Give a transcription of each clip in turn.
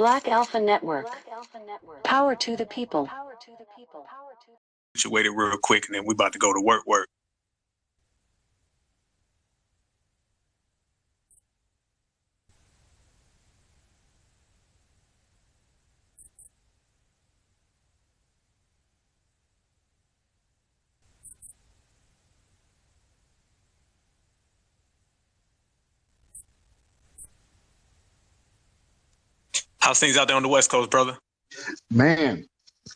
Black Alpha Network. Power to the people. Situated real quick, and then we about to go to work. How's things out there on the West Coast, brother? Man,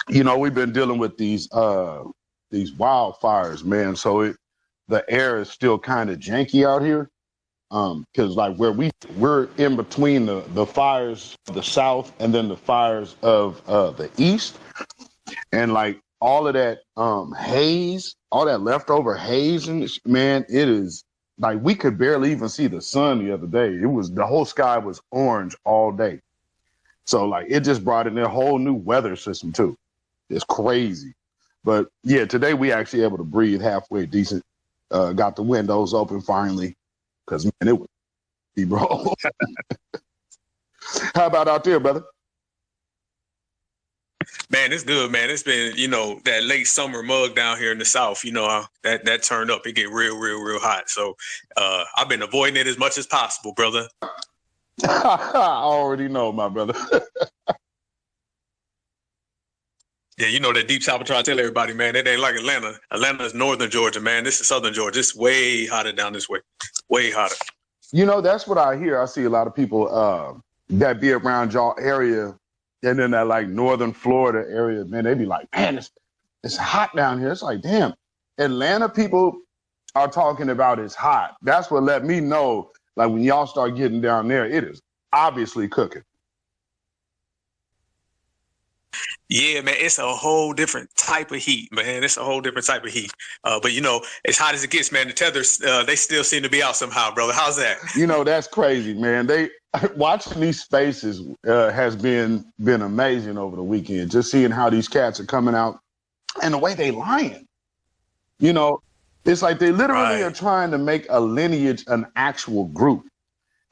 we've been dealing with these wildfires, man. So the air is still kind of janky out here. Because like we're in between the fires of the south and then the fires of the east, and like all of that haze, all that leftover haze, and man, it is like we could barely even see the sun the other day. The whole sky was orange all day. So like it just brought in a whole new weather system too. It's crazy. But yeah, today we actually able to breathe halfway decent. Got the windows open finally, because man, it was bro. How about out there, brother? Man, it's good, man. It's been, that late summer mug down here in the South, that turned up. It get real hot. So I've been avoiding it as much as possible, brother. I already know, my brother. Yeah, that deep south. I try to tell everybody, man, it ain't like Atlanta. Atlanta is northern Georgia, man. This is southern Georgia. It's way hotter down this way. Way hotter. That's what I hear. I see a lot of people that be around y'all area, and then that like northern Florida area, man, they be like, man, it's hot down here. It's like, damn, Atlanta people are talking about it's hot. That's what let me know. Like when y'all start getting down there, it is obviously cooking. Yeah, man, it's a whole different type of heat, man. It's a whole different type of heat. But as hot as it gets, man, the tethers, they still seem to be out somehow, brother. How's that? That's crazy, man. Watching these spaces has been amazing over the weekend. Just seeing how these cats are coming out and the way they lying. It's like they literally are trying to make a lineage an actual group.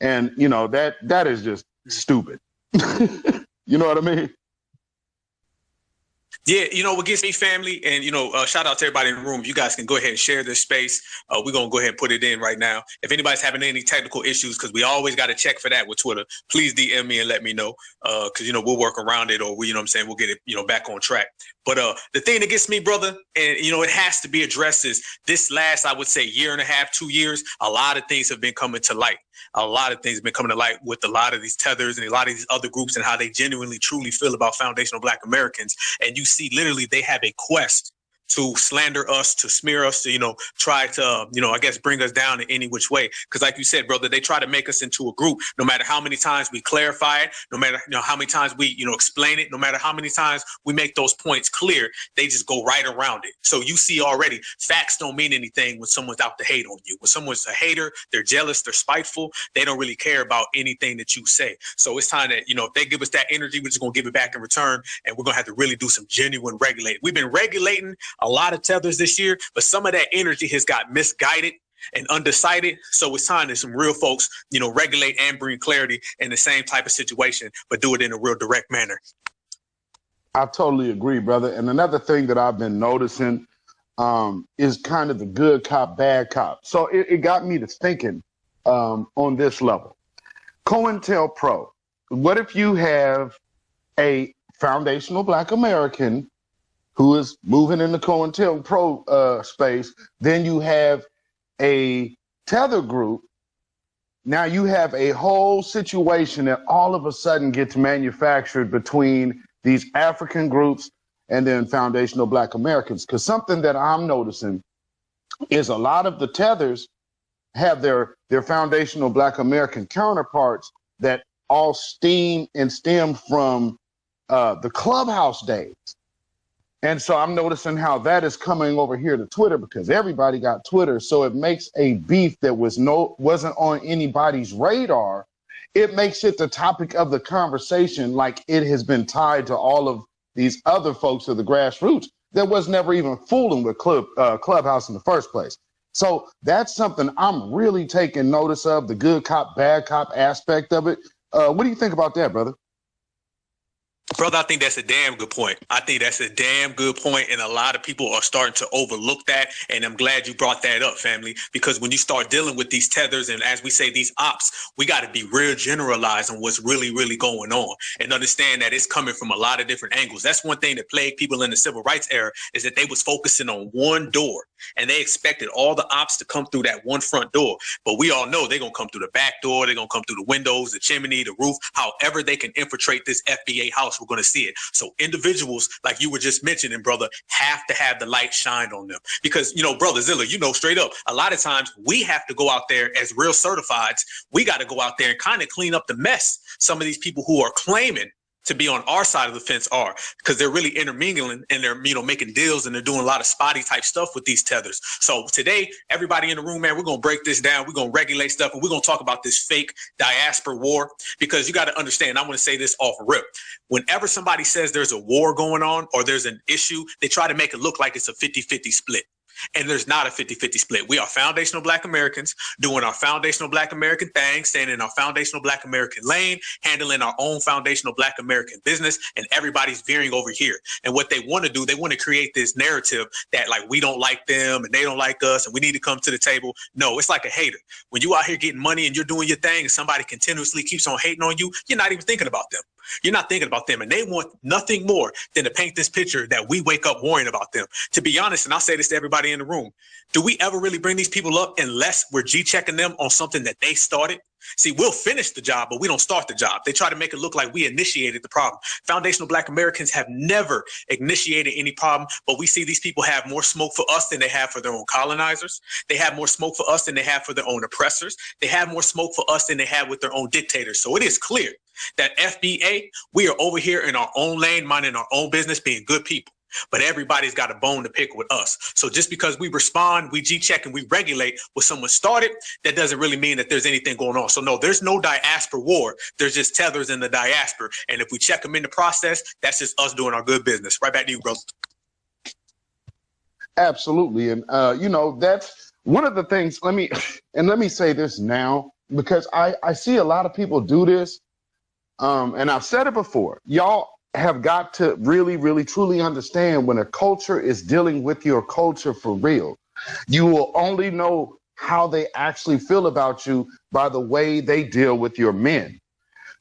And, that is just stupid. You know what I mean? Yeah, what gets me, family, and, shout out to everybody in the room. You guys can go ahead and share this space. We're going to go ahead and put it in right now. If anybody's having any technical issues, because we always got to check for that with Twitter, please DM me and let me know, because, we'll work around it, or, we'll get it, back on track. But the thing that gets me, brother, and, it has to be addressed is this last, I would say, year and a half, 2 years, a lot of things have been coming to light. A lot of things have been coming to light with a lot of these tethers and a lot of these other groups and how they genuinely, truly feel about foundational Black Americans. And you see, literally, they have a quest to slander us, to smear us, to, try to, I guess, bring us down in any which way. Because like you said, brother, they try to make us into a group, no matter how many times we clarify it, no matter how many times we, explain it, no matter how many times we make those points clear, they just go right around it. So you see already, facts don't mean anything when someone's out to hate on you. When someone's a hater, they're jealous, they're spiteful, they don't really care about anything that you say. So it's time that, if they give us that energy, we're just going to give it back in return, and we're going to have to really do some genuine regulating. We've been regulating a lot of tethers this year, but some of that energy has got misguided and undecided. So it's time that some real folks, regulate and bring clarity in the same type of situation, but do it in a real direct manner. I totally agree, brother. And another thing that I've been noticing is kind of the good cop, bad cop. So it got me to thinking on this level. COINTELPRO, what if you have a foundational Black American who is moving in the COINTELPRO space, then you have a tether group. Now you have a whole situation that all of a sudden gets manufactured between these African groups and then foundational Black Americans. Because something that I'm noticing is a lot of the tethers have their foundational Black American counterparts that all stem from the clubhouse days. And so I'm noticing how that is coming over here to Twitter, because everybody got Twitter. So it makes a beef that wasn't on anybody's radar. It makes it the topic of the conversation, like it has been tied to all of these other folks of the grassroots that was never even fooling with Clubhouse in the first place. So that's something I'm really taking notice of, the good cop, bad cop aspect of it. What do you think about that, brother? Brother, I think that's a damn good point. I think that's a damn good point, and a lot of people are starting to overlook that, and I'm glad you brought that up, family, because when you start dealing with these tethers and, as we say, these ops, we got to be real generalized on what's really, really going on and understand that it's coming from a lot of different angles. That's one thing that plagued people in the civil rights era, is that they was focusing on one door, and they expected all the ops to come through that one front door. But we all know they're going to come through the back door, they're going to come through the windows, the chimney, the roof, however they can infiltrate this FBA house. We're going to see it. So individuals, like you were just mentioning, brother, have to have the light shined on them, because, brother Zilla, straight up, a lot of times we have to go out there as real certifieds. We got to go out there and kind of clean up the mess some of these people who are claiming to be on our side of the fence are, because they're really intermingling and they're, making deals and they're doing a lot of spotty type stuff with these tethers. So today, everybody in the room, man, we're going to break this down. We're going to regulate stuff, and we're going to talk about this fake diaspora war, because you got to understand, I'm going to say this off rip. Whenever somebody says there's a war going on or there's an issue, they try to make it look like it's a 50-50 split. And there's not a 50-50 split. We are foundational Black Americans doing our foundational Black American thing, staying in our foundational Black American lane, handling our own foundational Black American business, and everybody's veering over here. And what they want to do, they want to create this narrative that, like, we don't like them and they don't like us and we need to come to the table. No, it's like a hater. When you out here getting money and you're doing your thing and somebody continuously keeps on hating on you, you're not even thinking about them. You're not thinking about them, and they want nothing more than to paint this picture that we wake up worrying about them. To be honest, and I'll say this to everybody in the room, do we ever really bring these people up unless we're G-checking them on something that they started? See, we'll finish the job, but we don't start the job. They try to make it look like we initiated the problem. Foundational Black Americans have never initiated any problem, but we see these people have more smoke for us than they have for their own colonizers. They have more smoke for us than they have for their own oppressors. They have more smoke for us than they have with their own dictators. So it is clear that FBA, we are over here in our own lane, minding our own business, being good people. But everybody's got a bone to pick with us. So just because we respond, we G-check, and we regulate what someone started, that doesn't really mean that there's anything going on. So no, there's no diaspora war. There's just tethers in the diaspora. And if we check them in the process, that's just us doing our good business. Right back to you, bro. Absolutely. And, that's one of the things. Let me say this now, because I see a lot of people do this. And I've said it before. Y'all have got to really, really, truly understand, when a culture is dealing with your culture for real, you will only know how they actually feel about you by the way they deal with your men.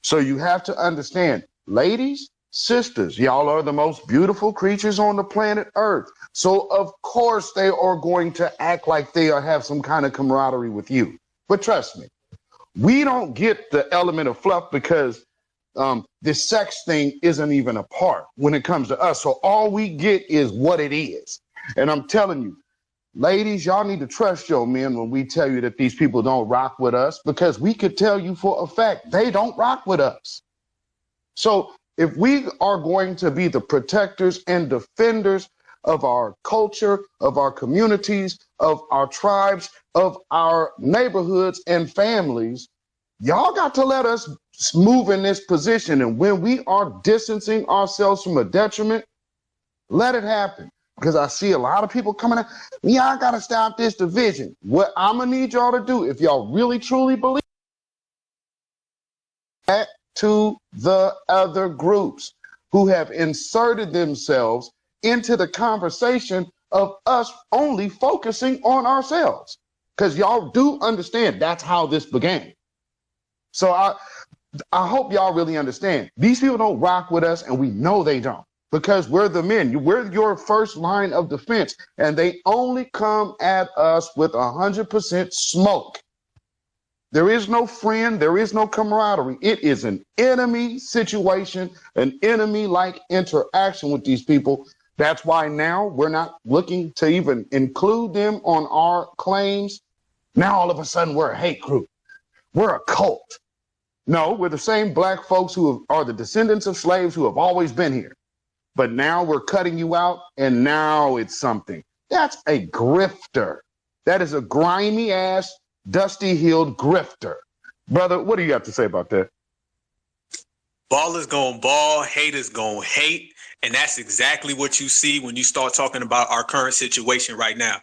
So you have to understand, ladies, sisters, y'all are the most beautiful creatures on the planet Earth. So of course they are going to act like they have some kind of camaraderie with you. But trust me, we don't get the element of fluff, because this sex thing isn't even a part when it comes to us. So all we get is what it is. And I'm telling you, ladies, y'all need to trust your men when we tell you that these people don't rock with us, because we could tell you for a fact they don't rock with us. So if we are going to be the protectors and defenders of our culture, of our communities, of our tribes, of our neighborhoods and families, y'all got to let us move in this position. And when we are distancing ourselves from a detriment, let it happen. Because I see a lot of people coming out, y'all got to stop this division. What I'm going to need y'all to do, if y'all really truly believe, back to the other groups who have inserted themselves into the conversation of us only focusing on ourselves. Because y'all do understand that's how this began. So I hope y'all really understand. These people don't rock with us, and we know they don't, because we're the men. We're your first line of defense, and they only come at us with 100% smoke. There is no friend. There is no camaraderie. It is an enemy situation, an enemy-like interaction with these people. That's why now we're not looking to even include them on our claims. Now all of a sudden we're a hate group. We're a cult. No, we're the same Black folks who are the descendants of slaves who have always been here. But now we're cutting you out, and now it's something. That's a grifter. That is a grimy ass, dusty heeled grifter. Brother, what do you have to say about that? Ballers gonna ball, haters gonna hate, And that's exactly what you see when you start talking about our current situation right now.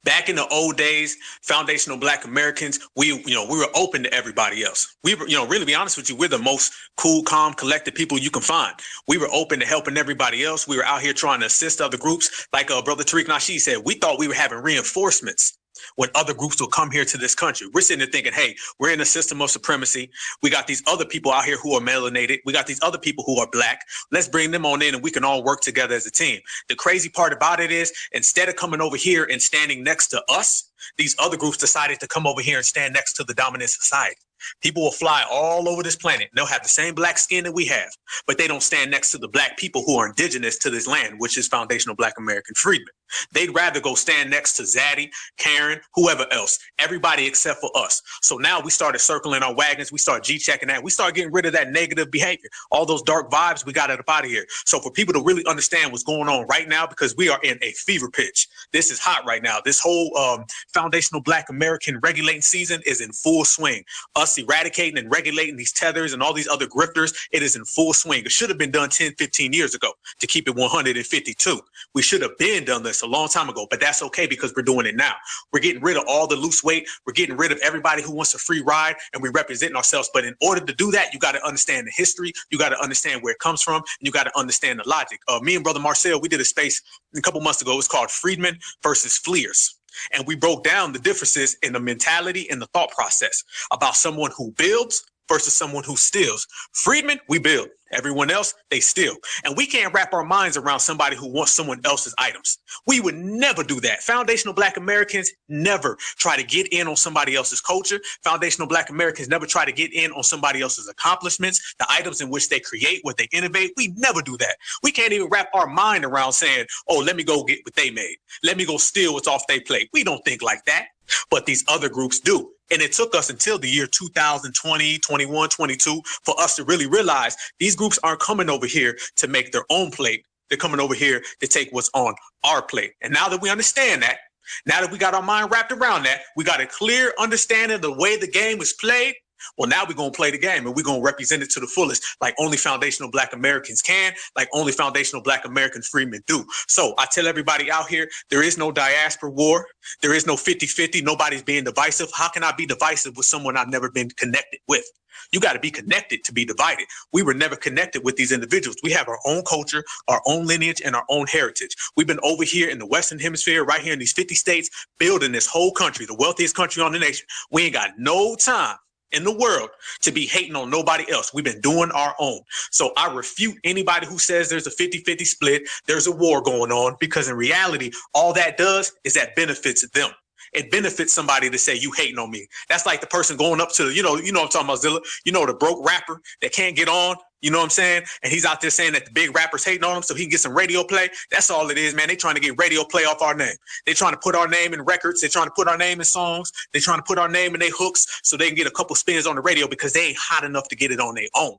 Back in the old days, foundational Black Americans, we were open to everybody else. We were, really be honest with you, we're the most cool, calm, collected people you can find. We were open to helping everybody else. We were out here trying to assist other groups. Like Brother Tariq Nasheed said, we thought we were having reinforcements when other groups will come here to this country. We're sitting there thinking, hey, we're in a system of supremacy. We got these other people out here who are melanated. We got these other people who are Black. Let's bring them on in and we can all work together as a team. The crazy part about it is, instead of coming over here and standing next to us, these other groups decided to come over here and stand next to the dominant society. People will fly all over this planet. They'll have the same Black skin that we have, but they don't stand next to the Black people who are indigenous to this land, which is foundational Black American freedmen. They'd rather go stand next to Zaddy, Karen, whoever else, everybody except for us. So now we started circling our wagons. We start G-checking that. We start getting rid of that negative behavior. All those dark vibes, we got it up out of here. So for people to really understand what's going on right now, because we are in a fever pitch. This is hot right now. This whole foundational Black American regulating season is in full swing. Us eradicating and regulating these tethers and all these other grifters, it is in full swing. It should have been done 10, 15 years ago, to keep it 152. We should have been done this a long time ago, but that's okay because we're doing it now. We're getting rid of all the loose weight. We're getting rid of everybody who wants a free ride, and we're representing ourselves. But in order to do that, you got to understand the history. You got to understand where it comes from, and you got to understand the logic. Me and Brother Marcel, we did a space a couple months ago. It was called Freedmen versus Fleers. And we broke down the differences in the mentality and the thought process about someone who builds versus someone who steals. Freedmen, we build. Everyone else, they steal. And we can't wrap our minds around somebody who wants someone else's items. We would never do that. Foundational Black Americans never try to get in on somebody else's culture. Foundational Black Americans never try to get in on somebody else's accomplishments, the items in which they create, what they innovate. We never do that. We can't even wrap our mind around saying, oh, let me go get what they made. Let me go steal what's off their plate. We don't think like that. But these other groups do. And it took us until the year 2020, 21, 22 for us to really realize these groups aren't coming over here to make their own plate. They're coming over here to take what's on our plate. And now that we understand that, now that we got our mind wrapped around that, we got a clear understanding of the way the game is played. Well, now we're going to play the game and we're going to represent it to the fullest, like only foundational Black Americans can, like only foundational Black American freemen do. So I tell everybody out here, there is no diaspora war. There is no 50-50. Nobody's being divisive. How can I be divisive with someone I've never been connected with? You got to be connected to be divided. We were never connected with these individuals. We have our own culture, our own lineage, and our own heritage. We've been over here in the Western Hemisphere, right here in these 50 states, building this whole country, the wealthiest country on the nation. We ain't got no time in the world to be hating on nobody else. We've been doing our own. So I refute anybody who says there's a 50-50 split, there's a war going on, because in reality, all that does is that benefits them. It benefits somebody to say you hating on me. That's like the person going up to, you know what I'm talking about, Zilla, the broke rapper that can't get on, you know what I'm saying? And he's out there saying that the big rapper's hating on him so he can get some radio play. That's all it is, man. They trying to get radio play off our name. They trying to put our name in records. They trying to put our name in songs. They trying to put our name in their hooks so they can get a couple spins on the radio because they ain't hot enough to get it on their own.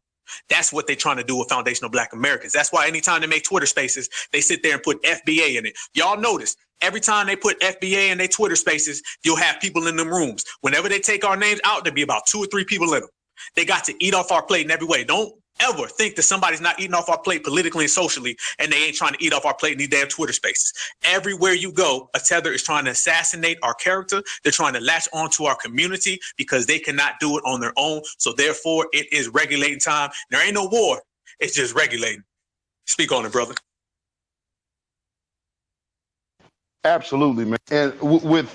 That's what they're trying to do with foundational Black Americans. That's why anytime they make Twitter spaces, they sit there and put FBA in it. Y'all notice every time they put FBA in their Twitter spaces, you'll have people in them rooms. Whenever they take our names out, there'll be about 2 or 3 people in them. They got to eat off our plate in every way. Don't ever think that somebody's not eating off our plate politically and socially, and they ain't trying to eat off our plate in these damn Twitter spaces. Everywhere you go, a tether is trying to assassinate our character. They're trying to latch onto our community because they cannot do it on their own. So therefore, it is regulating time. There ain't no war. It's just regulating. Speak on it, brother. Absolutely, man. And with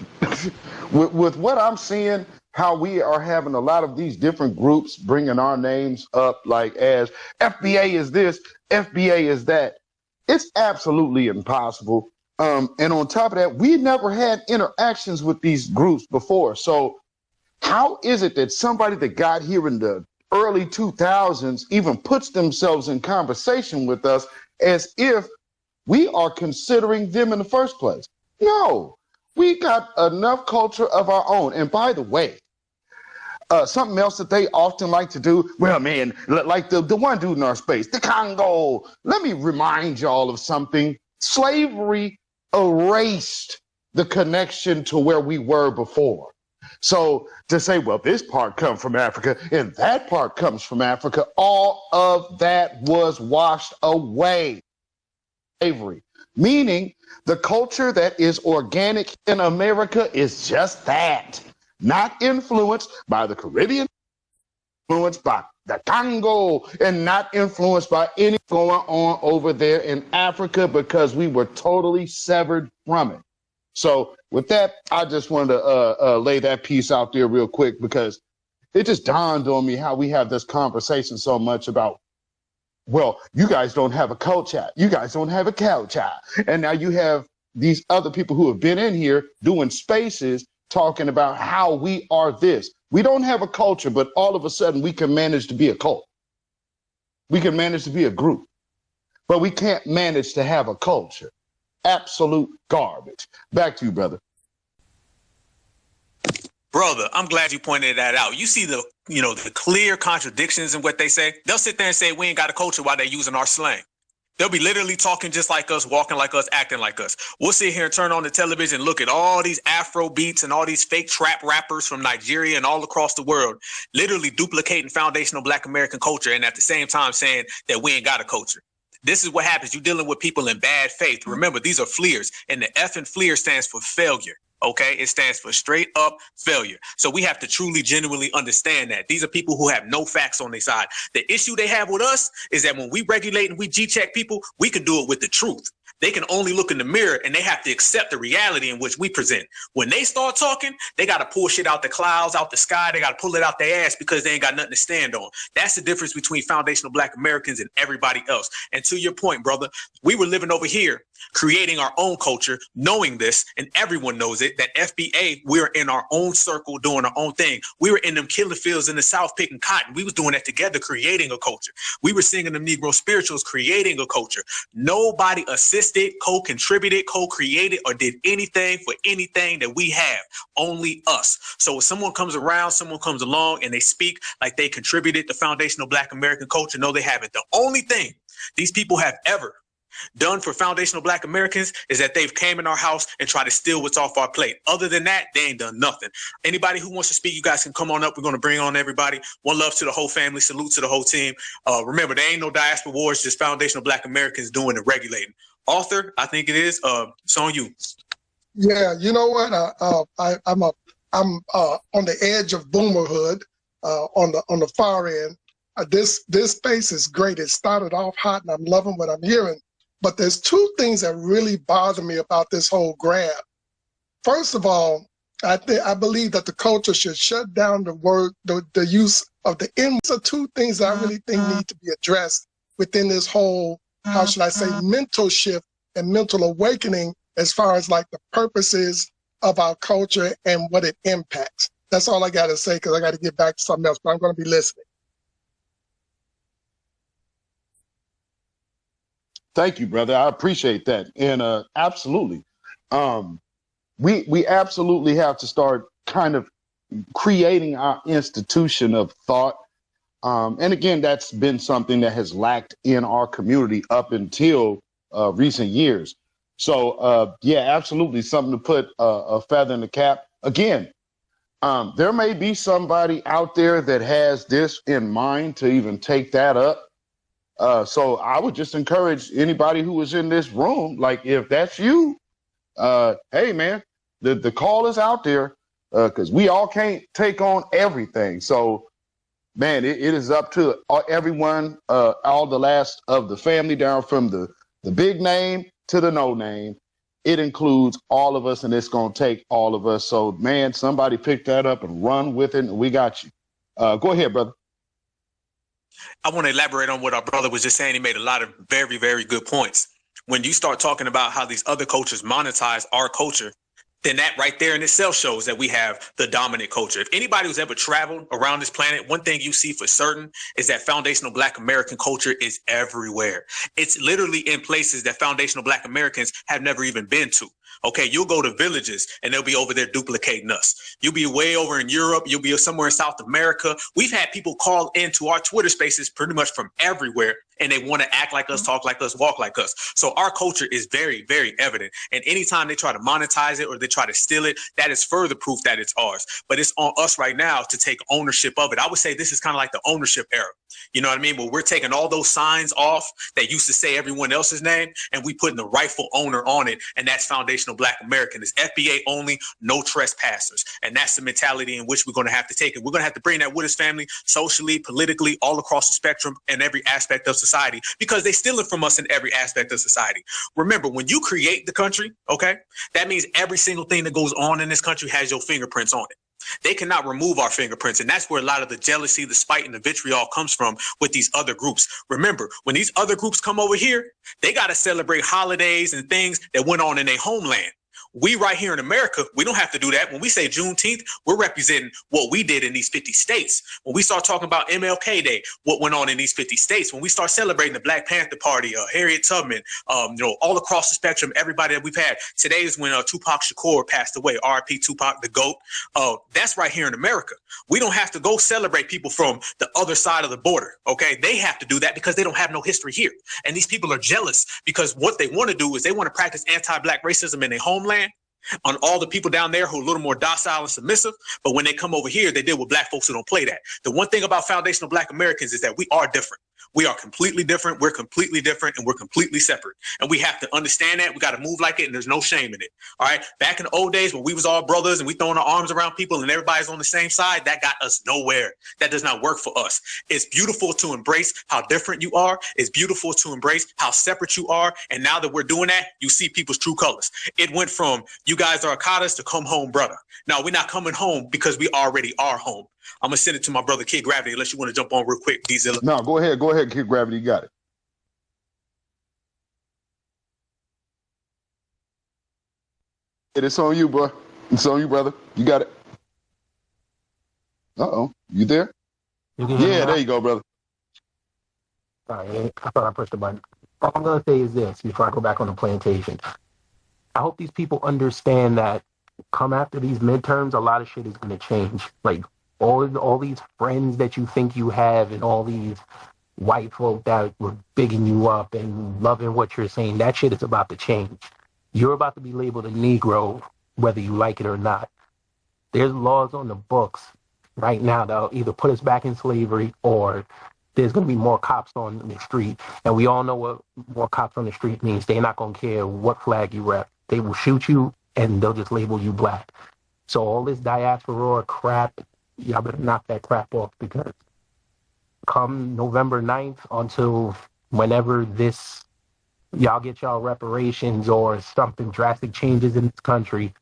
what I'm seeing, how we are having a lot of these different groups bringing our names up, like as FBA is this, FBA is that. It's absolutely impossible. And on top of that, we never had interactions with these groups before. So how is it that somebody that got here in the early 2000s even puts themselves in conversation with us as if we are considering them in the first place? No, we got enough culture of our own. And by the way, something else that they often like to do, well, man, like the one dude in our space, the Congo. Let me remind y'all of something. Slavery erased the connection to where we were before. So to say, well, this part comes from Africa and that part comes from Africa, all of that was washed away. slavery, meaning the culture that is organic in America is just that, not influenced by the Caribbean, influenced by the Congo, and not influenced by anything going on over there in Africa, because we were totally severed from it. So with that, I just wanted to lay that piece out there real quick, because it just dawned on me how we have this conversation so much about, well, you guys don't have a culture, you guys don't have a culture. And now you have these other people who have been in here doing spaces talking about how we are this. We don't have a culture, but all of a sudden we can manage to be a cult. We can manage to be a group, but we can't manage to have a culture. Absolute garbage. Back to you, brother. Brother, I'm glad you pointed that out. You see the clear contradictions in what they say. They'll sit there and say we ain't got a culture while they're using our slang. They'll be literally talking just like us, walking like us, acting like us. We'll sit here and turn on the television and look at all these Afro beats and all these fake trap rappers from Nigeria and all across the world, literally duplicating foundational Black American culture, and at the same time saying that we ain't got a culture. This is what happens. You're dealing with people in bad faith. Remember, these are fleers, and the F in fleer stands for failure. Okay, it stands for straight up failure. So we have to truly, genuinely understand that these are people who have no facts on their side. The issue they have with us is that when we regulate and we G-check people, we can do it with the truth. They can only look in the mirror and they have to accept the reality in which we present. When they start talking, they got to pull shit out the clouds, out the sky. They got to pull it out their ass because they ain't got nothing to stand on. That's the difference between foundational Black Americans and everybody else. And to your point, brother, we were living over here, creating our own culture, knowing this, and everyone knows it, that FBA, we're in our own circle doing our own thing. We were in them killing fields in the South picking cotton. We was doing that together, creating a culture. We were singing them Negro spirituals, creating a culture. Nobody assisted, co-contributed, co-created, or did anything for anything that we have. Only us. So if someone comes around, someone comes along, and they speak like they contributed to foundational Black American culture, no, they haven't. The only thing these people have ever done for foundational Black Americans is that they've came in our house and tried to steal what's off our plate. Other than that, they ain't done nothing. Anybody who wants to speak, you guys can come on up. We're going to bring on everybody. One love to the whole family. Salute to the whole team. Remember, there ain't no diaspora wars, just foundational Black Americans doing the regulating. Arthur, I think it is. It's on you. Yeah, you know what? I'm on the edge of boomerhood, on the far end. This space is great. It started off hot, and I'm loving what I'm hearing. But there's two things that really bother me about this whole grab. First of all, I believe that the culture should shut down the use of the N. These are two things that I really think need to be addressed within this whole, how should I say, mental shift and mental awakening as far as like the purposes of our culture and what it impacts. That's all I got to say, because I got to get back to something else, but I'm going to be listening. Thank you, brother. I appreciate that. And absolutely. We absolutely have to start kind of creating our institution of thought. And again, that's been something that has lacked in our community up until recent years. So, yeah, absolutely something to put a feather in the cap. Again, there may be somebody out there that has this in mind to even take that up. So I would just encourage anybody who is in this room, like if that's you, hey man, the call is out there, because we all can't take on everything. So man, it is up to everyone, all the last of the family, down from the big name to the no name. It includes all of us, and it's going to take all of us. So man, somebody pick that up and run with it, and we got you. Go ahead, brother. I want to elaborate on what our brother was just saying. He made a lot of very, very good points. When you start talking about how these other cultures monetize our culture, then that right there in itself shows that we have the dominant culture. If anybody who's ever traveled around this planet, one thing you see for certain is that foundational Black American culture is everywhere. It's literally in places that foundational Black Americans have never even been to. Okay, you'll go to villages and they'll be over there duplicating us. You'll be way over in Europe. You'll be somewhere in South America. We've had people call into our Twitter spaces pretty much from everywhere, and they want to act like us, talk like us, walk like us. So our culture is very, very evident. And anytime they try to monetize it or they try to steal it, that is further proof that it's ours. But it's on us right now to take ownership of it. I would say this is kind of like the ownership era. You know what I mean? But we're taking all those signs off that used to say everyone else's name, and we putting the rightful owner on it, and that's foundational Black American. It's FBA only, no trespassers. And that's the mentality in which we're going to have to take it. We're going to have to bring that with us, family, socially, politically, all across the spectrum and every aspect of society, because they steal it from us in every aspect of society. Remember, when you create the country, okay, that means every single thing that goes on in this country has your fingerprints on it. They cannot remove our fingerprints. And that's where a lot of the jealousy, the spite, and the vitriol comes from with these other groups. Remember, when these other groups come over here, they got to celebrate holidays and things that went on in their homeland. We right here in America, we don't have to do that. When we say Juneteenth, we're representing what we did in these 50 states. When we start talking about MLK Day, what went on in these 50 states, when we start celebrating the Black Panther Party, Harriet Tubman, all across the spectrum, everybody that we've had. Today is when Tupac Shakur passed away, R.I.P. Tupac, the GOAT. That's right here in America. We don't have to go celebrate people from the other side of the border, okay? They have to do that because they don't have no history here. And these people are jealous because what they want to do is they want to practice anti-Black racism in their homeland on all the people down there who are a little more docile and submissive. But when they come over here, they deal with Black folks who don't play that. The one thing about foundational Black Americans is that we are different. We are completely different. We're completely different, and we're completely separate. And we have to understand that. We got to move like it, and there's no shame in it. All right. Back in the old days when we was all brothers and we throwing our arms around people and everybody's on the same side, that got us nowhere. That does not work for us. It's beautiful to embrace how different you are. It's beautiful to embrace how separate you are. And now that we're doing that, you see people's true colors. It went from you guys are akatas to come home, brother. Now we're not coming home because we already are home. I'm going to send it to my brother, Kid Gravity, unless you want to jump on real quick, D-Zilla. No, go ahead, Kid Gravity, you got it. It's on you, bro. It's on you, brother. You got it. Uh-oh, you there? Yeah, there you go, brother. Sorry, I thought I pushed the button. All I'm going to say is this before I go back on the plantation. I hope these people understand that come after these midterms, a lot of shit is going to change. Like, all these friends that you think you have and all these white folk that were bigging you up and loving what you're saying, that shit is about to change. You're about to be labeled a Negro, whether you like it or not. There's laws on the books right now that'll either put us back in slavery or there's going to be more cops on the street. And we all know what more cops on the street means. They're not going to care what flag you rep. They will shoot you and they'll just label you Black. So all this diaspora crap, y'all better knock that crap off, because come November 9th until whenever y'all get y'all reparations or something drastic changes in this country,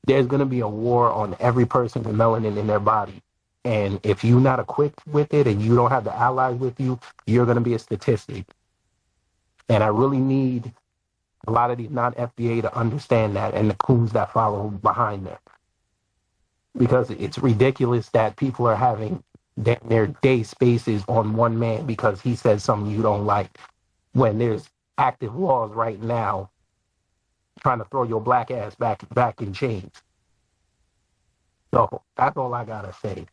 there's going to be a war on every person with melanin in their body. And if you're not equipped with it and you don't have the allies with you, you're going to be a statistic. And I really need a lot of these non-FBA to understand that, and the coons that follow behind them. Because it's ridiculous that people are having their day spaces on one man because he says something you don't like, when there's active laws right now trying to throw your Black ass back in chains. So that's all I gotta say.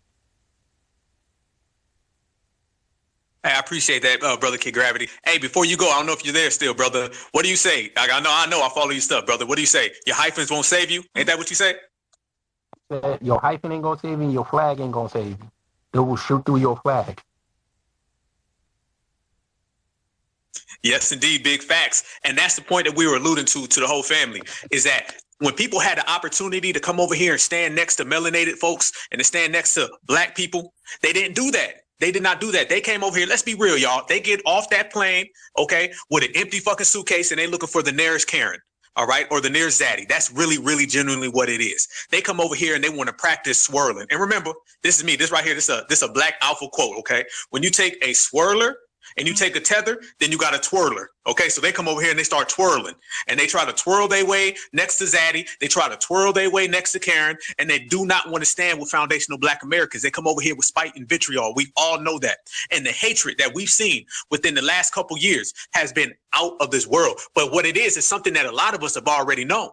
Hey, I appreciate that, brother Kid Gravity. Hey, before you go, I don't know if you're there still, brother. What do you say? I know I follow your stuff, brother. What do you say? Your hyphens won't save you? Ain't that what you say? Your hyphen ain't gonna save you, your flag ain't gonna save you. It will shoot through your flag. Yes, indeed, big facts. And that's the point that we were alluding to the whole family, is that when people had the opportunity to come over here and stand next to melanated folks and to stand next to Black people, they didn't do that. They did not do that. They came over here. Let's be real, y'all. They get off that plane, okay, with an empty fucking suitcase and they looking for the nearest Karen. All right, or the nearest zaddy. That's really, really genuinely what it is. They come over here and they want to practice swirling. And remember, this is me. This right here, this a Black alpha quote, okay? When you take a swirler and you take a tether, then you got a twirler. Okay, so they come over here and they start twirling, and they try to twirl their way next to Zaddy. They try to twirl their way next to Karen, and they do not want to stand with foundational Black Americans. They come over here with spite and vitriol. We all know that. And the hatred that we've seen within the last couple years has been out of this world. But what it is something that a lot of us have already known.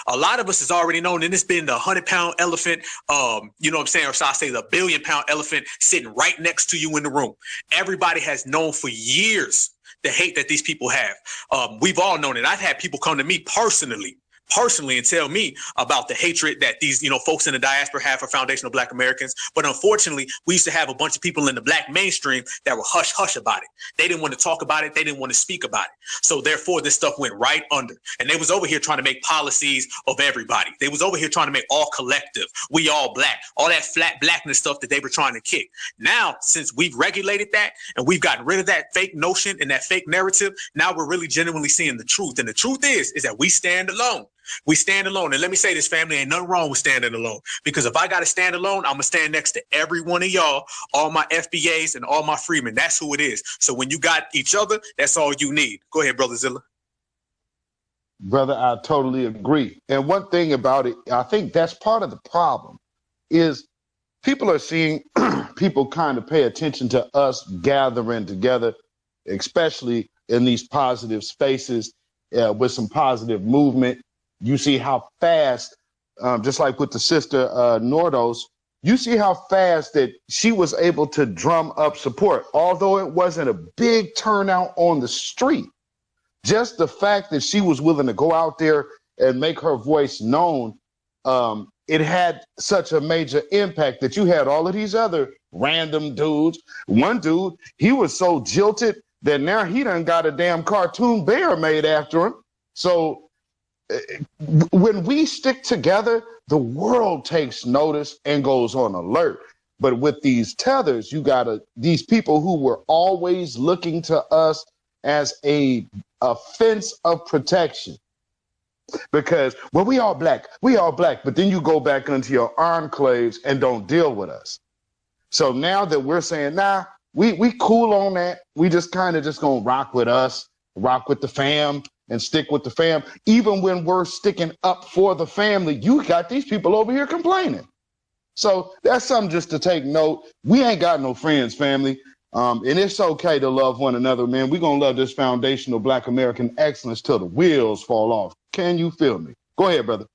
A lot of us has already known, and it's been the 100-pound elephant, you know what I'm saying, or should I say the billion-pound elephant sitting right next to you in the room. Everybody has known for years the hate that these people have. We've all known it. I've had people come to me personally personally and tell me about the hatred that these, folks in the diaspora have for foundational Black Americans. But unfortunately, we used to have a bunch of people in the Black mainstream that were hush hush about it. They didn't want to talk about it. They didn't want to speak about it. So therefore, this stuff went right under. And they was over here trying to make policies of everybody. They was over here trying to make all collective, we all Black, all that flat blackness stuff that they were trying to kick. Now, since we've regulated that and we've gotten rid of that fake notion and that fake narrative, now we're really genuinely seeing the truth. And the truth is that we stand alone. We stand alone. And let me say this, family, ain't nothing wrong with standing alone. Because if I got to stand alone, I'm going to stand next to every one of y'all, all my FBAs and all my freemen. That's who it is. So when you got each other, that's all you need. Go ahead, Brother Zilla. Brother, I totally agree. And one thing about it, I think that's part of the problem, is people are seeing people kind of pay attention to us gathering together, especially in these positive spaces with some positive movement. You see how fast, just like with the sister Nordos, you see how fast that she was able to drum up support, although it wasn't a big turnout on the street. Just the fact that she was willing to go out there and make her voice known, it had such a major impact that you had all of these other random dudes. One dude, he was so jilted that now he done got a damn cartoon bear made after him. So when we stick together, the world takes notice and goes on alert. But with these tethers, you got these people who were always looking to us as a fence of protection. Because, well, we all Black, but then you go back into your enclaves and don't deal with us. So now that we're saying, nah, we cool on that. We just kind of just gonna rock with us, rock with the fam, and stick with the fam. Even when we're sticking up for the family, you got these people over here complaining. So that's something just to take note. We ain't got no friends, family. And it's okay to love one another, man. We're going to love this foundational Black American excellence till the wheels fall off. Can you feel me? Go ahead, brother.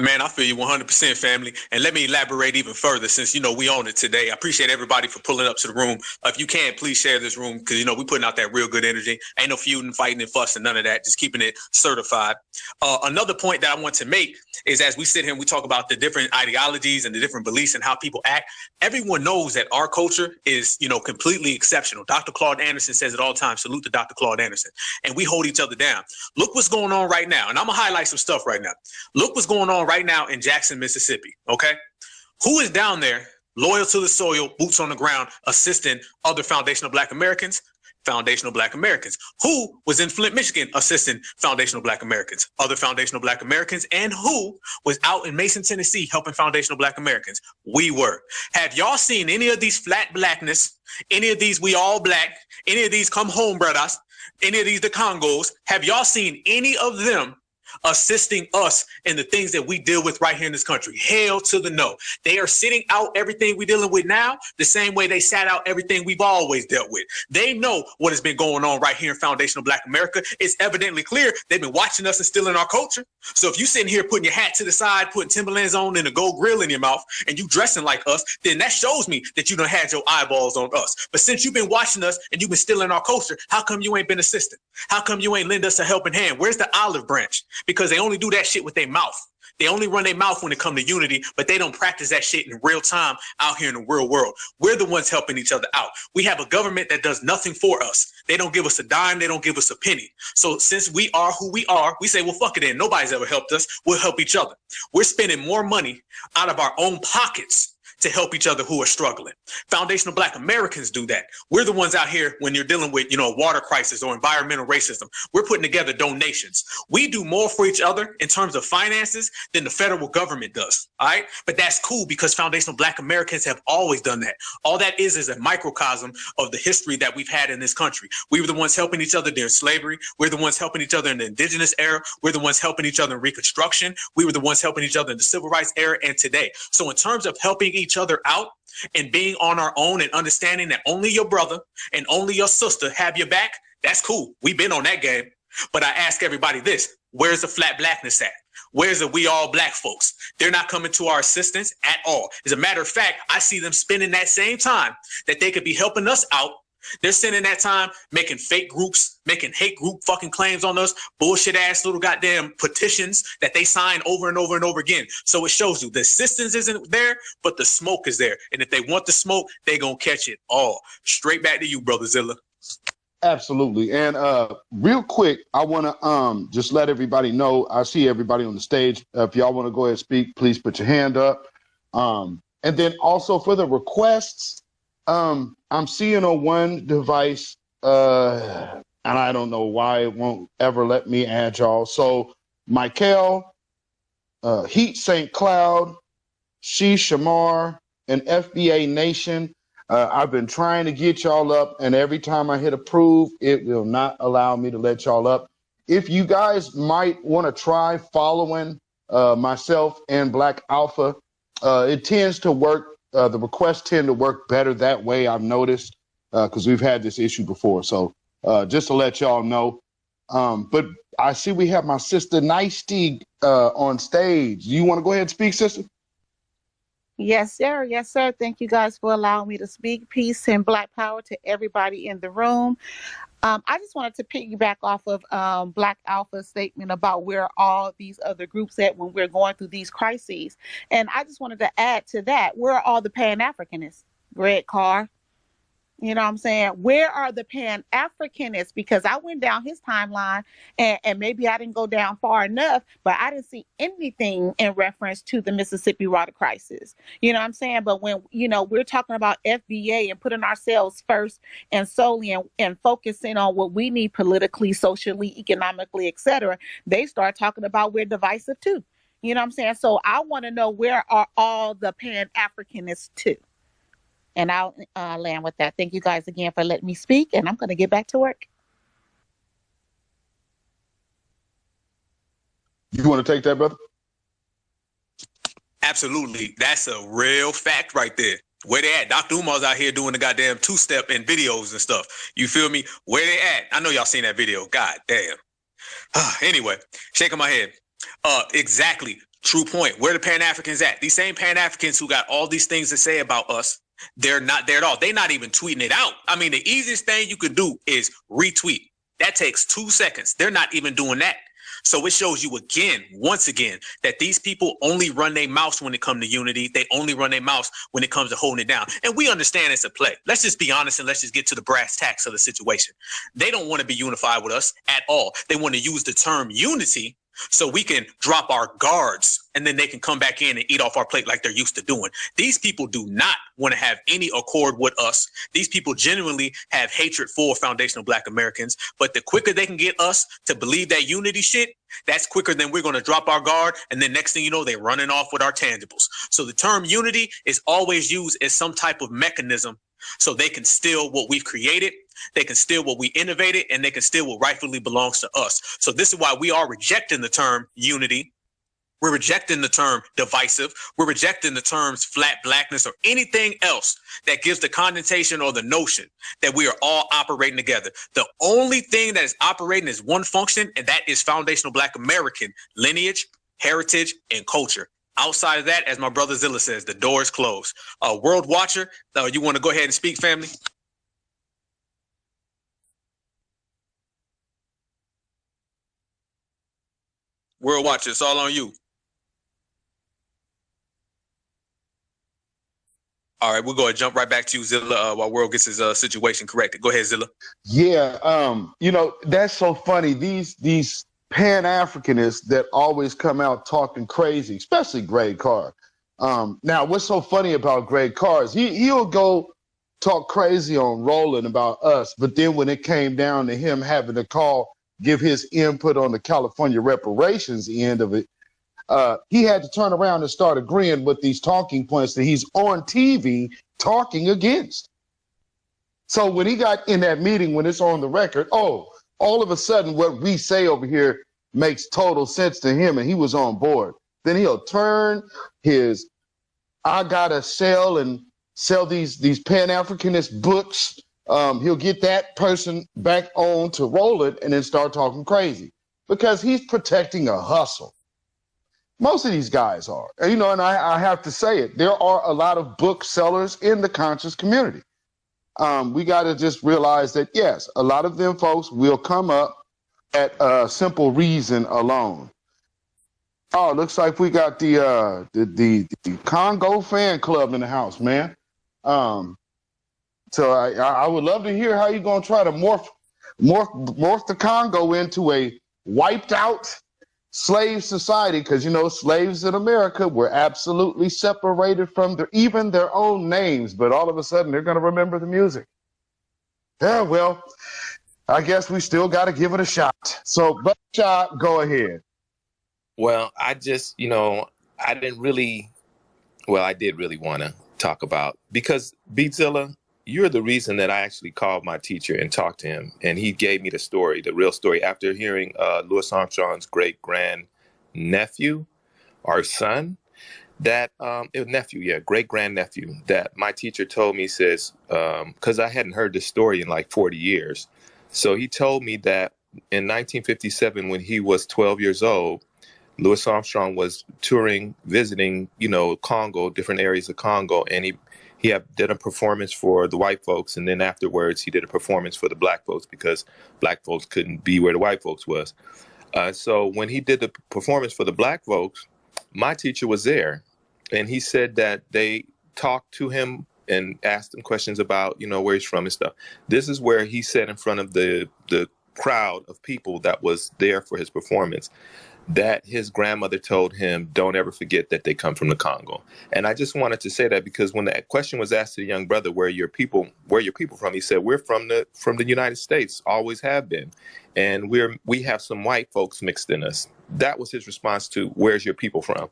Man, I feel you 100%, family. And let me elaborate even further since, we own it today. I appreciate everybody for pulling up to the room. If you can, please share this room because, we putting out that real good energy. Ain't no feuding, fighting, and fussing, none of that. Just keeping it certified. Another point that I want to make is as we sit here and we talk about the different ideologies and the different beliefs and how people act, everyone knows that our culture is, completely exceptional. Dr. Claude Anderson says it all the time. Salute to Dr. Claude Anderson. And we hold each other down. Look what's going on right now. And I'm going to highlight some stuff right now. Look what's going on right now in Jackson, Mississippi. Okay. Who is down there loyal to the soil, boots on the ground, assisting other foundational Black Americans? Foundational Black Americans. Who was in Flint, Michigan, assisting foundational Black Americans? Other foundational Black Americans. And who was out in Mason, Tennessee, helping foundational Black Americans? We were. Have y'all seen any of these flat blackness? Any of these we all Black? Any of these come home brothers? Any of these the Congos? Have y'all seen any of them assisting us in the things that we deal with right here in this country? Hell to the no. They are sitting out everything we're dealing with now the same way they sat out everything we've always dealt with. They know what has been going on right here in foundational Black America. It's evidently clear they've been watching us and stealing our culture. So if you sitting here putting your hat to the side, putting Timberlands on and a gold grill in your mouth, and you dressing like us, then that shows me that you done had your eyeballs on us. But since you've been watching us and you've been stealing our culture, how come you ain't been assisting? How come you ain't lend us a helping hand? Where's the olive branch? Because they only do that shit with their mouth. They only run their mouth when it comes to unity, but they don't practice that shit in real time out here in the real world. We're the ones helping each other out. We have a government that does nothing for us. They don't give us a dime. They don't give us a penny. So since we are who we are, we say, well, fuck it then. Nobody's ever helped us. We'll help each other. We're spending more money out of our own pockets to help each other who are struggling. Foundational Black Americans do that. We're the ones out here when you're dealing with, a water crisis or environmental racism. We're putting together donations. We do more for each other in terms of finances than the federal government does. All right. But that's cool because foundational Black Americans have always done that. All that is a microcosm of the history that we've had in this country. We were the ones helping each other during slavery. We're the ones helping each other in the indigenous era. We're the ones helping each other in Reconstruction. We were the ones helping each other in the civil rights era and today. So in terms of helping each other out and being on our own and understanding that only your brother and only your sister have your back, that's cool. We've been on that game. But I ask everybody this, where's the flat blackness at? Where's the we all Black folks? They're not coming to our assistance at all. As a matter of fact, I see them spending that same time that they could be helping us out They're spending that time making fake groups, making hate group fucking claims on us, bullshit ass little goddamn petitions that they sign over and over and over again. So it shows you the assistance isn't there, but the smoke is there. And if they want the smoke, they gonna catch it all. Straight back to you, Brother Zilla. Absolutely. And real quick, I want to just let everybody know, I see everybody on the stage. If y'all want to go ahead and speak, please put your hand up. And then also for the requests, I'm seeing on one device, and I don't know why it won't ever let me add y'all. So Michael, Heat St. Cloud, She Shamar, and FBA Nation. I've been trying to get y'all up, and every time I hit approve, it will not allow me to let y'all up. If you guys might want to try following myself and Black Alpha, it tends to work. The requests tend to work better that way, I've noticed, because we've had this issue before. So just to let y'all know. But I see we have my sister Nicety on stage. You want to go ahead and speak, sister? Yes, sir. Yes, sir. Thank you guys for allowing me to speak. Peace and Black power to everybody in the room. I just wanted to piggyback off of Black Alpha's statement about where all these other groups at when we're going through these crises. And I just wanted to add to that, where are all the pan-Africanists? Greg Carr. You know what I'm saying? Where are the pan-Africanists? Because I went down his timeline and maybe I didn't go down far enough, but I didn't see anything in reference to the Mississippi water crisis. You know what I'm saying? But when, you know, we're talking about FBA and putting ourselves first and solely and focusing on what we need politically, socially, economically, etc., they start talking about we're divisive too. You know what I'm saying? So I want to know, where are all the pan-Africanists too? And I'll land with that. Thank you guys again for letting me speak, and I'm going to get back to work. You want to take that, brother? Absolutely. That's a real fact right there. Where they at? Dr. Umar's out here doing the goddamn two-step and videos and stuff. You feel me? Where they at? I know y'all seen that video. God damn. Anyway, shaking my head. Exactly. True point. Where the Pan-Africans at? These same Pan-Africans who got all these things to say about us, they're not there at all. They're not even tweeting it out. I mean, the easiest thing you could do is retweet. That takes 2 seconds. They're not even doing that. So it shows you again, once again, that these people only run their mouths when it comes to unity. They only run their mouths when it comes to holding it down. And we understand it's a play. Let's just be honest and let's just get to the brass tacks of the situation. They don't want to be unified with us at all. They want to use the term unity so we can drop our guards and then they can come back in and eat off our plate like they're used to doing. These people do not want to have any accord with us. These people genuinely have hatred for foundational Black Americans. But the quicker they can get us to believe that unity shit, that's quicker than we're going to drop our guard. And then next thing you know, they're running off with our tangibles. So the term unity is always used as some type of mechanism so they can steal what we've created, they can steal what we innovated, and they can steal what rightfully belongs to us. So this is why we are rejecting the term unity. We're rejecting the term divisive. We're rejecting the terms flat blackness or anything else that gives the connotation or the notion that we are all operating together. The only thing that is operating is one function, and that is foundational Black American lineage, heritage, and culture. Outside of that, as my brother Zilla says, the door is closed. World Watcher, you want to go ahead and speak, family? World Watcher, it's all on you. All right, we'll go ahead and jump right back to you, Zilla, while World gets his situation corrected. Go ahead, Zilla. Yeah, you know, that's so funny. These Pan-Africanists that always come out talking crazy, especially Greg Carr. Now, what's so funny about Greg Carr is he'll go talk crazy on Roland about us, but then when it came down to him having to give his input on the California reparations end of it, he had to turn around and start agreeing with these talking points that he's on TV talking against. So when he got in that meeting, when it's on the record, all of a sudden what we say over here makes total sense to him and he was on board. Then he'll turn his, I gotta sell these Pan-Africanist books. He'll get that person back on to roll it and then start talking crazy because he's protecting a hustle. Most of these guys are, and I have to say it, there are a lot of booksellers in the conscious community. we got to just realize that, yes, a lot of them folks will come up at a simple reason alone. Oh, looks like we got the Congo fan club in the house, man. So I would love to hear how you're going to try to morph the Congo into a wiped out slave society, because, you know, slaves in America were absolutely separated from even their own names, but all of a sudden they're going to remember the music. Yeah, well, I guess we still got to give it a shot. So, Buckshot, go ahead. Well, I just, I did really want to talk about, because Beatzilla, you're the reason that I actually called my teacher and talked to him. And he gave me the real story, after hearing Louis Armstrong's great-grandnephew, or son, great-grandnephew, that my teacher told me, says, because I hadn't heard this story in like 40 years. So he told me that in 1957, when he was 12 years old, Louis Armstrong was touring, visiting, Congo, different areas of Congo, and he did a performance for the white folks, and then afterwards he did a performance for the black folks, because black folks couldn't be where the white folks was. So when he did the performance for the black folks, my teacher was there, and he said that they talked to him and asked him questions about, where he's from and stuff. This is where he said in front of the crowd of people that was there for his performance, that his grandmother told him, don't ever forget that they come from the Congo. And I just wanted to say that, because when the question was asked to the young brother, where your people from, he said, we're from the United States, always have been. And we have some white folks mixed in us. That was his response to, where's your people from?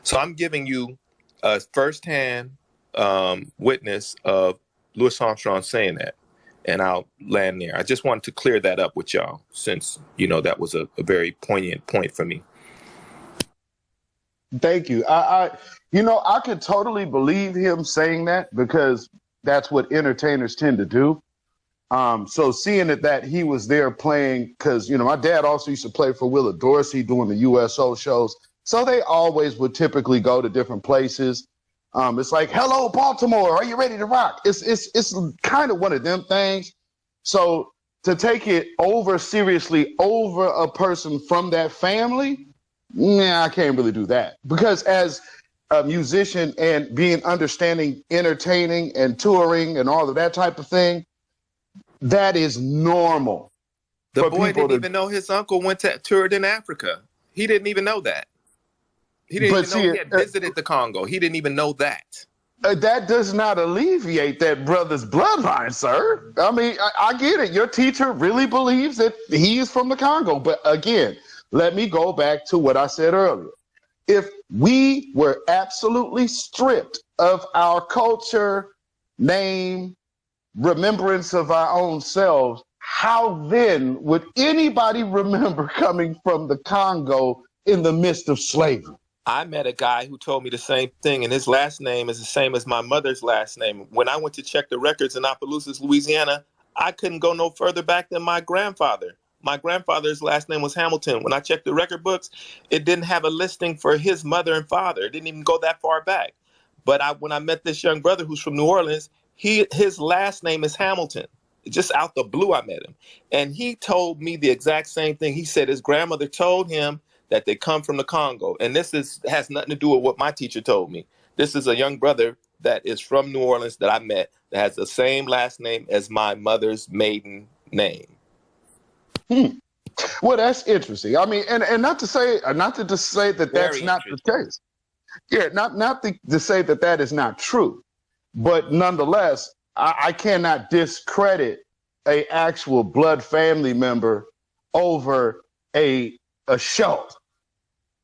So I'm giving you a firsthand witness of Louis Armstrong saying that. And I'll land there. I just wanted to clear that up with y'all, since, that was a very poignant point for me. Thank you. I could totally believe him saying that, because that's what entertainers tend to do. So seeing that he was there playing, because, my dad also used to play for Willa Dorsey doing the USO shows. So they always would typically go to different places. It's like, hello, Baltimore, are you ready to rock? It's kind of one of them things. So to take it seriously over a person from that family, I can't really do that. Because as a musician and being understanding, entertaining and touring and all of that type of thing, that is normal. The boy didn't even know his uncle toured in Africa. He didn't even know that. He didn't even know he had visited the Congo. He didn't even know that. That does not alleviate that brother's bloodline, sir. I mean, I get it. Your teacher really believes that he is from the Congo. But again, let me go back to what I said earlier. If we were absolutely stripped of our culture, name, remembrance of our own selves, how then would anybody remember coming from the Congo in the midst of slavery? I met a guy who told me the same thing, and his last name is the same as my mother's last name. When I went to check the records in Opelousas, Louisiana, I couldn't go no further back than my grandfather. My grandfather's last name was Hamilton. When I checked the record books, it didn't have a listing for his mother and father. It didn't even go that far back. But when I met this young brother who's from New Orleans, his last name is Hamilton. Just out the blue, I met him. And he told me the exact same thing. He said his grandmother told him that they come from the Congo. And this has nothing to do with what my teacher told me. This is a young brother that is from New Orleans that I met that has the same last name as my mother's maiden name. Well, that's interesting. I mean, and not to say that that's not the case. Yeah, not to say that is not true. But nonetheless, I cannot discredit a actual blood family member over a show.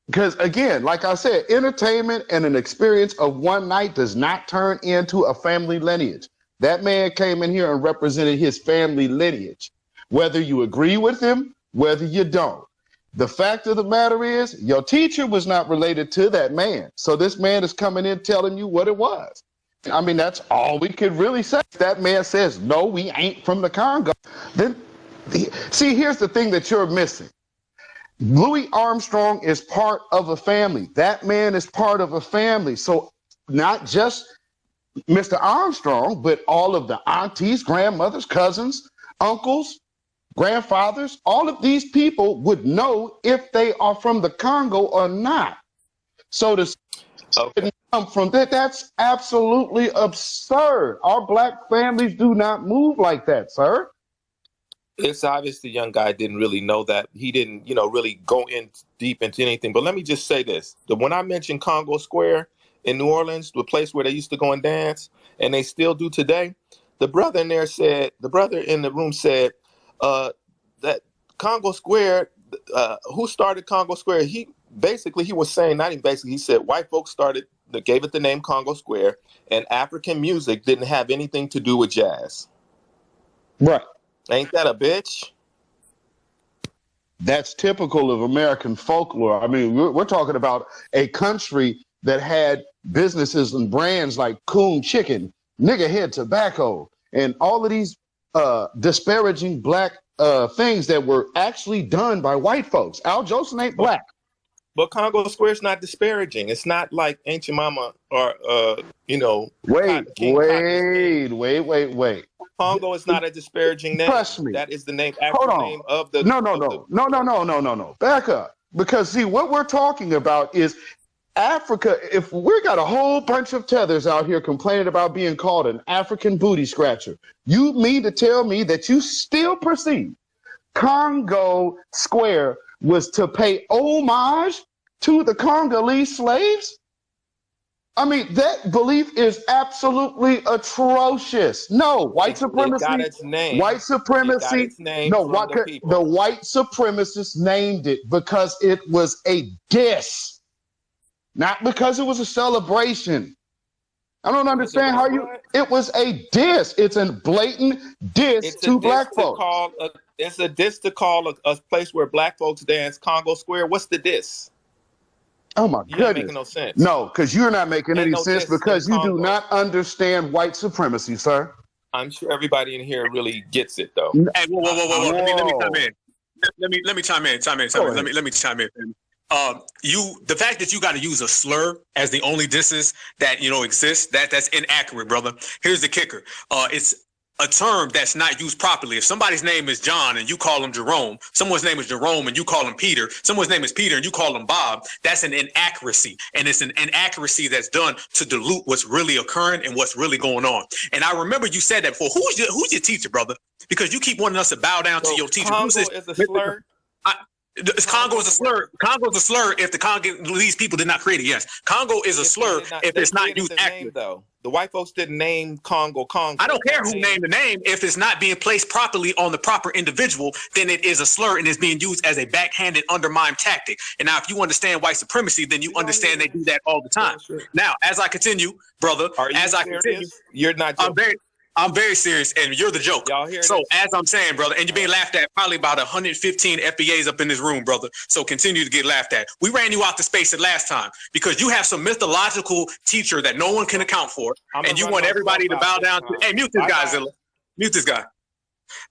Because again, like I said, entertainment and an experience of one night does not turn into a family lineage. That man came in here and represented his family lineage, whether you agree with him, whether you don't. The fact of the matter is, your teacher was not related to that man. So this man is coming in telling you what it was. I mean, that's all we could really say. If that man says, no, we ain't from the Congo, then see, here's the thing that you're missing. Louis Armstrong is part of a family. That man is part of a family. So not just Mr. Armstrong, but all of the aunties, grandmothers, cousins, uncles, grandfathers, all of these people would know if they are from the Congo or not. So to come from that, that's absolutely absurd. Our black families do not move like that, sir. It's obvious the young guy didn't really know that. He didn't, really go in deep into anything. But let me just say this. When I mentioned Congo Square in New Orleans, the place where they used to go and dance, and they still do today, the brother in the room said that Congo Square, who started Congo Square? He was saying, not even basically, he said white folks gave it the name Congo Square, and African music didn't have anything to do with jazz. Right. Ain't that a bitch? That's typical of American folklore. I mean, we're talking about a country that had businesses and brands like Coon Chicken, Nigga Head Tobacco, and all of these disparaging black things that were actually done by white folks. Al Jolson ain't black. But Congo Square is not disparaging. It's not like Ancient Mama or, Wait. Congo is not a disparaging name. Trust me. That is the name, name of the... No. Back up. Because, see, what we're talking about is Africa. If we got a whole bunch of tethers out here complaining about being called an African booty scratcher, you mean to tell me that you still perceive Congo Square was to pay homage to the Congolese slaves? I mean, that belief is absolutely atrocious. No, white supremacy. It got its name. White supremacy. It got its name No, from the people. The white supremacists named it because it was a diss, not because it was a celebration. I don't understand how you. It was a diss. It's a blatant diss to black folks. It's a diss to call a place where black folks dance Congo Square. What's the diss? Oh my goodness. You're not making no sense. No, because you're not making any no sense because you do not understand white supremacy, sir. I'm sure everybody in here really gets it, though. Hey, whoa. Let me chime in. Let me chime in. Let me chime in. The fact that you got to use a slur as the only disses that exist, that's inaccurate, brother. Here's the kicker. It's a term that's not used properly. If somebody's name is John and you call him Jerome, someone's name is Jerome and you call him Peter, someone's name is Peter and you call him Bob, that's an inaccuracy. And it's an inaccuracy that's done to dilute what's really occurring and what's really going on. And I remember you said that before. Who's your teacher, brother? Because you keep wanting us to bow down to your teacher. Congo is a slur? Congo is a slur. Congo is a slur if the Congolese people did not create it. Yes, Congo is a slur if it's not used accurately. Though the white folks didn't name Congo. I don't care who named the name. If it's not being placed properly on the proper individual, then it is a slur and it's being used as a backhanded undermine tactic. And now, if you understand white supremacy, then you understand they do that all the time. Now, as I continue, brother, You're not joking. I'm very serious, and you're the joke. So, as I'm saying, brother, and you're being laughed at, probably about 115 FBAs up in this room, brother. So continue to get laughed at. We ran you out the space the last time because you have some mythological teacher that no one can account for, and you want everybody to bow down to. Hey, mute this guy, Zilla. Mute this guy.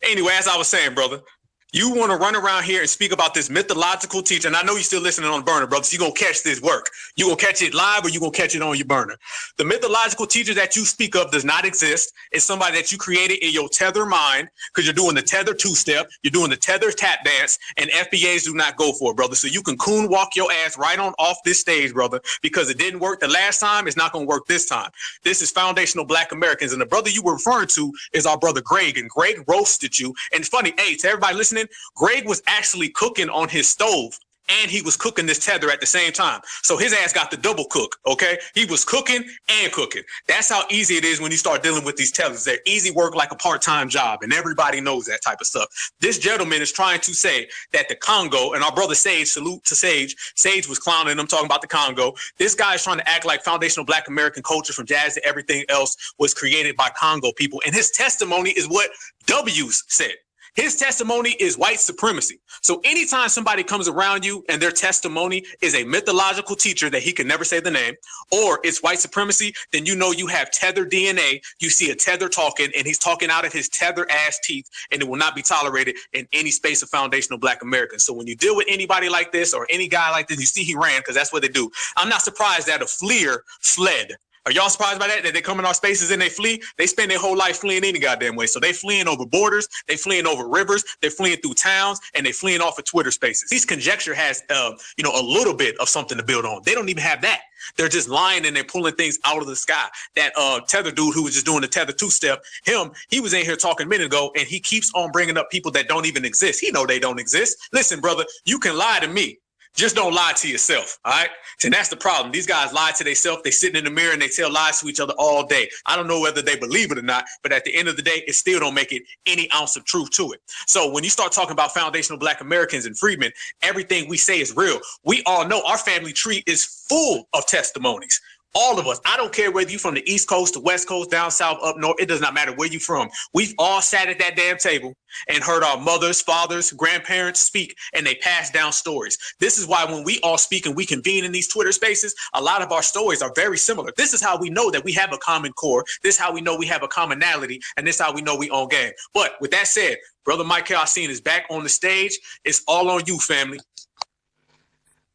Anyway, as I was saying, brother, you want to run around here and speak about this mythological teacher, and I know you're still listening on the burner, brother, so you're going to catch this work. You're going to catch it live or you're going to catch it on your burner. The mythological teacher that you speak of does not exist. It's somebody that you created in your tether mind because you're doing the tether two-step, you're doing the tether tap dance, and FBAs do not go for it, brother. So you can coon walk your ass right on off this stage, brother, because it didn't work the last time. It's not going to work this time. This is foundational Black Americans, and the brother you were referring to is our brother Greg, and Greg roasted you. And it's funny, hey, to everybody listening, Greg was actually cooking on his stove and he was cooking this tether at the same time. So his ass got the double cook, okay? He was cooking and cooking. That's how easy it is when you start dealing with these tethers. They're easy work like a part-time job, and everybody knows that type of stuff. This gentleman is trying to say that the Congo, and our brother Sage, salute to Sage. Sage was clowning him, talking about the Congo. This guy is trying to act like foundational Black American culture from jazz to everything else was created by Congo people. And his testimony is what W's said. His testimony is white supremacy. So anytime somebody comes around you and their testimony is a mythological teacher that he can never say the name, or it's white supremacy, then you know you have tether DNA. You see a tether talking, and he's talking out of his tether ass teeth, and it will not be tolerated in any space of foundational Black Americans. So when you deal with anybody like this or any guy like this, you see he ran because that's what they do. I'm not surprised that a fleer fled. Are y'all surprised by that? That they come in our spaces and they flee? They spend their whole life fleeing any goddamn way. So they fleeing over borders, they fleeing over rivers, they're fleeing through towns, and they fleeing off of Twitter spaces. These conjecture has, a little bit of something to build on. They don't even have that. They're just lying and they're pulling things out of the sky. That Tether dude who was just doing the Tether two-step, he was in here talking a minute ago, and he keeps on bringing up people that don't even exist. He know they don't exist. Listen, brother, you can lie to me. Just don't lie to yourself, all right? And that's the problem. These guys lie to themselves. They sit in the mirror and they tell lies to each other all day. I don't know whether they believe it or not, but at the end of the day, it still don't make it any ounce of truth to it. So when you start talking about foundational Black Americans and freedmen, everything we say is real. We all know our family tree is full of testimonies. All of us. I don't care whether you're from the East Coast, the West Coast, down south, up north. It does not matter where you're from. We've all sat at that damn table and heard our mothers, fathers, grandparents speak, and they pass down stories. This is why when we all speak and we convene in these Twitter spaces, a lot of our stories are very similar. This is how we know that we have a common core. This is how we know we have a commonality, and this is how we know we on game. But with that said, Brother Mike Alcine is back on the stage. It's all on you, family.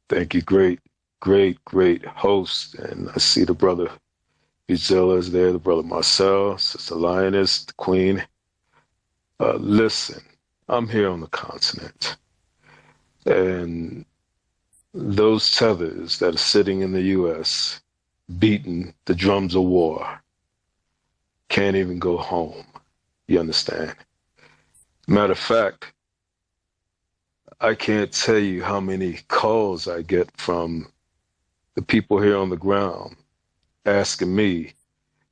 Thank you. Great host. And I see the brother Gisela is there, the brother Marcel, Sister Lioness, the Queen. Listen, I'm here on the continent. And those tethers that are sitting in the U.S. beating the drums of war can't even go home. You understand? Matter of fact, I can't tell you how many calls I get from the people here on the ground asking me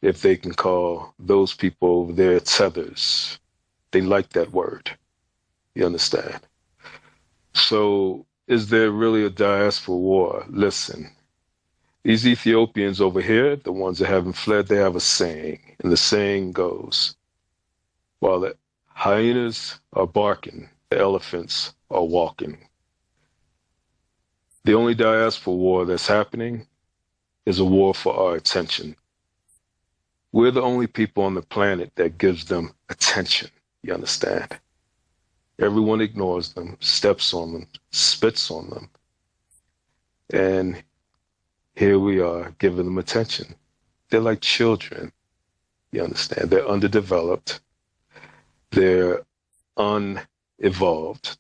if they can call those people over there tethers. They like that word. You understand? So is there really a diaspora war? Listen, these Ethiopians over here, the ones that haven't fled, they have a saying. And the saying goes, while the hyenas are barking, the elephants are walking. The only diaspora war that's happening is a war for our attention. We're the only people on the planet that gives them attention, you understand? Everyone ignores them, steps on them, spits on them. And here we are giving them attention. They're like children, you understand? They're underdeveloped, they're unevolved,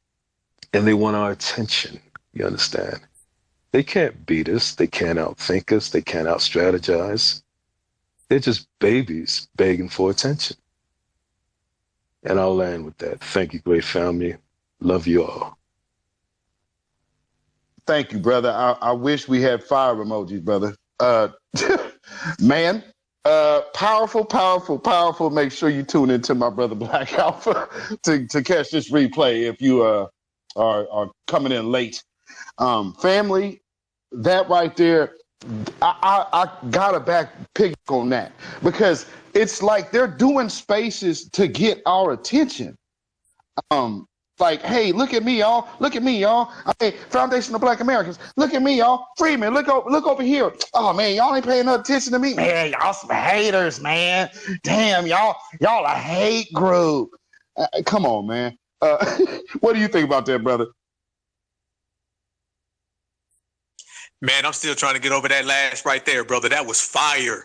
and they want our attention, you understand? They can't beat us. They can't outthink us. They can't out-strategize. They're just babies begging for attention. And I'll land with that. Thank you, great family. Love you all. Thank you, brother. I wish we had fire emojis, brother. Man, powerful. Make sure you tune into my brother Black Alpha to catch this replay if you are coming in late. Family, that right there, I gotta pick on that, because it's like they're doing spaces to get our attention. Like, hey, look at me, y'all. Hey, foundational Black Americans, look at me, y'all. Freeman, look over here. Oh man, y'all ain't paying no attention to me. Man, y'all some haters, man. Damn, y'all a hate group. Come on, man. What do you think about that, brother? Man, I'm still trying to get over that last right there, brother. That was fire,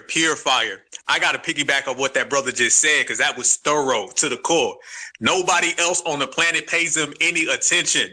pure fire. I got to piggyback on what that brother just said, because that was thorough to the core. Nobody else on the planet pays them any attention.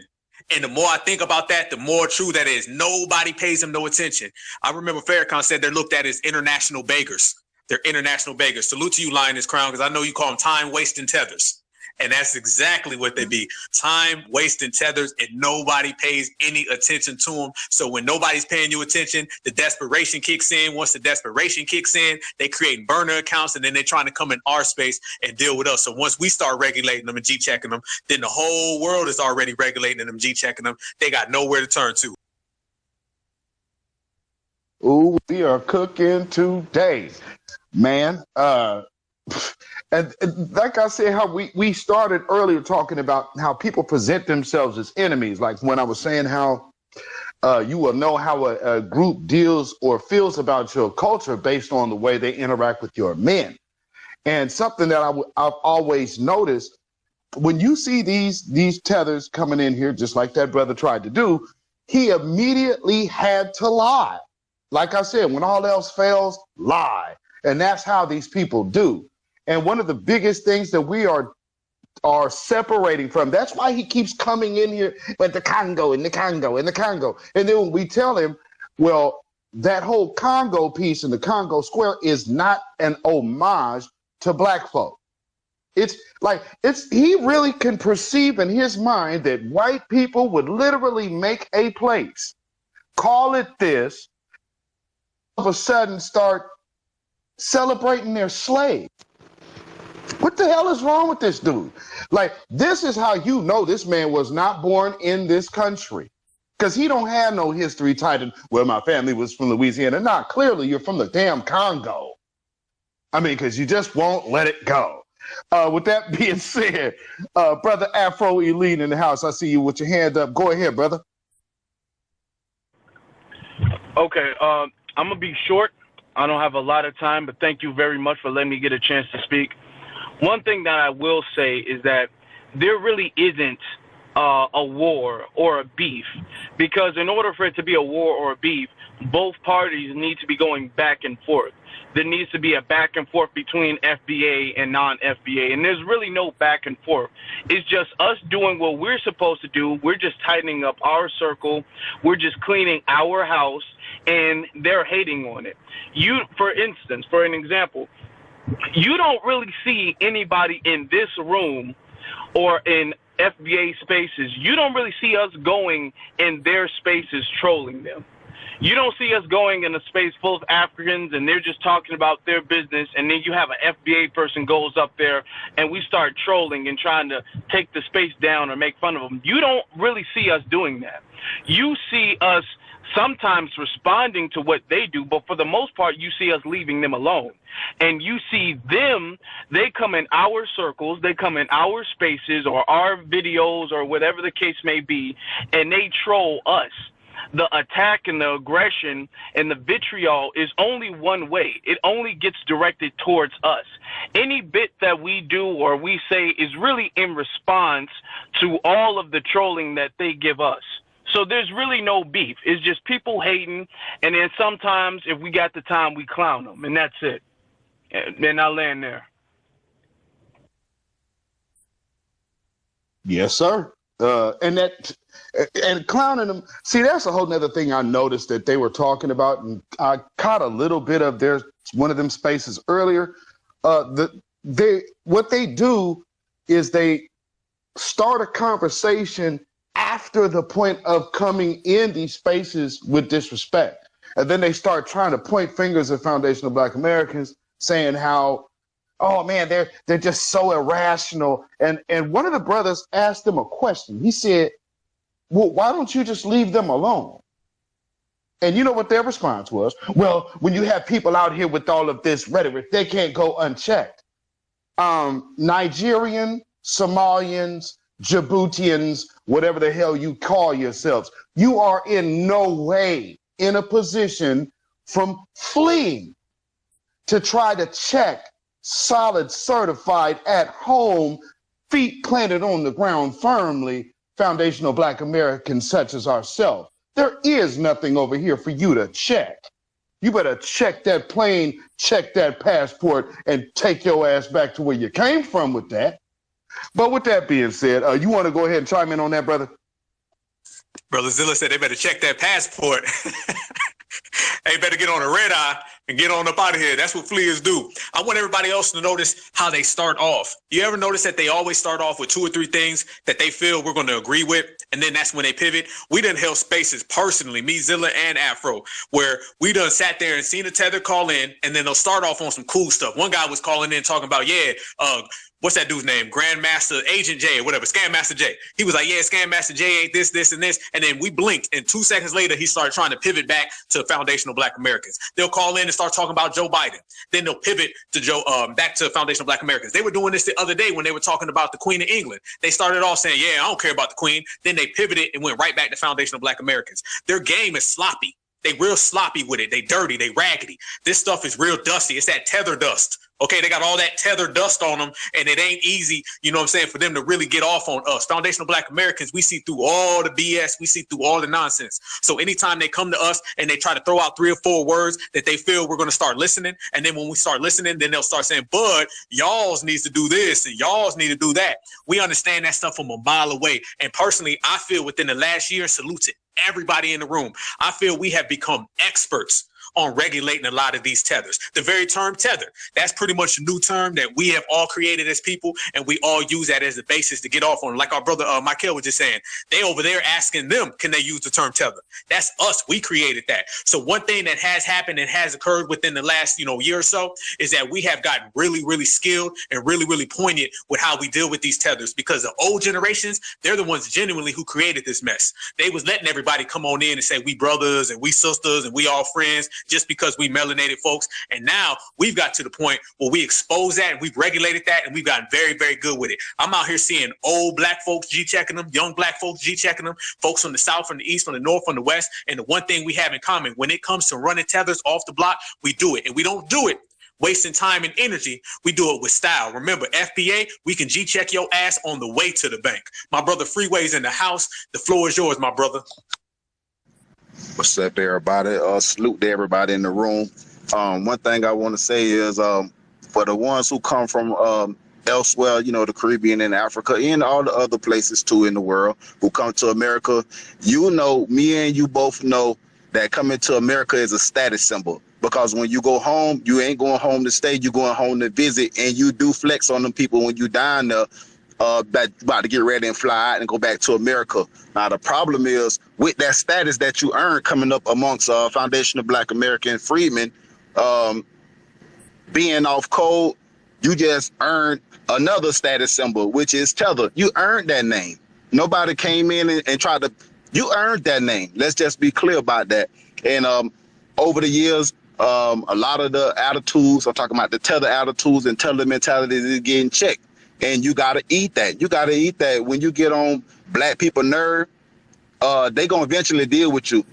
And the more I think about that, the more true that is. Nobody pays them no attention. I remember Farrakhan said they're looked at as international beggars. They're international beggars. Salute to you, Lioness Crown, because I know you call them time-wasting tethers. And that's exactly what they be. Time, wasting tethers, and nobody pays any attention to them. So when nobody's paying you attention, the desperation kicks in. Once the desperation kicks in, they create burner accounts, and then they're trying to come in our space and deal with us. So once we start regulating them and G-checking them, then the whole world is already regulating them, G-checking them. They got nowhere to turn to. Ooh, we are cooking today, man. And like I said, how we started earlier talking about how people present themselves as enemies. Like when I was saying how you will know how a group deals or feels about your culture based on the way they interact with your men. And something that I've always noticed, when you see these tethers coming in here, just like that brother tried to do, he immediately had to lie. Like I said, when all else fails, lie. And that's how these people do. And one of the biggest things that we are separating from, that's why he keeps coming in here, but the Congo and the Congo and the Congo. And then when we tell him, well, that whole Congo piece in the Congo Square is not an homage to black folk. It's like, he really can perceive in his mind that white people would literally make a place, call it this, all of a sudden start celebrating their slave. What the hell is wrong with this dude? Like, this is how you know this man was not born in this country. Because he don't have no history tied in, well, my family was from Louisiana. Nah, clearly you're from the damn Congo. I mean, because you just won't let it go. With that being said, Brother Afro Elite in the house, I see you with your hand up. Go ahead, brother. Okay, I'm going to be short. I don't have a lot of time, but thank you very much for letting me get a chance to speak. One thing that I will say is that there really isn't a war or a beef, because in order for it to be a war or a beef, both parties need to be going back and forth. There needs to be a back and forth between FBA and non-FBA, and there's really no back and forth. It's just us doing what we're supposed to do. We're just tightening up our circle. We're just cleaning our house, and they're hating on it. For instance, for an example, you don't really see anybody in this room or in FBA spaces. You don't really see us going in their spaces trolling them. You don't see us going in a space full of Africans and they're just talking about their business, and then you have an FBA person goes up there and we start trolling and trying to take the space down or make fun of them. You don't really see us doing that. You see us sometimes responding to what they do, but for the most part, you see us leaving them alone. And you see them, they come in our circles, they come in our spaces or our videos or whatever the case may be, and they troll us. The attack and the aggression and the vitriol is only one way. It only gets directed towards us. Any bit that we do or we say is really in response to all of the trolling that they give us. So there's really no beef. It's just people hating, and then sometimes if we got the time, we clown them, and that's it. And then I'll land there. Yes, sir. And clowning them. See, that's a whole nother thing I noticed that they were talking about, and I caught a little bit of one of them spaces earlier. What they do is they start a conversation after the point of coming in these spaces with disrespect. And then they start trying to point fingers at foundational Black Americans, saying how, oh man, they're just so irrational. And one of the brothers asked them a question. He said, well, why don't you just leave them alone? And you know what their response was? Well, when you have people out here with all of this rhetoric, they can't go unchecked. Nigerian, Somalians, Djiboutians, whatever the hell you call yourselves, you are in no way in a position from fleeing to try to check solid, certified, at home, feet planted on the ground firmly, foundational Black Americans such as ourselves. There is nothing over here for you to check. You better check that plane, check that passport, and take your ass back to where you came from with that. But with that being said, you want to go ahead and chime in on that, brother? Brother Zilla said they better check that passport. They better get on a red eye and get on up out of here. That's what fleers do. I want everybody else to notice how they start off. You ever notice that they always start off with 2 or 3 things that they feel we're going to agree with, and then that's when they pivot? We done held spaces personally, me, Zilla, and Afro, where we done sat there and seen a tether call in, and then they'll start off on some cool stuff. One guy was calling in talking about, what's that dude's name? Grandmaster Agent J or whatever, Scam Master J. He was like, yeah, Scam Master J ain't this, this, and this. And then we blinked, and 2 seconds later, he started trying to pivot back to foundational Black Americans. They'll call in and start talking about Joe Biden. Then they'll pivot to back to foundational Black Americans. They were doing this the other day when they were talking about the Queen of England. They started off saying, yeah, I don't care about the Queen. Then they pivoted and went right back to foundational Black Americans. Their game is sloppy. They real sloppy with it. They dirty. They raggedy. This stuff is real dusty. It's that Tether dust. Okay, they got all that tether dust on them, and it ain't easy, you know what I'm saying, for them to really get off on us. Foundational Black Americans, we see through all the BS, we see through all the nonsense. So anytime they come to us and they try to throw out 3 or 4 words that they feel we're going to start listening, and then when we start listening, then they'll start saying, "Bud, y'all's needs to do this and y'all's need to do that." We understand that stuff from a mile away. And personally, I feel within the last year, salute to everybody in the room, I feel we have become experts on regulating a lot of these tethers. The very term tether, that's pretty much a new term that we have all created as people, and we all use that as the basis to get off on. Like our brother Michael was just saying, they over there asking them, can they use the term tether? That's us. We created that. So one thing that has happened and has occurred within the last year or so is that we have gotten really, really skilled and really, really poignant with how we deal with these tethers, because the old generations, they're the ones genuinely who created this mess. They was letting everybody come on in and say we brothers and we sisters and we all friends, just because we melanated folks. And now we've got to the point where we expose that and we've regulated that, and we've gotten very, very good with it. I'm out here seeing old Black folks G-checking them, young Black folks G-checking them, folks from the South, from the East, from the North, from the West. And the one thing we have in common, when it comes to running tethers off the block, we do it. And we don't do it wasting time and energy. We do it with style. Remember, FBA, we can G-check your ass on the way to the bank. My brother Freeway's in the house. The floor is yours, my brother. What's up, everybody? Salute to everybody in the room. One thing I want to say is for the ones who come from elsewhere, the Caribbean and Africa and all the other places too in the world who come to America, me and you both know that coming to America is a status symbol. Because when you go home, you ain't going home to stay, you're going home to visit, and you do flex on them people when you down there. About to get ready and fly out and go back to America. Now, the problem is with that status that you earn coming up amongst Foundational Black American freedmen, being off code, you just earned another status symbol, which is tether. You earned that name. Nobody came in and tried to, you earned that name. Let's just be clear about that. And over the years, a lot of the attitudes, I'm talking about the tether attitudes and tether mentalities is getting checked. And you got to eat that. You got to eat that. When you get on Black people nerve, they going to eventually deal with you.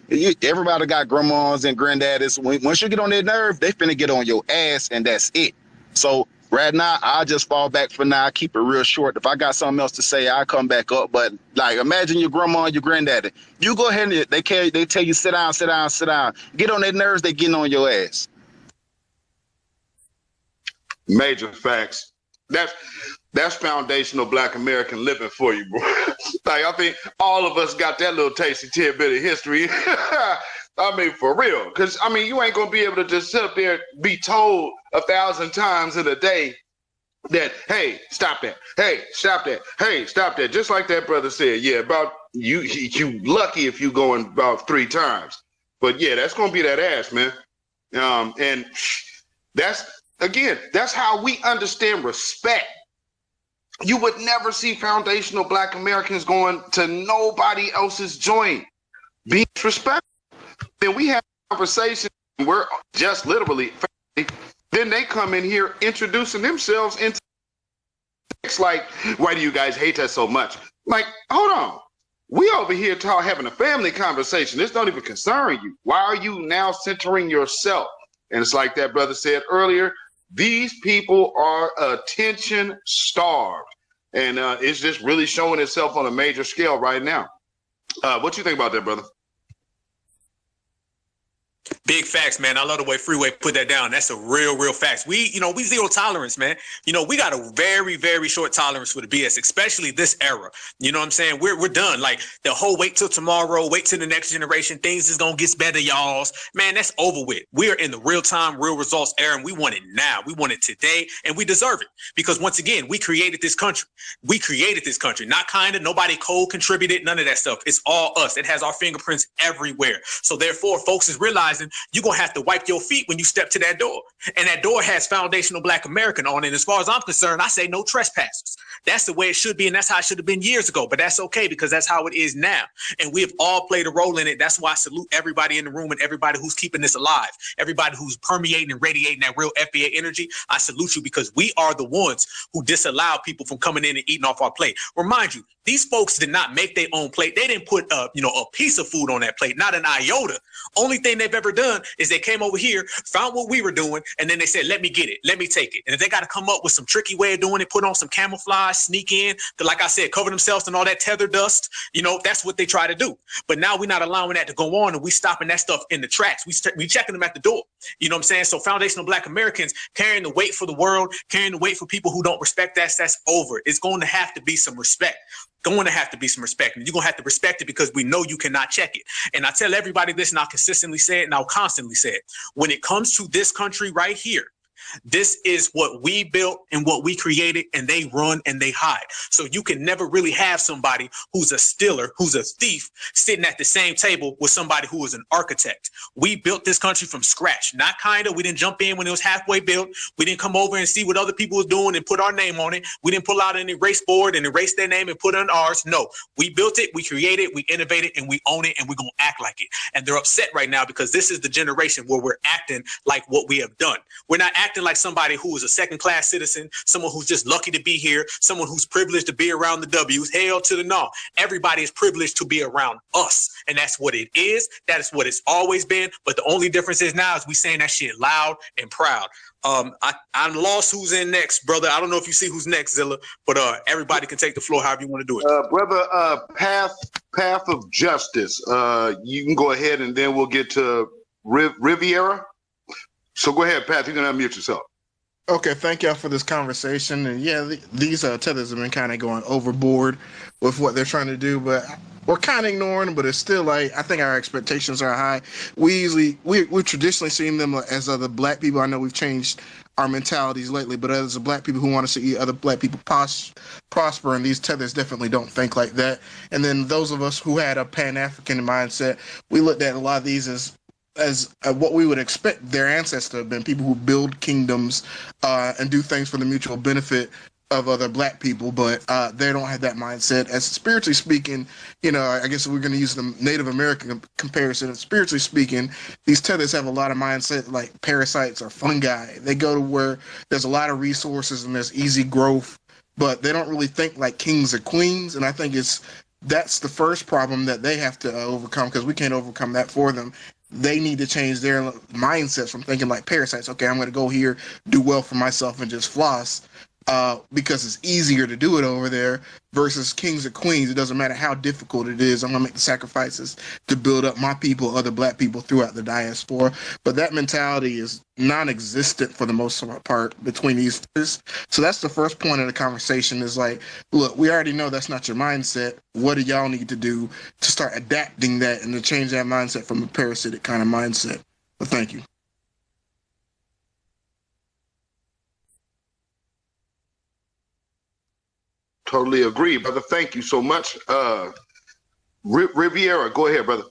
Everybody got grandmas and granddaddies. Once you get on their nerve, they finna get on your ass, and that's it. So right now, I'll just fall back for now. I keep it real short. If I got something else to say, I'll come back up. But like, imagine your grandma and your granddaddy. You go ahead and they tell you, sit down, sit down, sit down. Get on their nerves, they getting on your ass. Major facts. That's foundational Black American living for you, bro. Like, I think all of us got that little tasty tidbit of history. I mean, for real. Because, I mean, you ain't going to be able to just sit up there, be told 1,000 times in a day that, hey, stop that. Hey, stop that. Hey, stop that. Just like that brother said. Yeah, about you lucky if you going about 3 times. But, yeah, that's going to be that ass, man. And that's how we understand respect. You would never see foundational Black Americans going to nobody else's joint, being disrespectful. Then we have conversations, we're just literally family. Then they come in here introducing themselves into like, why do you guys hate us so much? Like, hold on. We over here having a family conversation. This don't even concern you. Why are you now centering yourself? And it's like that brother said earlier, these people are attention starved, and it's just really showing itself on a major scale right now. What you think about that, brother? Big facts, man. I love the way Freeway put that down. That's a real facts. We zero tolerance, man. We got a very, very short tolerance for the BS, especially this era. You know what I'm saying? We're done. Like the whole wait till tomorrow, wait till the next generation, things is gonna get better, y'all. Man, that's over with. We are in the real time, real results era, and we want it now. We want it today, and we deserve it. Because once again, we created this country. We created this country. Not kind of, nobody cold contributed, none of that stuff. It's all us. It has our fingerprints everywhere. So therefore, folks is realizing you're going to have to wipe your feet when you step to that door. And that door has foundational Black American on it. As far as I'm concerned, I say no trespassers. That's the way it should be, and that's how it should have been years ago. But that's okay, because that's how it is now. And we have all played a role in it. That's why I salute everybody in the room and everybody who's keeping this alive. Everybody who's permeating and radiating that real FBA energy. I salute you, because we are the ones who disallow people from coming in and eating off our plate. Remind you, these folks did not make their own plate. They didn't put a piece of food on that plate, not an iota. Only thing they've ever ever done is they came over here, found what we were doing, and then they said, let me get it, let me take it. And if they got to come up with some tricky way of doing it, put on some camouflage, sneak in, to, like I said, cover themselves in all that tether dust, you know, that's what they try to do. But now we're not allowing that to go on, and we stopping that stuff in the tracks. We checking them at the door. You know what I'm saying? So foundational Black Americans carrying the weight for the world, carrying the weight for people who don't respect that, that's over. It's going to have to be some respect. Going to have to be some respect, and you're going to have to respect it because we know you cannot check it. And I tell everybody this, and I'll consistently say it, and I'll constantly say it. When it comes to this country right here, this is what we built and what we created, and they run and they hide. So you can never really have somebody who's a stealer, who's a thief, sitting at the same table with somebody who is an architect. We built this country from scratch. Not kind of. We didn't jump in when it was halfway built. We didn't come over and see what other people was doing and put our name on it. We didn't pull out an erase board and erase their name and put on ours. No, we built it, we created, we innovated, and we own it, and we're going to act like it. And they're upset right now because this is the generation where we're acting like what we have done. We're not acting like somebody who is a second-class citizen, someone who's just lucky to be here, someone who's privileged to be around the W's. Hell to the no. Everybody is privileged to be around us, and that's what it is. That is what it's always been. But the only difference is now is we saying that shit loud and proud. I'm lost who's in next, brother. I don't know if you see who's next, Zilla, but everybody can take the floor however you want to do it. Brother, Path of Justice. You can go ahead, and then we'll get to Riviera. So go ahead, Pat. You're gonna unmute yourself. Okay, thank y'all for this conversation. And yeah, these tethers have been kind of going overboard with what they're trying to do, but we're kind of ignoring them. But it's still like, I think our expectations are high. We've traditionally seen them as other Black people. I know we've changed our mentalities lately, but as a Black people who want to see other Black people prosper, and these tethers definitely don't think like that. And then those of us who had a Pan-African mindset, we looked at a lot of these as what we would expect their ancestors to have been, people who build kingdoms and do things for the mutual benefit of other Black people, but they don't have that mindset. As spiritually speaking, you know, I guess we're going to use the Native American comparison. Spiritually speaking, these tethers have a lot of mindset like parasites or fungi. They go to where there's a lot of resources and there's easy growth, but they don't really think like kings or queens. And I think that's the first problem that they have to overcome, because we can't overcome that for them. They need to change their mindsets from thinking like parasites. Okay, I'm going to go here, do well for myself, and just floss because it's easier to do it over there versus kings or queens. It doesn't matter how difficult it is. I'm going to make the sacrifices to build up my people, other Black people throughout the diaspora. But that mentality is non-existent for the most part between these two. So that's the first point of the conversation is like, look, we already know that's not your mindset. What do y'all need to do to start adapting that and to change that mindset from a parasitic kind of mindset? But thank you. Totally agree, brother. Thank you so much. Riviera, go ahead, brother.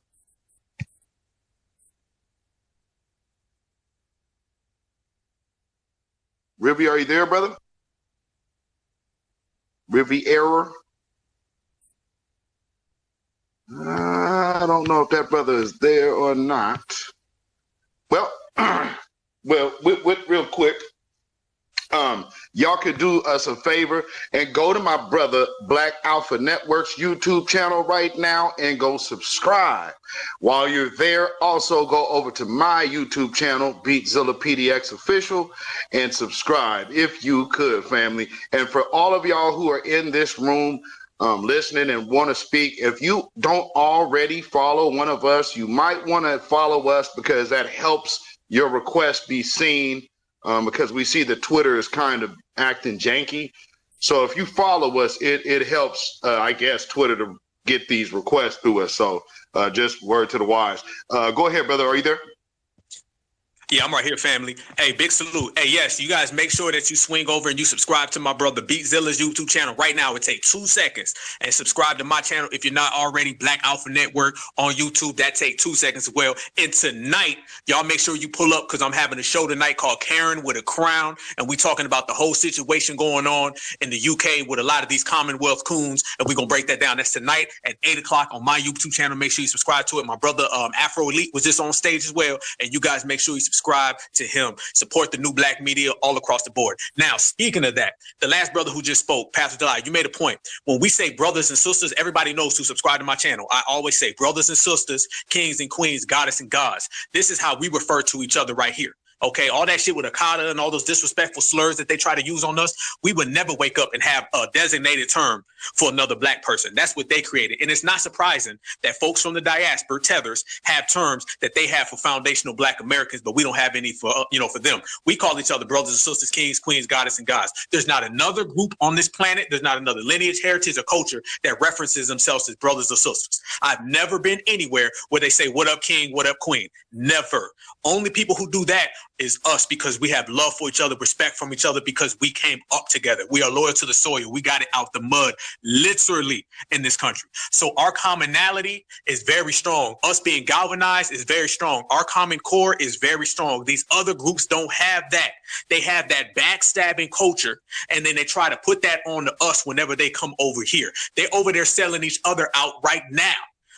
Riviera, are you there, brother? Riviera? I don't know if that brother is there or not. Well, real quick. Y'all could do us a favor and go to my brother Black Alpha Network's YouTube channel right now and go subscribe. While you're there, also go over to my YouTube channel, Beatzilla PDX Official, and subscribe if you could, family. And for all of y'all who are in this room listening and want to speak, if you don't already follow one of us, you might want to follow us because that helps your request be seen. Because we see that Twitter is kind of acting janky. So if you follow us, it helps, I guess, Twitter to get these requests through us. So just word to the wise. Go ahead, brother. Are you there? Yeah, I'm right here, family. Hey, big salute. Hey, yes, you guys make sure that you swing over and you subscribe to my brother Beatzilla's YouTube channel right now. It takes 2 seconds. And subscribe to my channel if you're not already, Black Alpha Network on YouTube. That takes 2 seconds as well. And tonight, y'all make sure you pull up because I'm having a show tonight called Karen with a Crown. And we talking about the whole situation going on in the UK with a lot of these Commonwealth coons. And we're going to break that down. That's tonight at 8 o'clock on my YouTube channel. Make sure you subscribe to it. My brother Afro Elite was just on stage as well. And you guys make sure you subscribe subscribe to him. Support the new black media all across the board. Now, speaking of that, the last brother who just spoke, Pastor Delight, you made a point. When we say brothers and sisters, everybody knows who subscribe to my channel. I always say brothers and sisters, kings and queens, goddess and gods. This is how we refer to each other right here. Okay, all that shit with akata and all those disrespectful slurs that they try to use on us, we would never wake up and have a designated term for another black person. That's what they created. And it's not surprising that folks from the diaspora, tethers, have terms that they have for foundational black Americans, but we don't have any for, for them. We call each other brothers and sisters, kings, queens, goddess, and gods. There's not another group on this planet, there's not another lineage, heritage, or culture that references themselves as brothers or sisters. I've never been anywhere where they say, what up, king, what up, queen? Never. Only people who do that is us, because we have love for each other, respect from each other, because we came up together. We are loyal to the soil. We got it out the mud, literally, in this country. So our commonality is very strong. Us being galvanized is very strong. Our common core is very strong. These other groups don't have that. They have that backstabbing culture, and then they try to put that on to us whenever they come over here. They're over there selling each other out right now.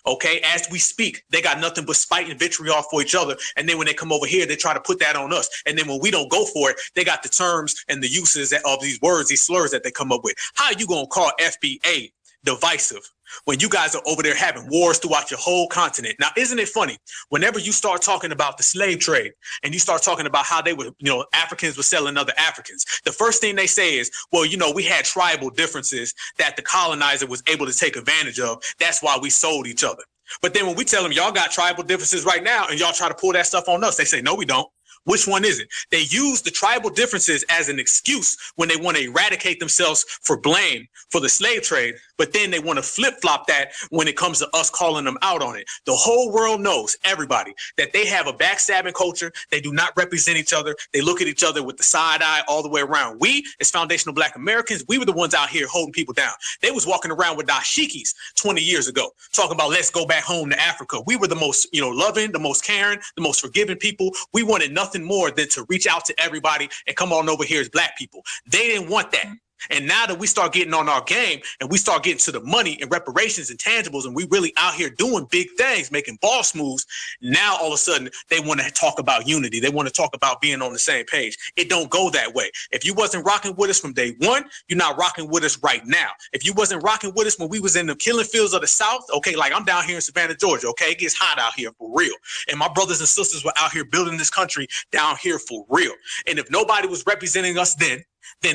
Okay, as we speak, they got nothing but spite and vitriol for each other. And then when they come over here, they try to put that on us. And then when we don't go for it, they got the terms and the uses of these words, these slurs that they come up with. How are you going to call FBA divisive when you guys are over there having wars throughout your whole continent? Now, isn't it funny? Whenever you start talking about the slave trade and you start talking about how they were, Africans were selling other Africans, the first thing they say is, well, we had tribal differences that the colonizer was able to take advantage of. That's why we sold each other. But then when we tell them y'all got tribal differences right now and y'all try to pull that stuff on us, they say, no, we don't. Which one is it? They use the tribal differences as an excuse when they want to eradicate themselves for blame for the slave trade, but then they want to flip-flop that when it comes to us calling them out on it. The whole world knows, everybody, that they have a backstabbing culture. They do not represent each other. They look at each other with the side eye all the way around. We, as foundational black Americans, we were the ones out here holding people down. They was walking around with dashikis 20 years ago, talking about let's go back home to Africa. We were the most, loving, the most caring, the most forgiving people. We wanted nothing more than to reach out to everybody and come on over here as black people. They didn't want that. And now that we start getting on our game and we start getting to the money and reparations and tangibles, and we really out here doing big things, making boss moves, now all of a sudden they want to talk about unity. They want to talk about being on the same page. It don't go that way. If you wasn't rocking with us from day one, you're not rocking with us right now. If you wasn't rocking with us when we was in the killing fields of the South, okay, like I'm down here in Savannah, Georgia, okay, it gets hot out here for real. And my brothers and sisters were out here building this country down here for real. And if nobody was representing us then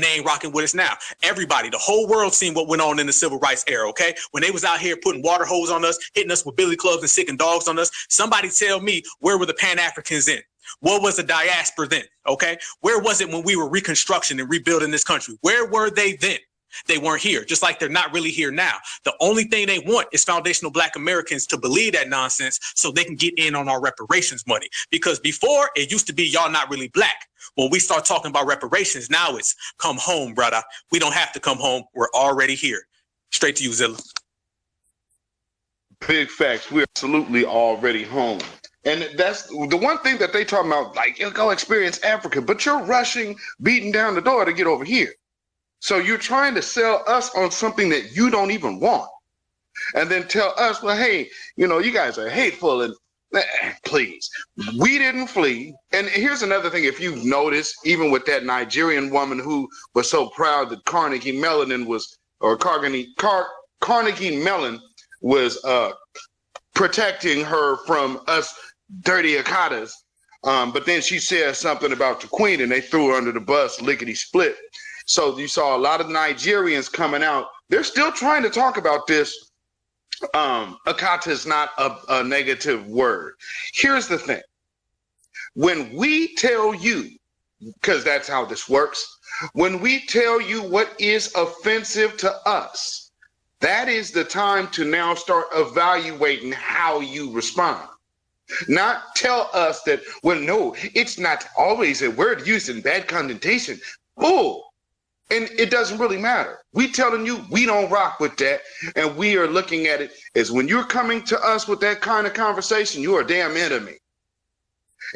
they ain't rocking with us now. Everybody, the whole world seen what went on in the civil rights era, okay? When they was out here putting water hose on us, hitting us with billy clubs and sicking dogs on us, somebody tell me, where were the pan-Africans then? What was the diaspora then, okay? Where was it when we were reconstruction and rebuilding this country? Where were they then? They weren't here, just like they're not really here now. The only thing they want is foundational black Americans to believe that nonsense so they can get in on our reparations money. Because before, it used to be y'all not really black. When we start talking about reparations, now it's come home, brother. We don't have to come home. We're already here. Straight to you, Zilla. Big facts. We're absolutely already home. And that's the one thing that they talking about, like, go experience Africa, but you're rushing, beating down the door to get over here. So you're trying to sell us on something that you don't even want. And then tell us, well, hey, you guys are hateful and please, we didn't flee. And here's another thing, if you've noticed, even with that Nigerian woman who was so proud that Carnegie Mellon was protecting her from us dirty akatas. But then she said something about the queen and they threw her under the bus, lickety split. So you saw a lot of Nigerians coming out. They're still trying to talk about this. Akata is not a negative word. Here's the thing. When we tell you, because that's how this works, when we tell you what is offensive to us, that is the time to now start evaluating how you respond. Not tell us that, well, no, it's not always a word used in bad connotation. Bull. And it doesn't really matter. We telling you we don't rock with that, and we are looking at it as when you're coming to us with that kind of conversation, you're a damn enemy.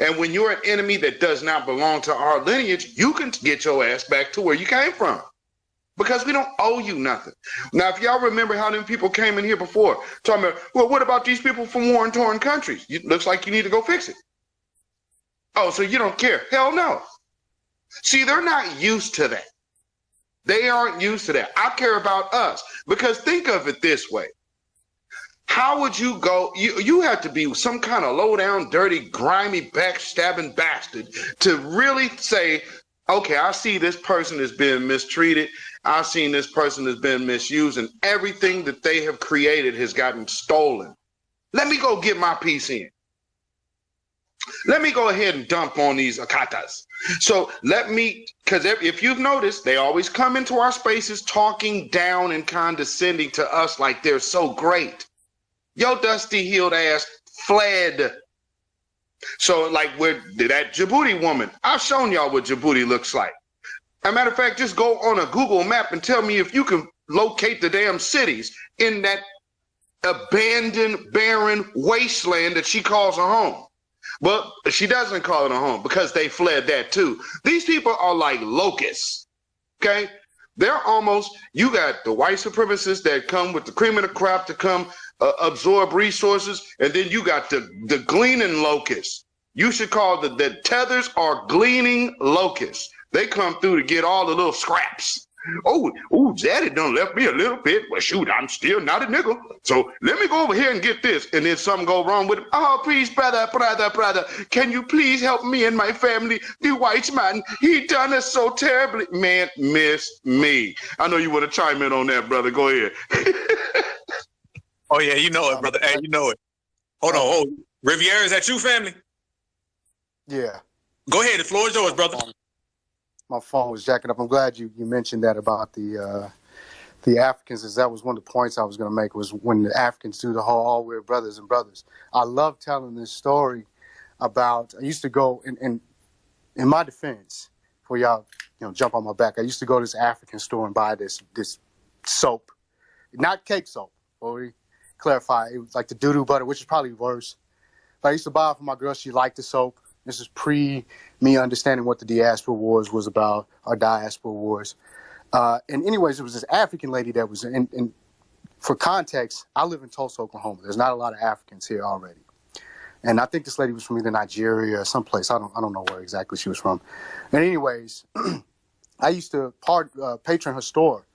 And when you're an enemy that does not belong to our lineage, you can get your ass back to where you came from, because we don't owe you nothing. Now, if y'all remember how them people came in here before, talking about, well, what about these people from war-torn countries? It looks like you need to go fix it. Oh, so you don't care? Hell no. See, they're not used to that. They aren't used to that. I care about us, because think of it this way. How would you go? You have to be some kind of low down, dirty, grimy, backstabbing bastard to really say, okay, I see this person is being mistreated. I've seen this person has been misused, and everything that they have created has gotten stolen. Let me go get my piece in. Let me go ahead and dump on these akatas. So because if you've noticed, they always come into our spaces talking down and condescending to us like they're so great. Yo, dusty heeled ass fled. So like that Djibouti woman, I've shown y'all what Djibouti looks like. As a matter of fact, just go on a Google map and tell me if you can locate the damn cities in that abandoned, barren wasteland that she calls a home. But she doesn't call it a home because they fled that too. These people are like locusts, okay? They're almost, you got the white supremacists that come with the cream of the crop to come absorb resources, and then you got the gleaning locusts. You should call the tethers are gleaning locusts. They come through to get all the little scraps. Oh, Daddy done left me a little bit. Well, shoot, I'm still not a nigga. So let me go over here and get this. And then something go wrong with him. Oh, please, brother. Can you please help me and my family? The white man, he done us so terribly. Man, miss me. I know you want to chime in on that, brother. Go ahead. Oh, yeah, you know it, brother. Hey, you know it. Hold on. Riviera, is that you, family? Yeah. Go ahead. The floor is yours, brother. My phone was jacking up. I'm glad you mentioned that about the Africans, as that was one of the points I was going to make, was when the Africans do the whole all we're brothers and brothers. I love telling this story about, I used to go, in my defense, for y'all jump on my back, I used to go to this African store and buy this soap, not cake soap, or clarify, it was like the doo-doo butter, which is probably worse. But I used to buy it for my girl. She liked the soap. This is pre me understanding what the Diaspora Wars was about, or Diaspora Wars. And anyways, it was this African lady that was in, for context, I live in Tulsa, Oklahoma. There's not a lot of Africans here already. And I think this lady was from either Nigeria or someplace. I don't know where exactly she was from. And anyways, I used to patron her store,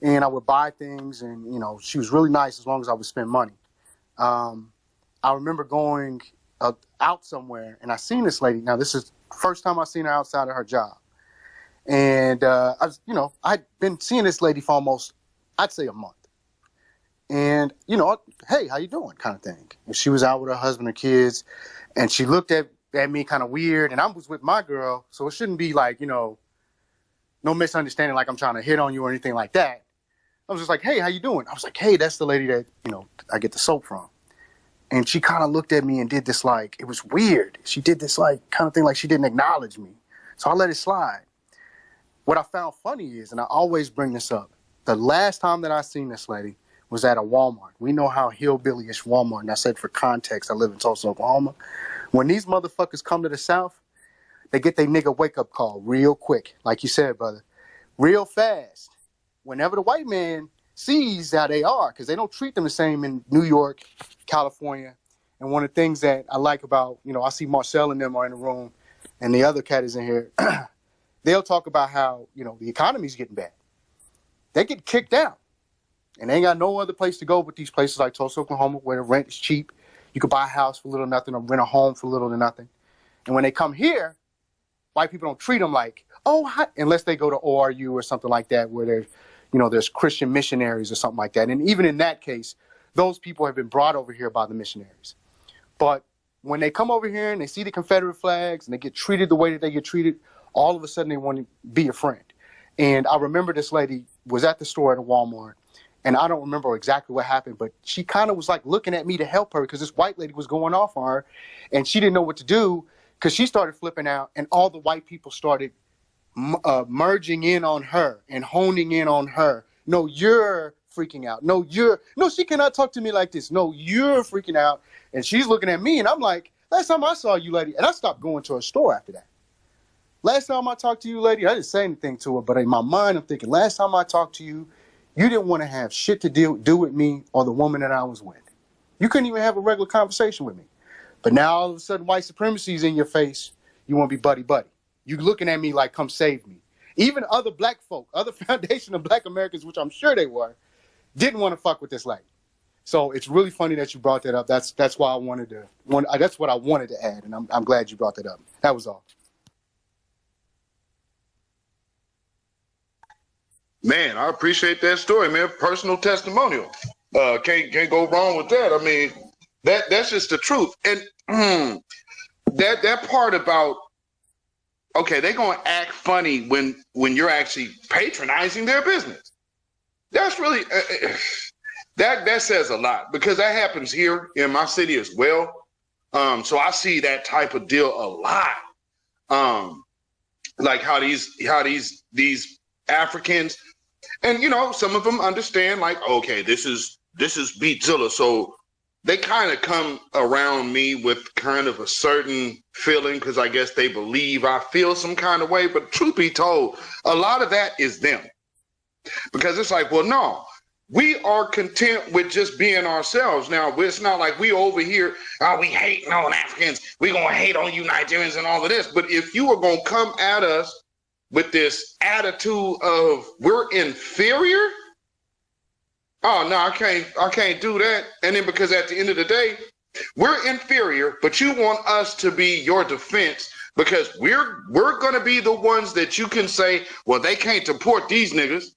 and I would buy things, and she was really nice as long as I would spend money. I remember going out somewhere, and I seen this lady. Now, this is the first time I seen her outside of her job. And I'd been seeing this lady for almost, I'd say, a month. And, hey, how you doing, kind of thing. And she was out with her husband and kids, and she looked at me kind of weird, and I was with my girl, so it shouldn't be like, no misunderstanding like I'm trying to hit on you or anything like that. I was just like, hey, how you doing? I was like, hey, that's the lady that, I get the soap from. And she kind of looked at me and did this like, it was weird. She did this like kind of thing like she didn't acknowledge me. So I let it slide. What I found funny is, and I always bring this up, the last time that I seen this lady was at a Walmart. We know how hillbilly-ish Walmart, and I said for context, I live in Tulsa, Oklahoma. When these motherfuckers come to the South, they get their nigga wake-up call real quick, like you said, brother, real fast. Whenever the white man sees how they are, because they don't treat them the same in New York, California. And one of the things that I like about, I see Marcel and them are in the room, and the other cat is in here. They'll talk about how, the economy's getting bad. They get kicked out. And they ain't got no other place to go but these places like Tulsa, Oklahoma, where the rent is cheap. You could buy a house for little or nothing, or rent a home for little to nothing. And when they come here, white people don't treat them like, unless they go to ORU or something like that, where there's, there's Christian missionaries or something like that. And even in that case, those people have been brought over here by the missionaries. But when they come over here and they see the Confederate flags and they get treated the way that they get treated, all of a sudden they want to be a friend. And I remember this lady was at the store at a Walmart, and I don't remember exactly what happened, but she kind of was like looking at me to help her because this white lady was going off on her, and she didn't know what to do because she started flipping out, and all the white people started merging in on her and honing in on her. No, you're freaking out. No, she cannot talk to me like this. No, you're freaking out. And she's looking at me, and I'm like, last time I saw you, lady, and I stopped going to her store after that. Last time I talked to you, lady, I didn't say anything to her, but in my mind, I'm thinking, last time I talked to you, you didn't want to have shit to do with me or the woman that I was with. You couldn't even have a regular conversation with me. But now all of a sudden, white supremacy is in your face. You want to be buddy-buddy. You looking at me like, come save me. Even other black folk, other foundation of black Americans, which I'm sure they were, didn't want to fuck with this lady. So it's really funny that you brought that up. That's why I wanted to. That's what I wanted to add, and I'm glad you brought that up. That was all. Man, I appreciate that story, man. Personal testimonial. Can't go wrong with that. I mean, that's just the truth. And that part about, okay, they're gonna act funny when you're actually patronizing their business. That's really that says a lot, because that happens here in my city as well. So I see that type of deal a lot. Like how these Africans, and you know, some of them understand, like, okay, this is Beatzilla, so they kind of come around me with kind of a certain feeling, because I guess they believe I feel some kind of way. But truth be told, a lot of that is them, because it's like, well, no, we are content with just being ourselves. Now, it's not like we over here, we hating on Africans, we gonna hate on you Nigerians and all of this. But if you are gonna come at us with this attitude of we're inferior, oh no, I can't do that. And then, because at the end of the day, we're inferior, but you want us to be your defense, because we're gonna be the ones that you can say, well, they can't deport these niggas.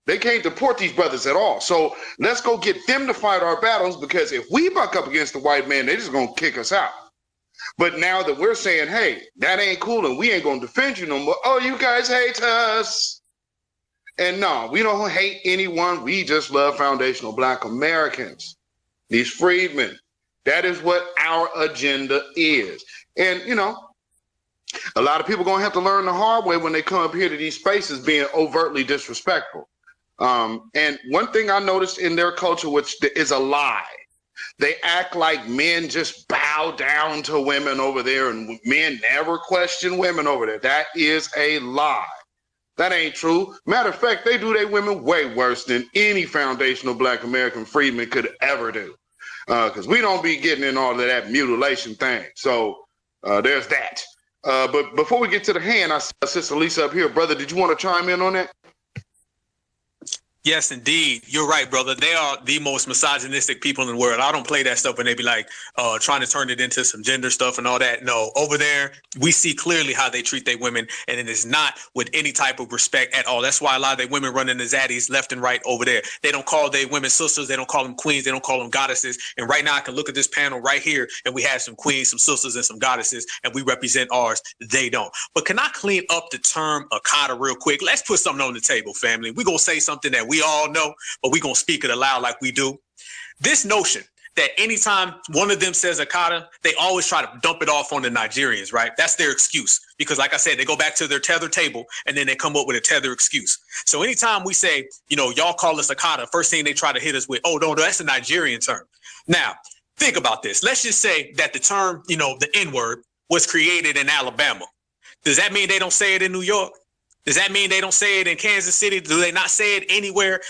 They can't deport these brothers at all. So let's go get them to fight our battles, because if we buck up against the white man, they're just gonna kick us out. But now that we're saying, hey, that ain't cool and we ain't gonna defend you no more, oh, you guys hate us. And no, we don't hate anyone. We just love foundational black Americans, these freedmen. That is what our agenda is. And, you know, a lot of people gonna have to learn the hard way when they come up here to these spaces being overtly disrespectful. And one thing I noticed in their culture, which is a lie, they act like men just bow down to women over there and men never question women over there. That is a lie. That ain't true. Matter of fact, they do their women way worse than any foundational black American freedman could ever do. Because we don't be getting in all of that mutilation thing. So there's that. But before we get to the hand, I see Sister Lisa up here. Brother, did you want to chime in on that? Yes, indeed. You're right, brother. They are the most misogynistic people in the world. I don't play that stuff when they be like trying to turn it into some gender stuff and all that. No, over there, we see clearly how they treat their women, and it is not with any type of respect at all. That's why a lot of their women run into zaddies left and right over there. They don't call their women sisters. They don't call them queens. They don't call them goddesses. And right now I can look at this panel right here, and we have some queens, some sisters, and some goddesses, and we represent ours. They don't. But can I clean up the term akata real quick? Let's put something on the table, family. We're going to say something that we all know, but we're going to speak it aloud like we do. This notion that anytime one of them says akata, they always try to dump it off on the Nigerians, right? That's their excuse. Because like I said, they go back to their tether table and then they come up with a tether excuse. So anytime we say, you know, y'all call us akata, first thing they try to hit us with, oh, no, that's a Nigerian term. Now, think about this. Let's just say that the term, you know, the N-word was created in Alabama. Does that mean they don't say it in New York? Does that mean they don't say it in Kansas City? Do they not say it anywhere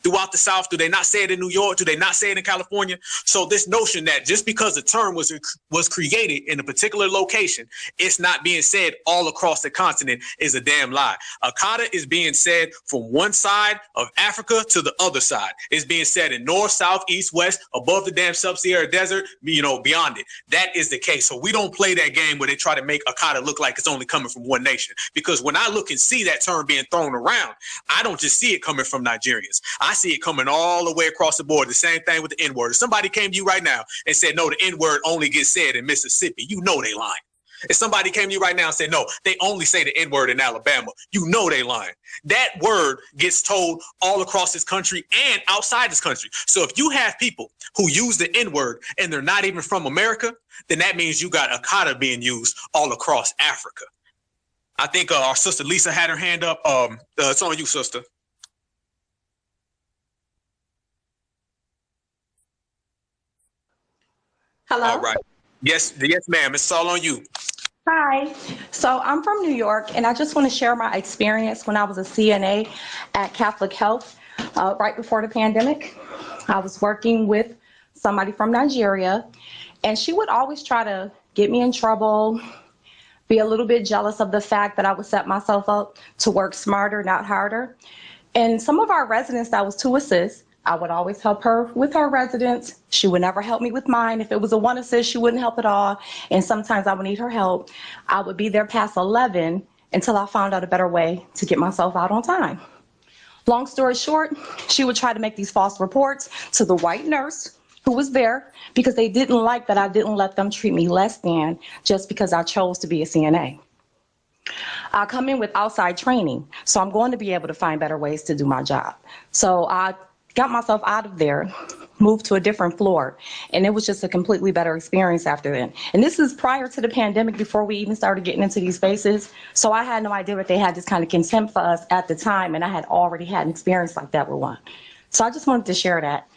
throughout the South? Do they not say it in New York? Do they not say it in California? So this notion that just because the term was created in a particular location, it's not being said all across the continent is a damn lie. Akata is being said from one side of Africa to the other side. It's being said in north, south, east, west, above the damn sub-Sahara desert, you know, beyond it. That is the case. So we don't play that game where they try to make Akata look like it's only coming from one nation. Because when I look and see that term being thrown around, I don't just see it coming from Nigerians. I see it coming all the way across the board. The same thing with the N-word. If somebody came to you right now and said, no, the N-word only gets said in Mississippi, you know they lying. If somebody came to you right now and said, no, they only say the N-word in Alabama, you know they lying. That word gets told all across this country and outside this country. So if you have people who use the N-word and they're not even from America, then that means you got akata being used all across Africa. I think our sister Lisa had her hand up. It's on you, sister. Hello? All right. Yes, ma'am. It's all on you. Hi. So I'm from New York, and I just want to share my experience when I was a CNA at Catholic Health right before the pandemic. I was working with somebody from Nigeria, and she would always try to get me in trouble, be a little bit jealous of the fact that I would set myself up to work smarter, not harder. And some of our residents that was to assist, I would always help her with her residence. She would never help me with mine. If it was a one assist, she wouldn't help at all. And sometimes I would need her help. I would be there past 11 until I found out a better way to get myself out on time. Long story short, she would try to make these false reports to the white nurse who was there because they didn't like that I didn't let them treat me less than just because I chose to be a CNA. I come in with outside training, so I'm going to be able to find better ways to do my job. So I got myself out of there, moved to a different floor, and it was just a completely better experience after then. And this is prior to the pandemic, before we even started getting into these spaces. So I had no idea that they had this kind of contempt for us at the time, and I had already had an experience like that with one. So I just wanted to share that.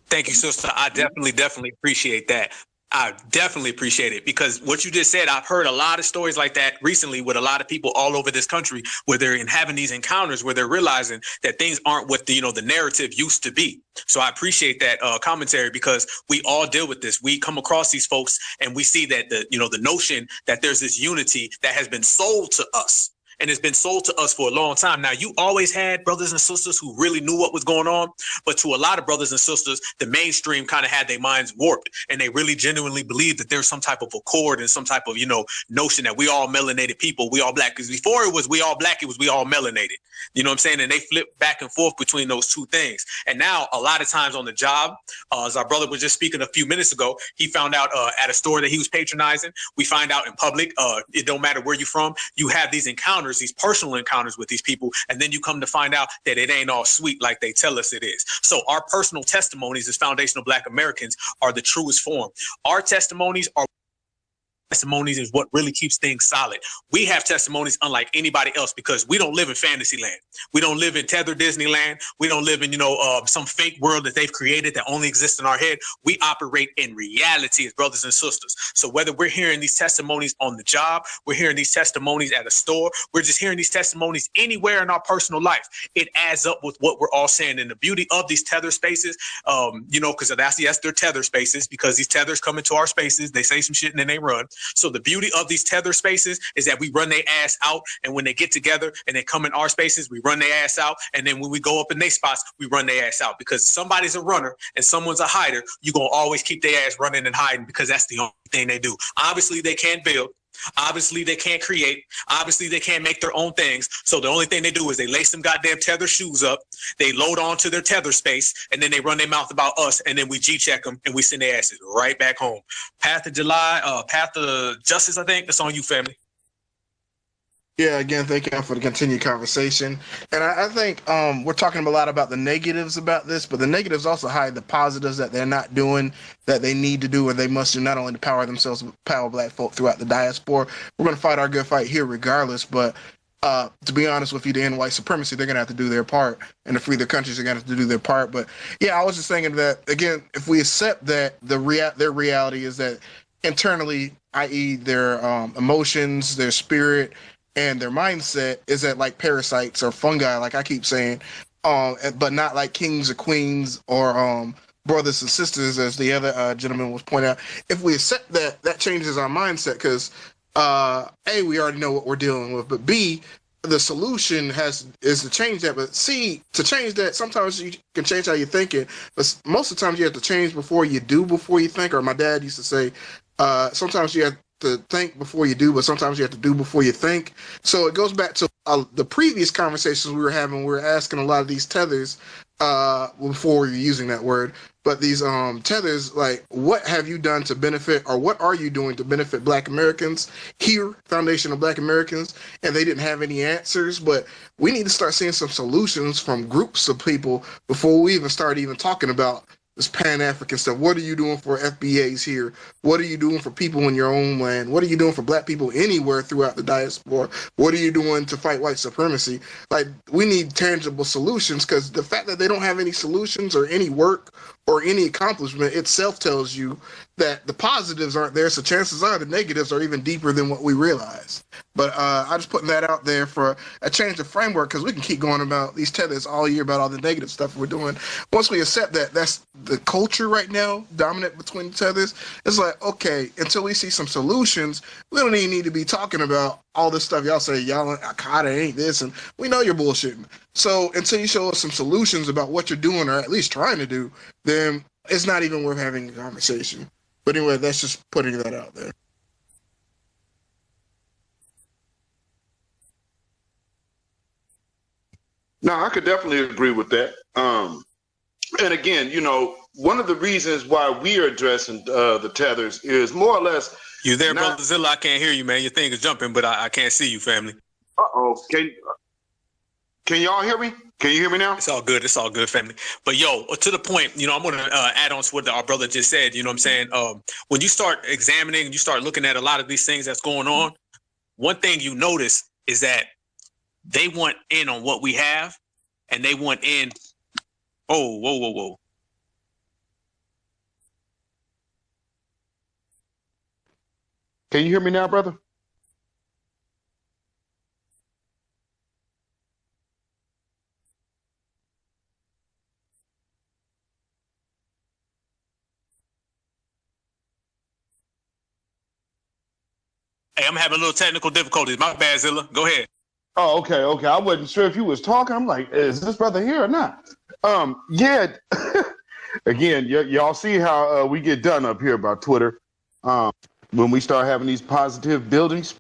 Thank you, sister. I definitely appreciate that. I definitely appreciate it, because what you just said, I've heard a lot of stories like that recently with a lot of people all over this country where they're having these encounters where they're realizing that things aren't what the narrative used to be. So I appreciate that commentary, because we all deal with this. We come across these folks and we see that the notion that there's this unity that has been sold to us. And it's been sold to us for a long time. Now, you always had brothers and sisters who really knew what was going on. But to a lot of brothers and sisters, the mainstream kind of had their minds warped. And they really genuinely believed that there's some type of accord and some type of, notion that we all melanated people, we all black. Because before it was we all black, it was we all melanated. You know what I'm saying? And they flipped back and forth between those two things. And now a lot of times on the job, as our brother was just speaking a few minutes ago, he found out at a store that he was patronizing. We find out in public, it don't matter where you're from, you have these encounters, these personal encounters with these people, and then you come to find out that it ain't all sweet like they tell us it is. So our personal testimonies as foundational Black Americans are the truest form. Our testimonies is what really keeps things solid. We have testimonies unlike anybody else because we don't live in fantasy land. We don't live in Tether Disneyland. We don't live in, some fake world that they've created that only exists in our head. We operate in reality as brothers and sisters. So whether we're hearing these testimonies on the job, we're hearing these testimonies at a store, we're just hearing these testimonies anywhere in our personal life, it adds up with what we're all saying. And the beauty of these tether spaces, because yes, they're tether spaces, because these tethers come into our spaces, they say some shit and then they run. So the beauty of these tether spaces is that we run their ass out, and when they get together and they come in our spaces, we run their ass out, and then when we go up in their spots, we run their ass out. Because somebody's a runner and someone's a hider, you're going to always keep their ass running and hiding, because that's the only thing they do. Obviously, they can't build. Obviously, they can't create. Obviously, they can't make their own things. So the only thing they do is they lace them goddamn tether shoes up, they load onto their tether space, and then they run their mouth about us, and then we G-check them, and we send their asses right back home. Path of July, Path of Justice, I think. That's on you, family. Yeah, again, thank you for the continued conversation. And I think we're talking a lot about the negatives about this, but the negatives also hide the positives that they're not doing, that they need to do, or they must do, not only to power themselves, but power Black folk throughout the diaspora. We're going to fight our good fight here regardless, but to be honest with you, to end white supremacy, they're going to have to do their part, and to free their countries, they're going to have to do their part. But yeah, I was just thinking that, again, if we accept that their reality is that internally, i.e. their emotions, their spirit, and their mindset is that like parasites or fungi, like I keep saying, but not like kings or queens or brothers and sisters, as the other gentleman was pointing out. If we accept that, that changes our mindset, because A, we already know what we're dealing with, but B, the solution is to change that. But C, to change that, sometimes you can change how you're thinking, but most of the times you have to change before you think. Or my dad used to say, sometimes you have to think before you do, but sometimes you have to do before you think. So it goes back to the previous conversations we were having. We were asking a lot of these tethers before we were using that word, but these tethers, like, what have you done to benefit, or what are you doing to benefit Black Americans here, Foundation of Black Americans? And they didn't have any answers, but we need to start seeing some solutions from groups of people before we even start talking about this pan-African stuff. What are you doing for FBAs here? What are you doing for people in your own land? What are you doing for Black people anywhere throughout the diaspora? What are you doing to fight white supremacy? Like, we need tangible solutions, because the fact that they don't have any solutions or any work or any accomplishment itself tells you that the positives aren't there, so chances are the negatives are even deeper than what we realize. But I'm just putting that out there for a change of framework, because we can keep going about these tethers all year about all the negative stuff we're doing. Once we accept that, that's the culture right now, dominant between the tethers. It's like, okay, until we see some solutions, we don't even need to be talking about all this stuff y'all say, y'all akata ain't this, and we know you're bullshitting. So until you show us some solutions about what you're doing, or at least trying to do, then it's not even worth having a conversation. But anyway, that's just putting that out there. No, I could definitely agree with that. And again, you know, one of the reasons why we are addressing the tethers is more or less. You there, Brother Zilla? I can't hear you, man. Your thing is jumping, but I can't see you, family. Uh-oh. Can y'all hear me? Can you hear me now? It's all good. It's all good, family. But yo, to the point, you know, I'm going to add on to what our brother just said. You know what I'm saying? When you start examining, you start looking at a lot of these things that's going on, one thing you notice is that they want in on what we have, and they want in. Oh, whoa. Can you hear me now, brother? Hey, I'm having a little technical difficulties. My bad, Zilla. Go ahead. Oh, okay. I wasn't sure if you was talking. I'm like, is this brother here or not? Yeah. Again, y'all see how we get done up here about Twitter when we start having these positive buildings.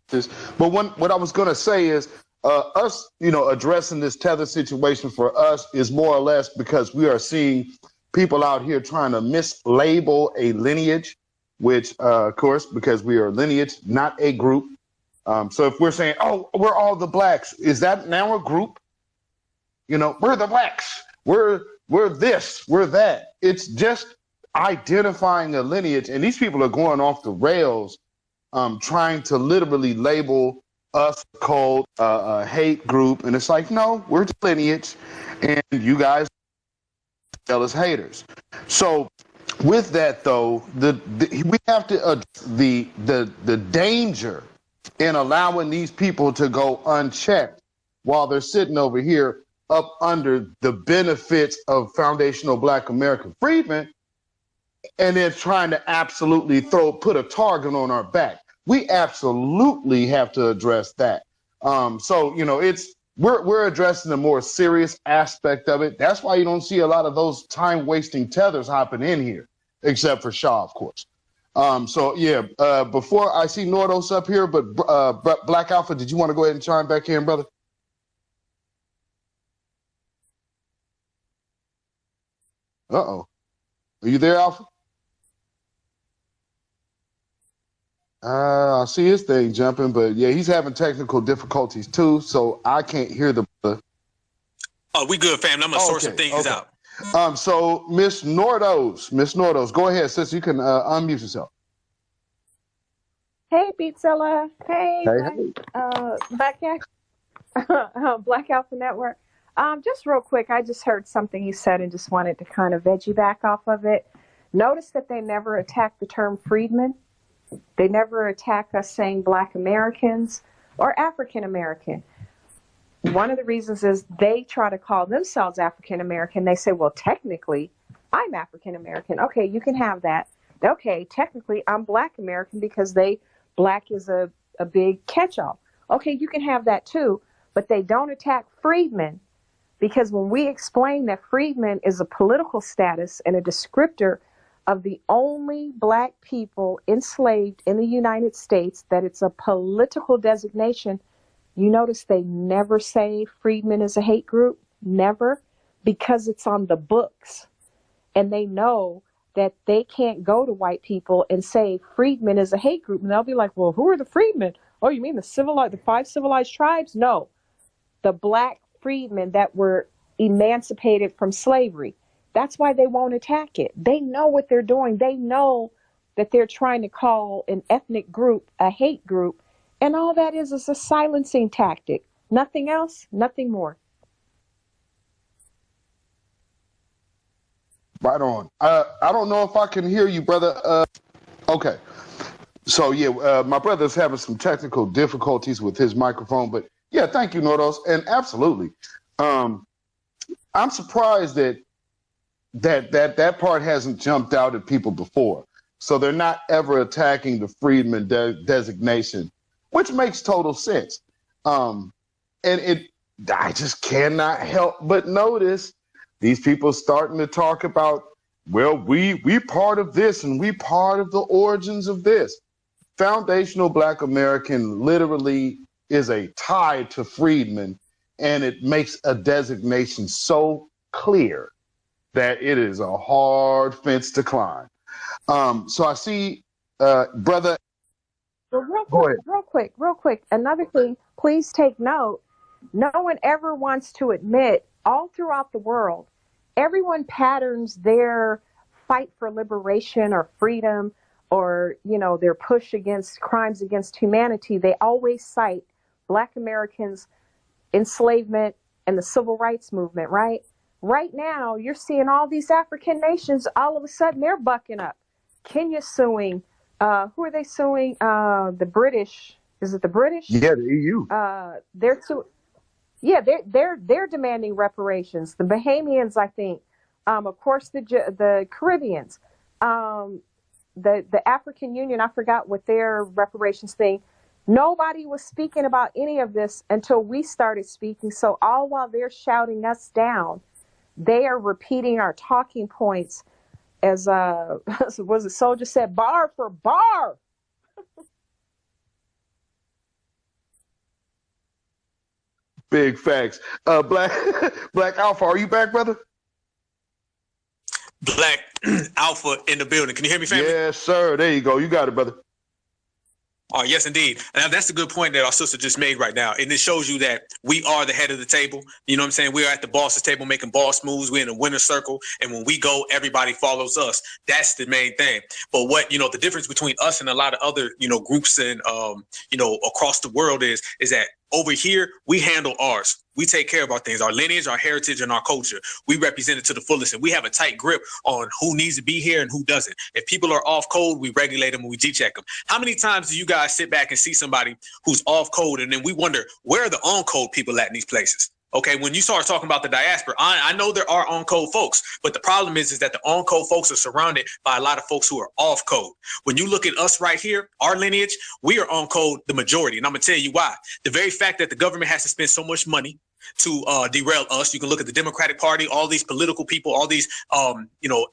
But what I was going to say is us, you know, addressing this tether situation for us is more or less because we are seeing people out here trying to mislabel a lineage, which, of course, because we are a lineage, not a group. So if we're saying, oh, we're all the blacks, is that now a group? You know, we're the blacks. We're this, we're that. It's just identifying a lineage. And these people are going off the rails, trying to literally label us called a hate group. And it's like, no, we're the lineage. And you guys tell us haters. So with that, though, we have to address the danger in allowing these people to go unchecked while they're sitting over here up under the benefits of foundational Black American freedmen, and then trying to absolutely put a target on our back. We absolutely have to address that. So, you know, we're addressing the more serious aspect of it. That's why you don't see a lot of those time-wasting tethers hopping in here, except for Shaw, of course. So yeah, before I see Nordos up here, but Black Alpha, did you want to go ahead and chime back in, brother? Uh-oh. Are you there, Alpha? I see his thing jumping, but yeah, he's having technical difficulties too, so I can't hear the brother. Oh, we good, family. I'm gonna sort some things out. So Miss Nordos, go ahead, sis. You can unmute yourself. Hey, Beatzilla. Hey. Black Alpha Network. Just real quick, I just heard something you said and just wanted to kind of veggie back off of it. Notice that they never attack the term freedmen. They never attack us saying Black Americans or African American. One of the reasons is they try to call themselves African American. They say, well, technically, I'm African American. Okay, you can have that. Okay, technically, I'm Black American because Black is a big catch-all. Okay, you can have that too, but they don't attack freedmen because when we explain that freedmen is a political status and a descriptor of the only Black people enslaved in the United States, that it's a political designation, you notice they never say freedmen is a hate group, never, because it's on the books. And they know that they can't go to white people and say freedmen is a hate group. And they'll be like, well, who are the freedmen? Oh, you mean the 5 civilized tribes? No, the Black freedmen that were emancipated from slavery. That's why they won't attack it. They know what they're doing. They know that they're trying to call an ethnic group a hate group. And all that is a silencing tactic. Nothing else, nothing more. Right on. I don't know if I can hear you, brother. Okay. So, yeah, my brother's having some technical difficulties with his microphone. But, yeah, thank you, Nordos. And absolutely. I'm surprised that that part hasn't jumped out at people before. So they're not ever attacking the freedman designation, which makes total sense. And I just cannot help but notice these people starting to talk about, well, we part of this and we part of the origins of this. Foundational Black American literally is a tie to freedmen, and it makes a designation so clear that it is a hard fence to climb. So I see, brother. Well, real quick. Another thing, please take note. No one ever wants to admit, all throughout the world, everyone patterns their fight for liberation or freedom or, their push against crimes against humanity. They always cite Black Americans, enslavement, and the civil rights movement, right? Right now, you're seeing all these African nations, all of a sudden, they're bucking up. Kenya suing. Who are they suing? The British. Is it the British? Yeah, the EU. They're suing. Yeah, they're demanding reparations. The Bahamians, I think. Of course, the Caribbeans. The African Union, I forgot what their reparations thing. Nobody was speaking about any of this until we started speaking. So all while they're shouting us down, they are repeating our talking points as was the soldier said, bar for bar. Big facts. Black Alpha, are you back, brother? Black Alpha in the building. Can you hear me, family? Yes, sir. There you go. You got it, brother. Oh, yes, indeed. And that's a good point that our sister just made right now. And it shows you that we are the head of the table. You know what I'm saying? We are at the boss's table making boss moves. We're in a winner's circle. And when we go, everybody follows us. That's the main thing. But what, the difference between us and a lot of other, groups and, across the world is that over here, we handle ours. We take care of our things, our lineage, our heritage, and our culture. We represent it to the fullest, and we have a tight grip on who needs to be here and who doesn't. If people are off code, we regulate them and we G-check them. How many times do you guys sit back and see somebody who's off code, and then we wonder, where are the on-code people at in these places? Okay, when you start talking about the diaspora, I know there are on-code folks, but the problem is that the on-code folks are surrounded by a lot of folks who are off-code. When you look at us right here, our lineage, we are on-code the majority, and I'm going to tell you why. The very fact that the government has to spend so much money to derail us. You can look at the Democratic Party, all these political people, all these,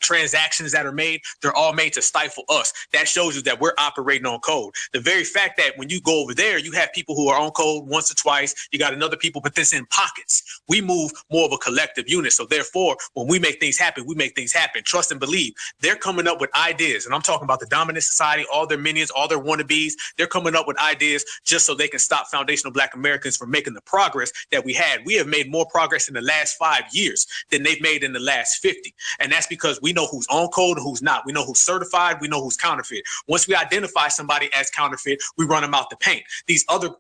transactions that are made, they're all made to stifle us. That shows you that we're operating on code. The very fact that when you go over there, you have people who are on code once or twice, you got another people, but this in pockets. We move more of a collective unit. So therefore, when we make things happen, we make things happen. Trust and believe. They're coming up with ideas. And I'm talking about the dominant society, all their minions, all their wannabes. They're coming up with ideas just so they can stop foundational Black Americans from making the progress that we had. We have made more progress in the last 5 years than they've made in the last 50. And that's because we know who's on code and who's not. We know who's certified. We know who's counterfeit. Once we identify somebody as counterfeit, we run them out the paint. These other,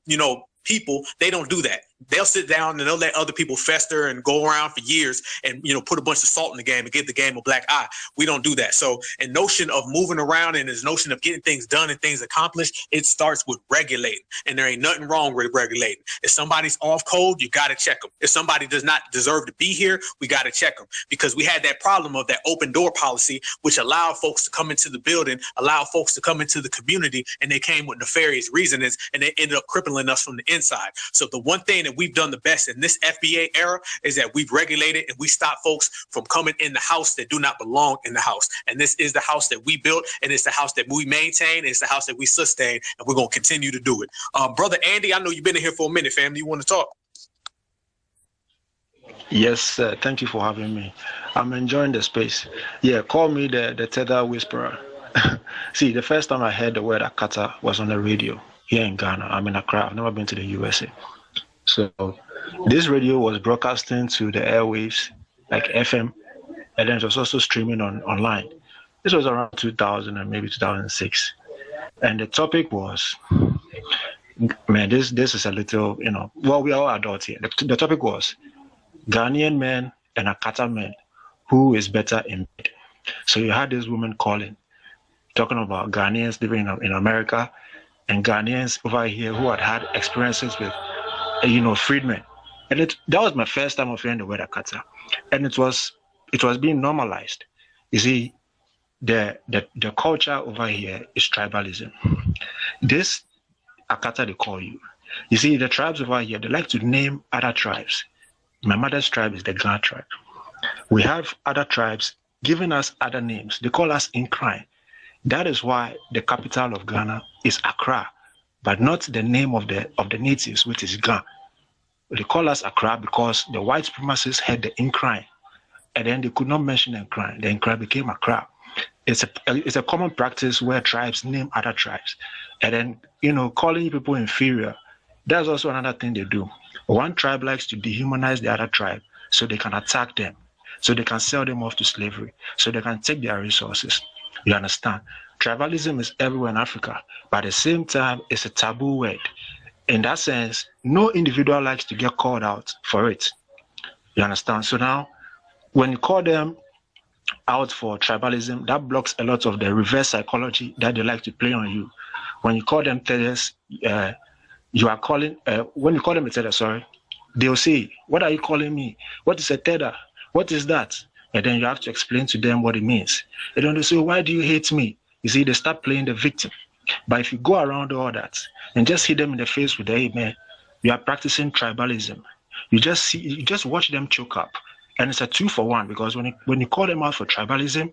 people, they don't do that. They'll sit down and they'll let other people fester and go around for years and, put a bunch of salt in the game and give the game a black eye. We don't do that. So a notion of moving around and this notion of getting things done and things accomplished, it starts with regulating. And there ain't nothing wrong with regulating. If somebody's off code, you got to check them. If somebody does not deserve to be here, we got to check them, because we had that problem of that open door policy, which allowed folks to come into the building, allowed folks to come into the community, and they came with nefarious reasonings, and they ended up crippling us from the inside. So the one thing that we've done the best in this FBA era is that we've regulated and we stop folks from coming in the house that do not belong in the house. And this is the house that we built, and it's the house that we maintain, and it's the house that we sustain, and we're going to continue to do it. Brother Andy, I know you've been in here for a minute, family. You want to talk? Yes, thank you for having me. I'm enjoying the space. Yeah, call me the Tether whisperer. See, the first time I heard the word akata was on the radio here in Ghana. I'm in Accra. I've never been to the USA. So this radio was broadcasting to the airwaves, like FM, and then it was also streaming online. This was around 2000 and maybe 2006. And the topic was, man, this is a little, well, we are all adults here. The topic was Ghanaian men and Akata men, who is better in bed? So you had this woman calling, talking about Ghanaians living in America and Ghanaians over here who had experiences with, freedmen. And that was my first time of hearing the word akata. And it was it was being normalized. You see, the culture over here is tribalism. This akata they call you. You see, the tribes over here, they like to name other tribes. My mother's tribe is the Ga tribe. We have other tribes giving us other names. They call us Incline. That is why the capital of Ghana is Accra, but not the name of the natives, which is Ga. They call us Accra because the white supremacists had the Incline, and then they could not mention Incline. The Incline became Accra. It's a common practice where tribes name other tribes, and then calling people inferior. That's also another thing they do. One tribe likes to dehumanize the other tribe so they can attack them, so they can sell them off to slavery, so they can take their resources. You understand? Tribalism is everywhere in Africa, but at the same time, it's a taboo word. In that sense, no individual likes to get called out for it. You understand? So now, when you call them out for tribalism, that blocks a lot of the reverse psychology that they like to play on you. When you call them tethers, you are calling, when you call them a tether, sorry, they'll say, what are you calling me? What is a tether? What is that? And then you have to explain to them what it means. And then they say, why do you hate me? You see, they start playing the victim. But if you go around all that and just hit them in the face with the amen, you are practicing tribalism. You just watch them choke up. And it's a 2-for-1, because when you call them out for tribalism,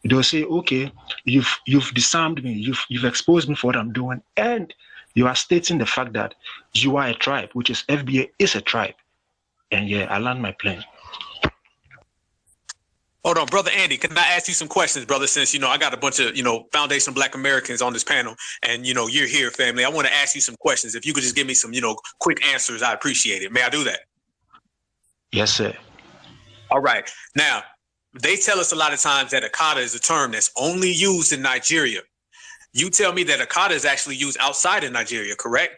they'll say, okay, you've disarmed me, you've exposed me for what I'm doing, and you are stating the fact that you are a tribe, which is FBA is a tribe. And yeah, I land my plane. Hold on, Brother Andy, can I ask you some questions, brother, since, I got a bunch of, Foundation Black Americans on this panel, and, you're here, family. I want to ask you some questions. If you could just give me some, quick answers, I appreciate it. May I do that? Yes, sir. All right. Now, they tell us a lot of times that akata is a term that's only used in Nigeria. You tell me that akata is actually used outside of Nigeria, correct?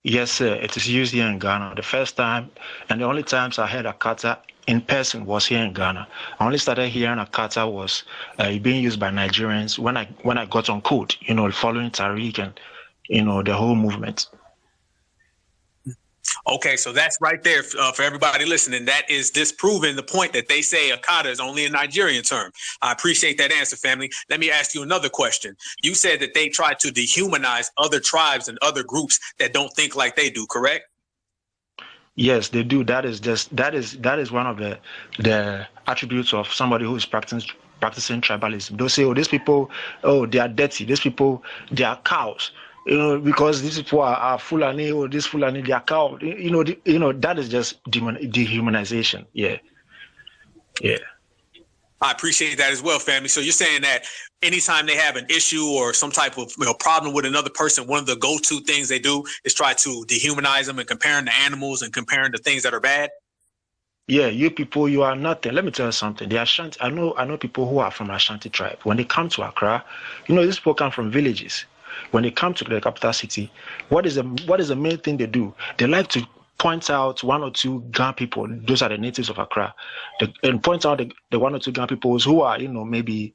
Yes, sir. It is used here in Ghana. The first time and the only times I heard akata in person was here in Ghana. I only started hearing akata was being used by Nigerians when I got on code, following Tariq and, the whole movement. Okay, so that's right there for everybody listening. That is disproving the point that they say akata is only a Nigerian term. I appreciate that answer, family. Let me ask you another question. You said that they try to dehumanize other tribes and other groups that don't think like they do, correct? Yes, they do. That is one of the attributes of somebody who is practicing tribalism. They'll say, these people, they are dirty. These people, they are cows. Because these people are Fulani, or this Fulani, they are cow. That is just dehumanization. Yeah. I appreciate that as well, family. So you're saying that anytime they have an issue or some type of problem with another person, one of the go-to things they do is try to dehumanize them and comparing the animals and comparing the things that are bad? Yeah, you people, you are nothing. Let me tell you something. The Ashanti, I know people who are from Ashanti tribe. When they come to Accra, these people come from villages. When they come to the capital city, what is the main thing they do? They like to point out one or two Ga people. Those are the natives of Accra, and point out the one or two Ga people who are, maybe,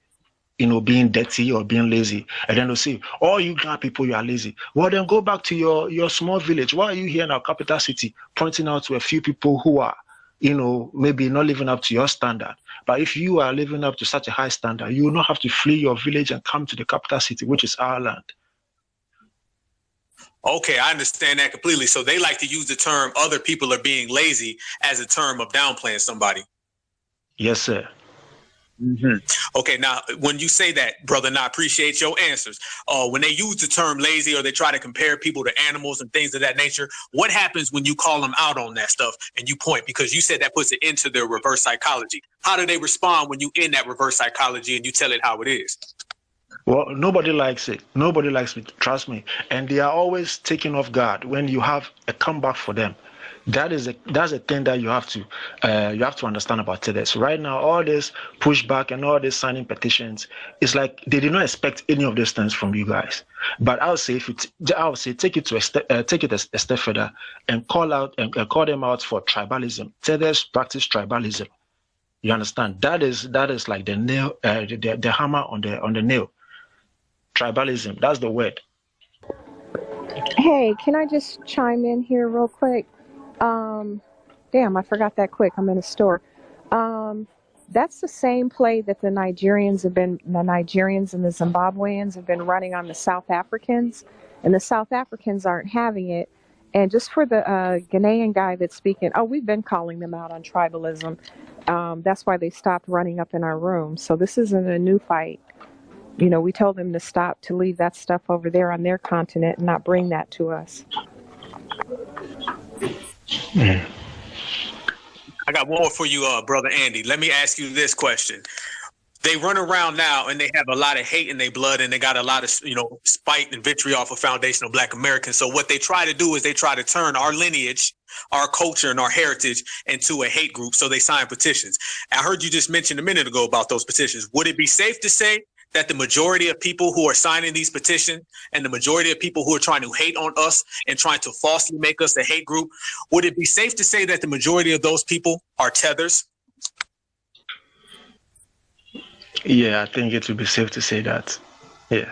being dirty or being lazy. And then they'll say, all you Ga people, you are lazy. Well, then go back to your small village. Why are you here in our capital city pointing out to a few people who are, maybe not living up to your standard? But if you are living up to such a high standard, you will not have to flee your village and come to the capital city, which is our land. Okay, I understand that completely. So they like to use the term other people are being lazy as a term of downplaying somebody. Yes, sir. Mm-hmm. Okay, now, when you say that, brother, and I appreciate your answers. When they use the term lazy or they try to compare people to animals and things of that nature, what happens when you call them out on that stuff and you point? Because you said that puts it into their reverse psychology. How do they respond when you in that reverse psychology and you tell it how it is? Well, nobody likes it. Nobody likes it. Trust me. And they are always taken off guard when you have a comeback for them. That's a thing that you have to understand about tethers. Right now, all this pushback and all this signing petitions, it's like they did not expect any of these things from you guys. But I would say, take it a step further and call them out for tribalism. Tethers practice tribalism. You understand? That is like the nail, the hammer on the nail. Tribalism, that's the word. Hey, can I just chime in here real quick? Damn, I forgot that quick. I'm in a store. That's the same play that the Nigerians and the Zimbabweans have been running on the South Africans, and the South Africans aren't having it. And just for the Ghanaian guy that's speaking, we've been calling them out on tribalism. That's why they stopped running up in our room. So this isn't a new fight. You know, we told them to stop, to leave that stuff over there on their continent and not bring that to us. I got one more for you, Brother Andy. Let me ask you this question. They run around now and they have a lot of hate in their blood, and they got a lot of, spite and vitriol for foundational Black Americans. So what they try to do is they try to turn our lineage, our culture, and our heritage into a hate group. So they sign petitions. I heard you just mention a minute ago about those petitions. Would it be safe to say that the majority of people who are signing these petitions and the majority of people who are trying to hate on us and trying to falsely make us a hate group, would it be safe to say that the majority of those people are tethers? Yeah, I think it would be safe to say that. Yeah.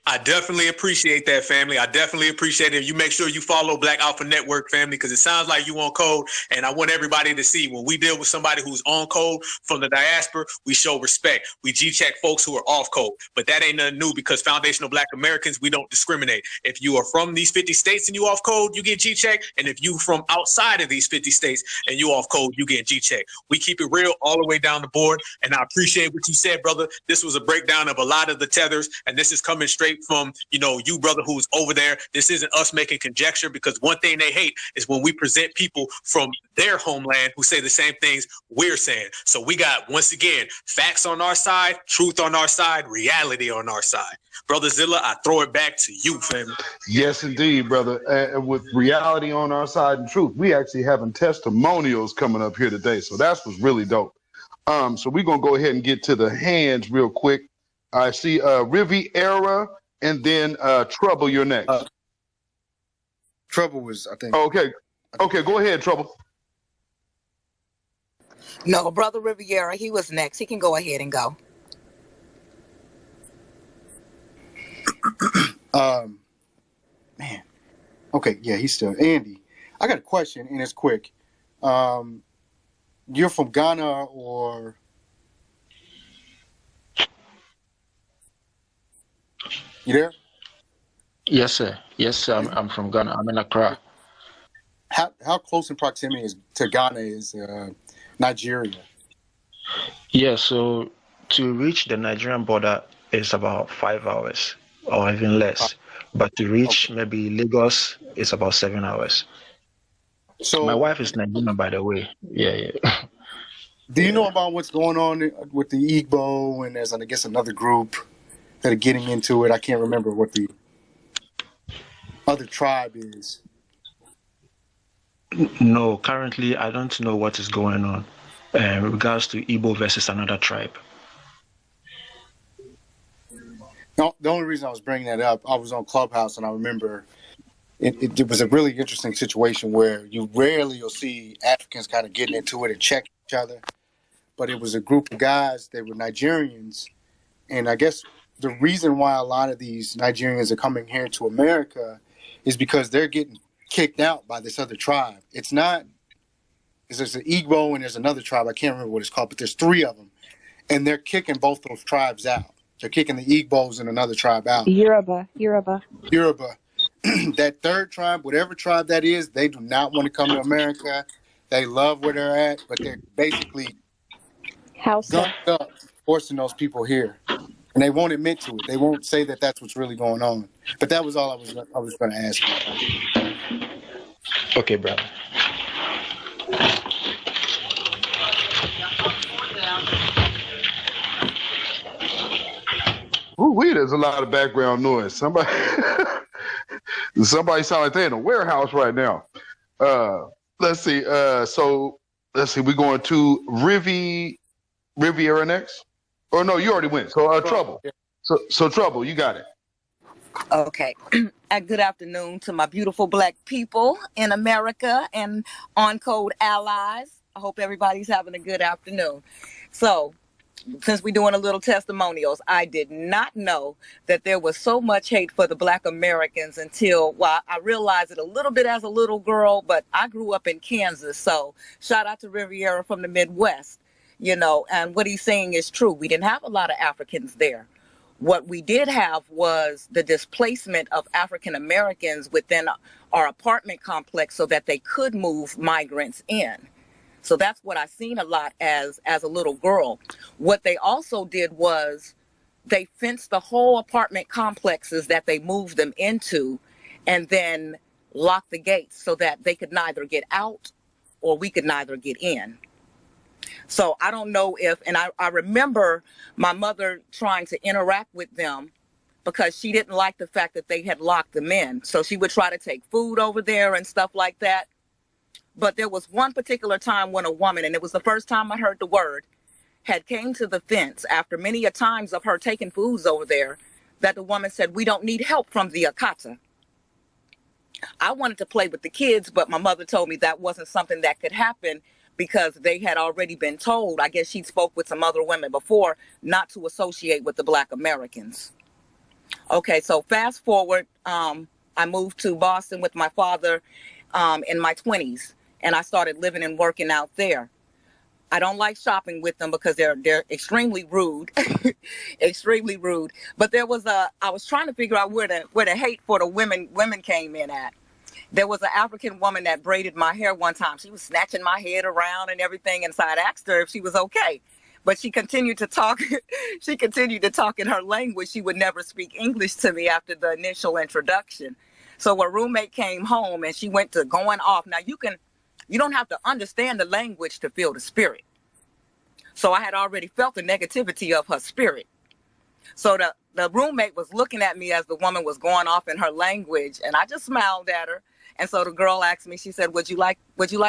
I definitely appreciate that, family. I definitely appreciate it. You make sure you follow Black Alpha Network, family, because it sounds like you on code. And I want everybody to see when we deal with somebody who's on code from the diaspora, we show respect. We G-check folks who are off code. But that ain't nothing new, because foundational Black Americans, we don't discriminate. If you are from these 50 states and you off code, you get G-checked. And if you from outside of these 50 states and you off code, you get G-checked. We keep it real all the way down the board. And I appreciate what you said, brother. This was a breakdown of a lot of the tethers, and this is coming straight from, you brother who's over there. This isn't us making conjecture, because one thing they hate is when we present people from their homeland who say the same things we're saying. So we got, once again, facts on our side, truth on our side, reality on our side. Brother Zilla, I throw it back to you, family. Yes, indeed, brother. And with reality on our side and truth, we actually having testimonials coming up here today. So that's what's really dope. So we're going to go ahead and get to the hands real quick. I see Riviera and then Trouble, you're next. Trouble was, I think. Okay, go ahead, Trouble. No, Brother Riviera, he was next. He can go ahead and go. Man. Okay, yeah, he's still. Andy, I got a question, and it's quick. You're from Ghana, or... You there? Yes, sir. Yes, sir. I'm from Ghana. I'm in Accra. How close in proximity to Ghana is Nigeria? Yeah, so to reach the Nigerian border is about 5 hours or even less. But to reach maybe Lagos is about 7 hours. So my wife is Nigerian, by the way. Yeah. Do you know about what's going on with the Igbo, and there's, I guess, another group that are getting into it? I can't remember what the other tribe is. No, currently I don't know what is going on in regards to Igbo versus another tribe. No, the only reason I was bringing that up, I was on Clubhouse, and I remember it was a really interesting situation where you'll see Africans kind of getting into it and checking each other. But it was a group of guys, they were Nigerians, and I guess the reason why a lot of these Nigerians are coming here to America is because they're getting kicked out by this other tribe. There's an Igbo and there's another tribe. I can't remember what it's called, but there's 3 of them. And they're kicking both those tribes out. They're kicking the Igbos and another tribe out. Yoruba. That third tribe, whatever tribe that is, they do not want to come to America. They love where they're at, but they're basically gunned up, forcing those people here. And they won't admit to it. They won't say that that's what's really going on. But that was all I was going to ask you. Okay, brother. Ooh, there's a lot of background noise. Somebody sound like they're in a warehouse right now. Let's see. We're going to Riviera next. Oh no, you already went. So Trouble. So Trouble, you got it. Okay. Good afternoon to my beautiful Black people in America and on code allies. I hope everybody's having a good afternoon. So since we're doing a little testimonials, I did not know that there was so much hate for the Black Americans until, well, I realized it a little bit as a little girl, but I grew up in Kansas. So shout out to Riviera from the Midwest, you know, and what he's saying is true. We didn't have a lot of Africans there. What we did have was the displacement of African Americans within our apartment complex so that they could move migrants in. So that's what I seen a lot as a little girl. What they also did was they fenced the whole apartment complexes that they moved them into and then locked the gates so that they could neither get out or we could neither get in. So I don't know if, and I remember my mother trying to interact with them because she didn't like the fact that they had locked them in. So she would try to take food over there and stuff like that. But there was one particular time when a woman, and it was the first time I heard the word, had came to the fence after many a times of her taking foods over there, that the woman said, "We don't need help from the akata." I wanted to play with the kids, but my mother told me that wasn't something that could happen because they had already been told, I guess she spoke with some other women before, not to associate with the Black Americans. Okay, so fast forward, I moved to Boston with my father in my 20s. And I started living and working out there. I don't like shopping with them because they're extremely rude, extremely rude. But there was I was trying to figure out where the hate for the women came in at. There was an African woman that braided my hair one time. She was snatching my head around and everything. And so I asked her if she was okay. But she continued to talk. She continued to talk in her language. She would never speak English to me after the initial introduction. So a roommate came home and she went to going off. Now you don't have to understand the language to feel the spirit. So I had already felt the negativity of her spirit. So the roommate was looking at me as the woman was going off in her language, and I just smiled at her. And so the girl asked me, she said, would you like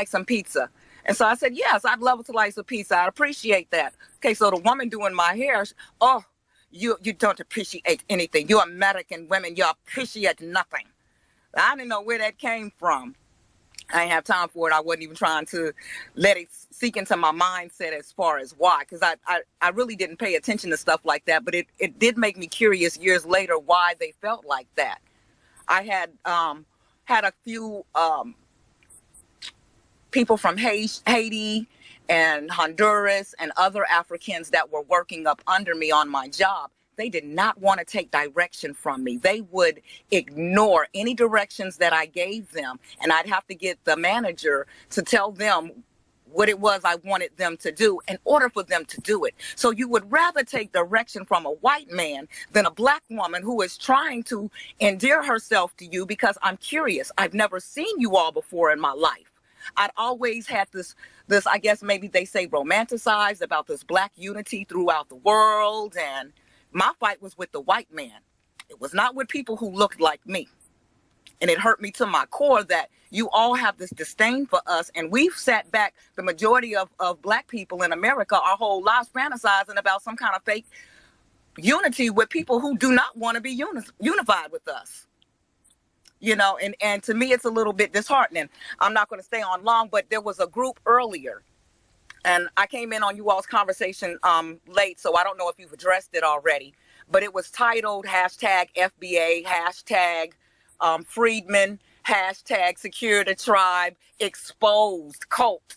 some pizza? And so I said, yes, I'd love to like some pizza. I'd appreciate that. Okay, so the woman doing my hair, oh, you don't appreciate anything. You American women, you appreciate nothing. I didn't know where that came from. I didn't have time for it. I wasn't even trying to let it seek into my mindset as far as why, because I really didn't pay attention to stuff like that. But it did make me curious years later why they felt like that. I had a few people from Haiti and Honduras and other Africans that were working up under me on my job. They did not want to take direction from me. They would ignore any directions that I gave them. And I'd have to get the manager to tell them what it was I wanted them to do in order for them to do it. So you would rather take direction from a white man than a Black woman who is trying to endear herself to you because I'm curious. I've never seen you all before in my life. I'd always had this, I guess maybe they say romanticized about this Black unity throughout the world. And my fight was with the white man. It was not with people who looked like me. And it hurt me to my core that you all have this disdain for us. And we've sat back, the majority of Black people in America, our whole lives fantasizing about some kind of fake unity with people who do not want to be unified with us. You know, and to me, it's a little bit disheartening. I'm not going to stay on long, but there was a group earlier. And I came in on you all's conversation late, so I don't know if you've addressed it already. But it was titled #FBA, #Freedmen, #Secure the Tribe, Exposed Cult.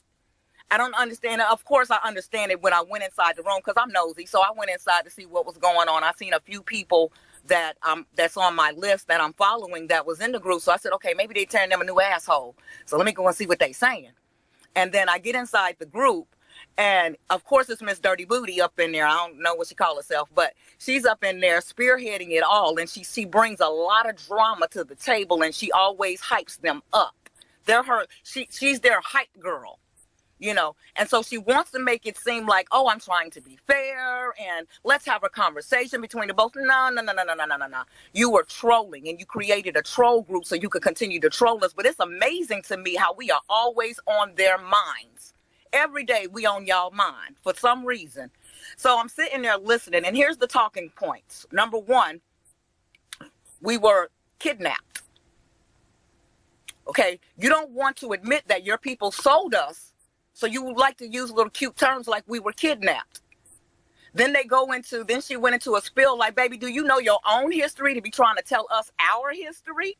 I don't understand it. Of course, I understand it when I went inside the room because I'm nosy. So I went inside to see what was going on. I seen a few people that that's on my list that I'm following that was in the group. So I said, okay, maybe they turned them a new asshole. So let me go and see what they saying. And then I get inside the group. And of course, it's Miss Dirty Booty up in there. I don't know what she calls herself, but she's up in there spearheading it all. And she brings a lot of drama to the table, and she always hypes them up. She's their hype girl, you know. And so she wants to make it seem like, oh, I'm trying to be fair and let's have a conversation between the both. No. You were trolling, and you created a troll group so you could continue to troll us. But it's amazing to me how we are always on their minds. Every day we on y'all mind for some reason. So I'm sitting there listening, and here's the talking points. Number one, we were kidnapped. Okay, you don't want to admit that your people sold us, so you would like to use little cute terms like we were kidnapped. Then she went into a spill like, baby, do you know your own history to be trying to tell us our history?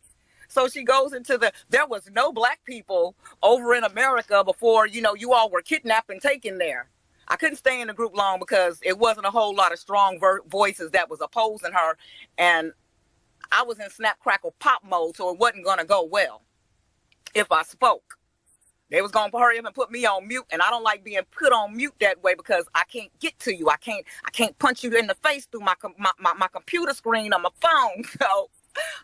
So she goes into there was no black people over in America before, you all were kidnapped and taken there. I couldn't stay in the group long because it wasn't a whole lot of strong voices that was opposing her. And I was in snap, crackle, pop mode, so it wasn't going to go well if I spoke. They was going to hurry up and put me on mute, and I don't like being put on mute that way because I can't get to you. I can't punch you in the face through my computer screen on my phone. So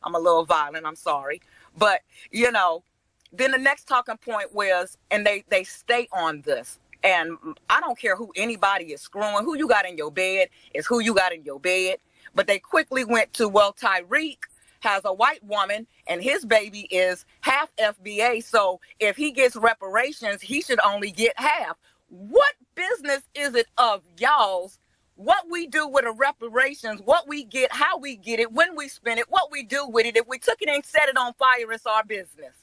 I'm a little violent. I'm sorry. But, then the next talking point was, and they stay on this, and I don't care who anybody is screwing. Who you got in your bed is who you got in your bed. But they quickly went to, well, Tyreek has a white woman and his baby is half FBA. So if he gets reparations, he should only get half. What business is it of y'all's what we do with the reparations, what we get, how we get it, when we spend it, what we do with it? If we took it and set it on fire, it's our business.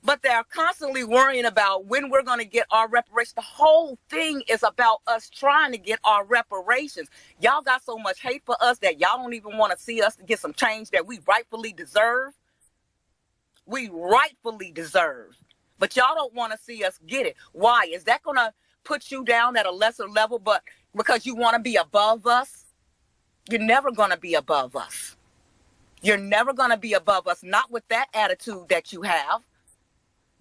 But they're constantly worrying about when we're going to get our reparations. The whole thing is about us trying to get our reparations. Y'all got so much hate for us that y'all don't even want to see us to get some change that we rightfully deserve. We rightfully deserve. But y'all don't want to see us get it. Why? Is that going to put you down at a lesser level, but because you want to be above us? You're never going to be above us. You're never going to be above us, not with that attitude that you have.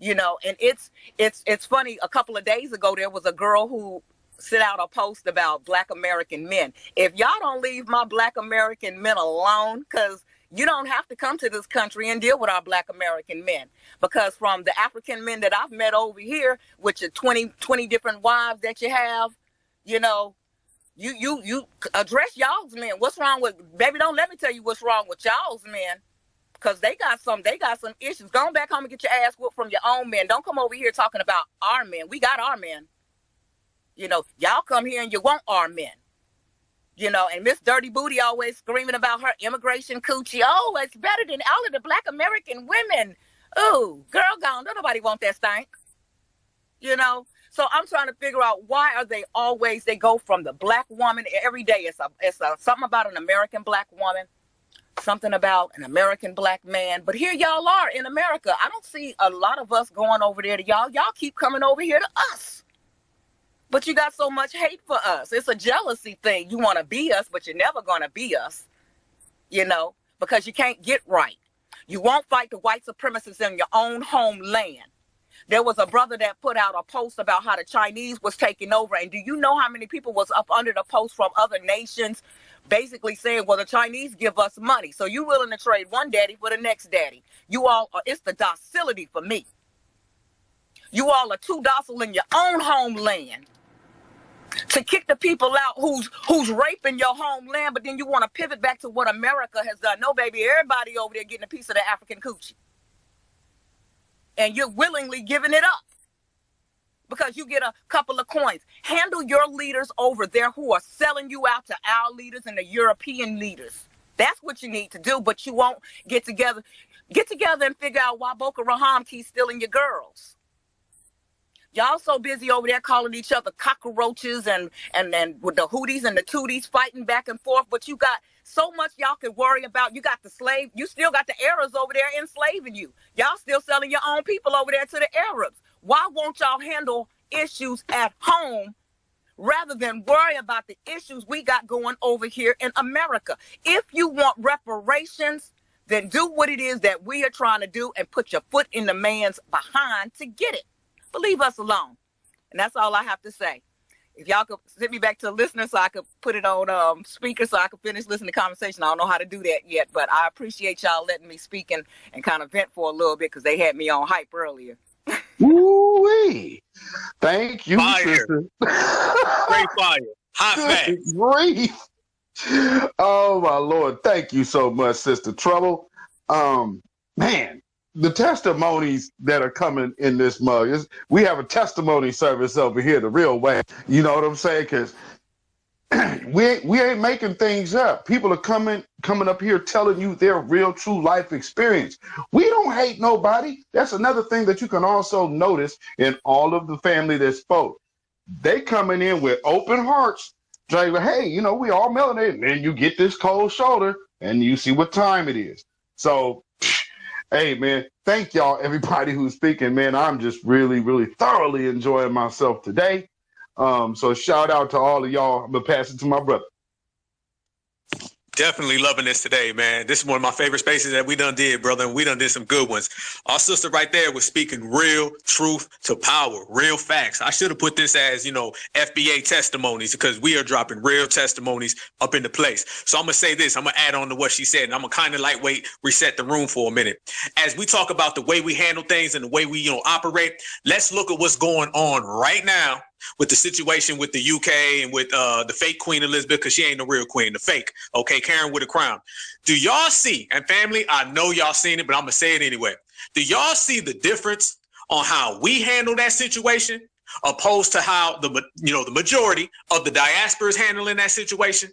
And it's funny. A couple of days ago, there was a girl who sent out a post about Black American men. If y'all don't leave my Black American men alone, because you don't have to come to this country and deal with our Black American men. Because from the African men that I've met over here, which are 20 different wives that you have, you address y'all's men. What's wrong with, baby, don't let me tell you what's wrong with y'all's men. Because they got some issues. Go back home and get your ass whooped from your own men. Don't come over here talking about our men. We got our men. Y'all come here and you want our men. And Miss Dirty Booty always screaming about her immigration coochie. Oh, it's better than all of the Black American women. Ooh, girl gone. Don't nobody want that stank. So I'm trying to figure out why are they go from the Black woman every day. It's something about an American Black woman. Something about an American Black man. But here y'all are in America. I don't see a lot of us going over there to y'all. Y'all keep coming over here to us. But you got so much hate for us. It's a jealousy thing. You want to be us, but you're never going to be us. Because you can't get right. You won't fight the white supremacists in your own homeland. There was a brother that put out a post about how the Chinese was taking over. And do you know how many people was up under the post from other nations basically saying, well, the Chinese give us money. So you willing to trade one daddy for the next daddy. You all are, it's the docility for me. You all are too docile in your own homeland to kick the people out who's raping your homeland, but then you want to pivot back to what America has done. No, baby, everybody over there getting a piece of the African coochie. And you're willingly giving it up because you get a couple of coins. Handle your leaders over there who are selling you out to our leaders and the European leaders. That's what you need to do, but you won't get together. Get together and figure out why Boko Haram keeps stealing your girls. Y'all so busy over there calling each other cockroaches and with the hooties and the tooties fighting back and forth, but you got so much y'all can worry about. You got the slave, you still got the Arabs over there enslaving you. Y'all still selling your own people over there to the Arabs. Why won't y'all handle issues at home rather than worry about the issues we got going over here in America? If you want reparations, then do what it is that we are trying to do and put your foot in the man's behind to get it. But leave us alone. And that's all I have to say. If y'all could send me back to the listener so I could put it on speaker so I could finish listening to the conversation. I don't know how to do that yet, but I appreciate y'all letting me speak and kind of vent for a little bit because they had me on hype earlier. Woo-wee. Thank you, fire. sister. Great fire. Hot facts. Grief. Oh, my Lord. Thank you so much, Sister Trouble. Man, the testimonies that are coming in this mug is we have a testimony service over here the real way. You know what I'm saying? Because we ain't making things up. People are coming up here telling you their real true life experience. We don't hate nobody. That's another thing that you can also notice in all of the family that spoke. They coming in with open hearts, Say, well, hey, you know, we all melanated. And then you get this cold shoulder and you see what time it is. So, hey, man, thank y'all, everybody who's speaking, man. I'm just really, really thoroughly enjoying myself today. So shout out to all of y'all. I'm going to pass it to my brother. Definitely loving this today, man. This is one of my favorite spaces that we done did, brother, and we done did some good ones. Our sister right there was speaking real truth to power, real facts. I should have put this as, you know, FBA testimonies, because we are dropping real testimonies up into place. So I'm going to say this. I'm going to add on to what she said, and I'm going to kind of lightweight reset the room for a minute. As we talk about the way we handle things and the way we, you know, operate, let's look at what's going on right now with the situation with the UK and with the fake Queen Elizabeth, because she ain't the real queen, the fake, okay, Karen with a crown. Do y'all see, and family, I know y'all seen it, but I'm going to say it anyway. Do y'all see the difference on how we handle that situation opposed to how the majority of the diaspora is handling that situation?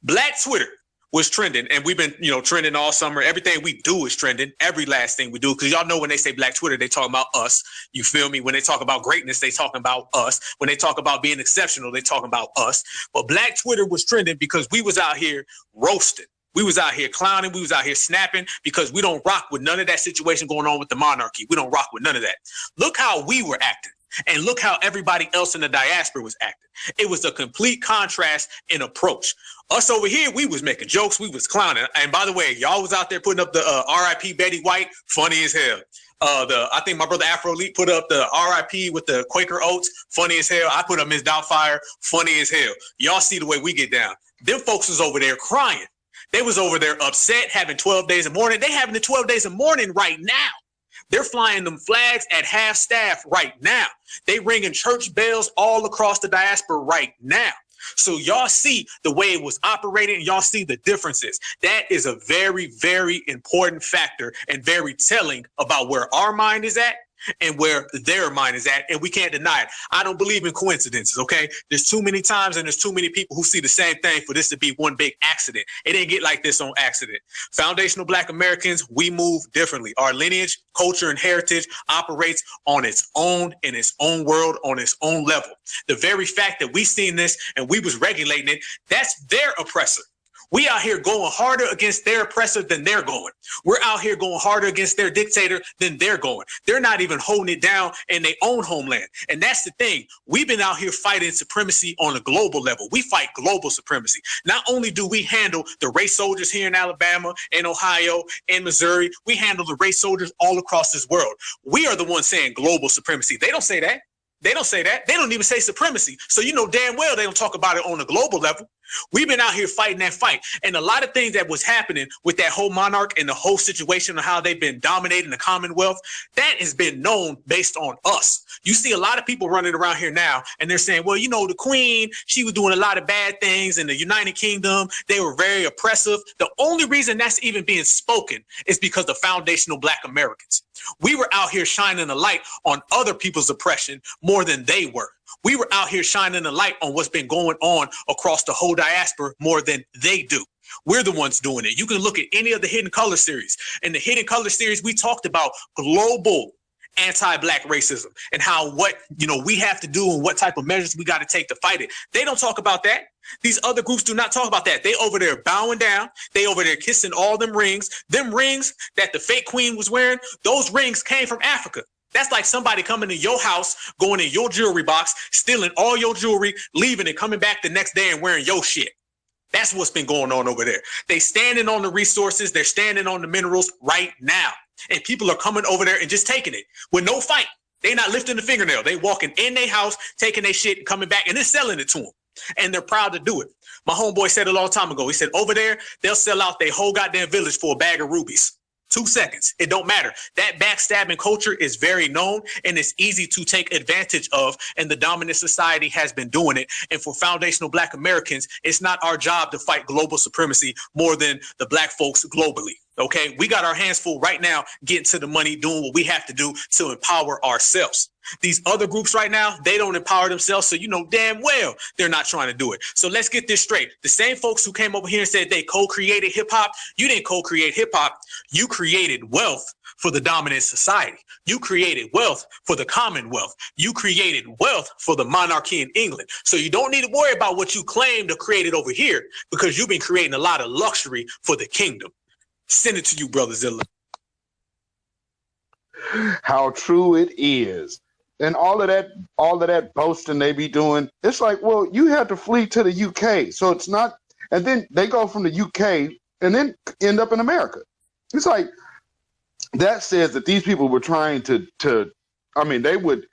Black Twitter was trending, and we've been, you know, trending all summer. Everything we do is trending. Every last thing we do, because y'all know when they say Black Twitter, they talking about us. You feel me? When they talk about greatness, they talking about us. When they talk about being exceptional, they talking about us. But Black Twitter was trending because we was out here roasting. We was out here clowning. We was out here snapping, because we don't rock with none of that situation going on with the monarchy. We don't rock with none of that. Look how we were acting. And look how everybody else in the diaspora was acting. It was a complete contrast in approach. Us over here, we was making jokes. We was clowning. And by the way, y'all was out there putting up the RIP Betty White, funny as hell. I think my brother Afro Elite put up the RIP with the Quaker Oats, funny as hell. I put up Ms. Doubtfire, funny as hell. Y'all see the way we get down. Them folks was over there crying. They was over there upset, having 12 days of mourning. They having the 12 days of mourning right now. They're flying them flags at half staff right now. They ringing church bells all across the diaspora right now. So y'all see the way it was operating. Y'all see the differences. That is a very, very important factor and very telling about where our mind is at and where their mind is at, and we can't deny it. I don't believe in coincidences, okay? There's too many times and there's too many people who see the same thing for this to be one big accident. It didn't get like this on accident. Foundational Black Americans, we move differently. Our lineage, culture, and heritage operates on its own, in its own world, on its own level. The very fact that we seen this and we was regulating it, that's their oppressor. We out here going harder against their oppressor than they're going. We're out here going harder against their dictator than they're going. They're not even holding it down in their own homeland. And that's the thing. We've been out here fighting supremacy on a global level. We fight global supremacy. Not only do we handle the race soldiers here in Alabama, in Ohio, in Missouri, we handle the race soldiers all across this world. We are the ones saying global supremacy. They don't say that. They don't say that. They don't even say supremacy. So you know damn well they don't talk about it on a global level. We've been out here fighting that fight. And a lot of things that was happening with that whole monarch and the whole situation of how they've been dominating the Commonwealth, that has been known based on us. You see a lot of people running around here now and they're saying, well, you know, the Queen, she was doing a lot of bad things in the United Kingdom. They were very oppressive. The only reason that's even being spoken is because of foundational Black Americans. We were out here shining a light on other people's oppression more than they were. We were out here shining a light on what's been going on across the whole diaspora more than they do. We're the ones doing it. You can look at any of the Hidden Color series. In the Hidden Color series, we talked about global anti-Black racism and how what, you know, we have to do and what type of measures we got to take to fight it. They don't talk about that. These other groups do not talk about that. They over there bowing down. They over there kissing all them rings. Them rings that the fake queen was wearing, those rings came from Africa. That's like somebody coming to your house, going in your jewelry box, stealing all your jewelry, leaving and coming back the next day and wearing your shit. That's what's been going on over there. They standing on the resources. They're standing on the minerals right now. And people are coming over there and just taking it with no fight. They not lifting the fingernail. They walking in their house, taking their shit and coming back and then selling it to them. And they're proud to do it. My homeboy said a long time ago, he said over there, they'll sell out their whole goddamn village for a bag of rubies. 2 seconds. It don't matter. That backstabbing culture is very known and it's easy to take advantage of. And the dominant society has been doing it. And for foundational Black Americans, it's not our job to fight global supremacy more than the Black folks globally. Okay, we got our hands full right now, getting to the money, doing what we have to do to empower ourselves. These other groups right now, they don't empower themselves, so you know damn well they're not trying to do it. So let's get this straight. The same folks who came over here and said they co-created hip-hop, you didn't co-create hip-hop, you created wealth for the dominant society. You created wealth for the Commonwealth. You created wealth for the monarchy in England. So you don't need to worry about what you claim to create it over here, because you've been creating a lot of luxury for the kingdom. Send it to you, Brother Zilla. How true it is. And all of that boasting they be doing, it's like, well, you had to flee to the UK. So it's not, and then they go from the UK and then end up in America. It's like, that says that these people were trying to I mean, they would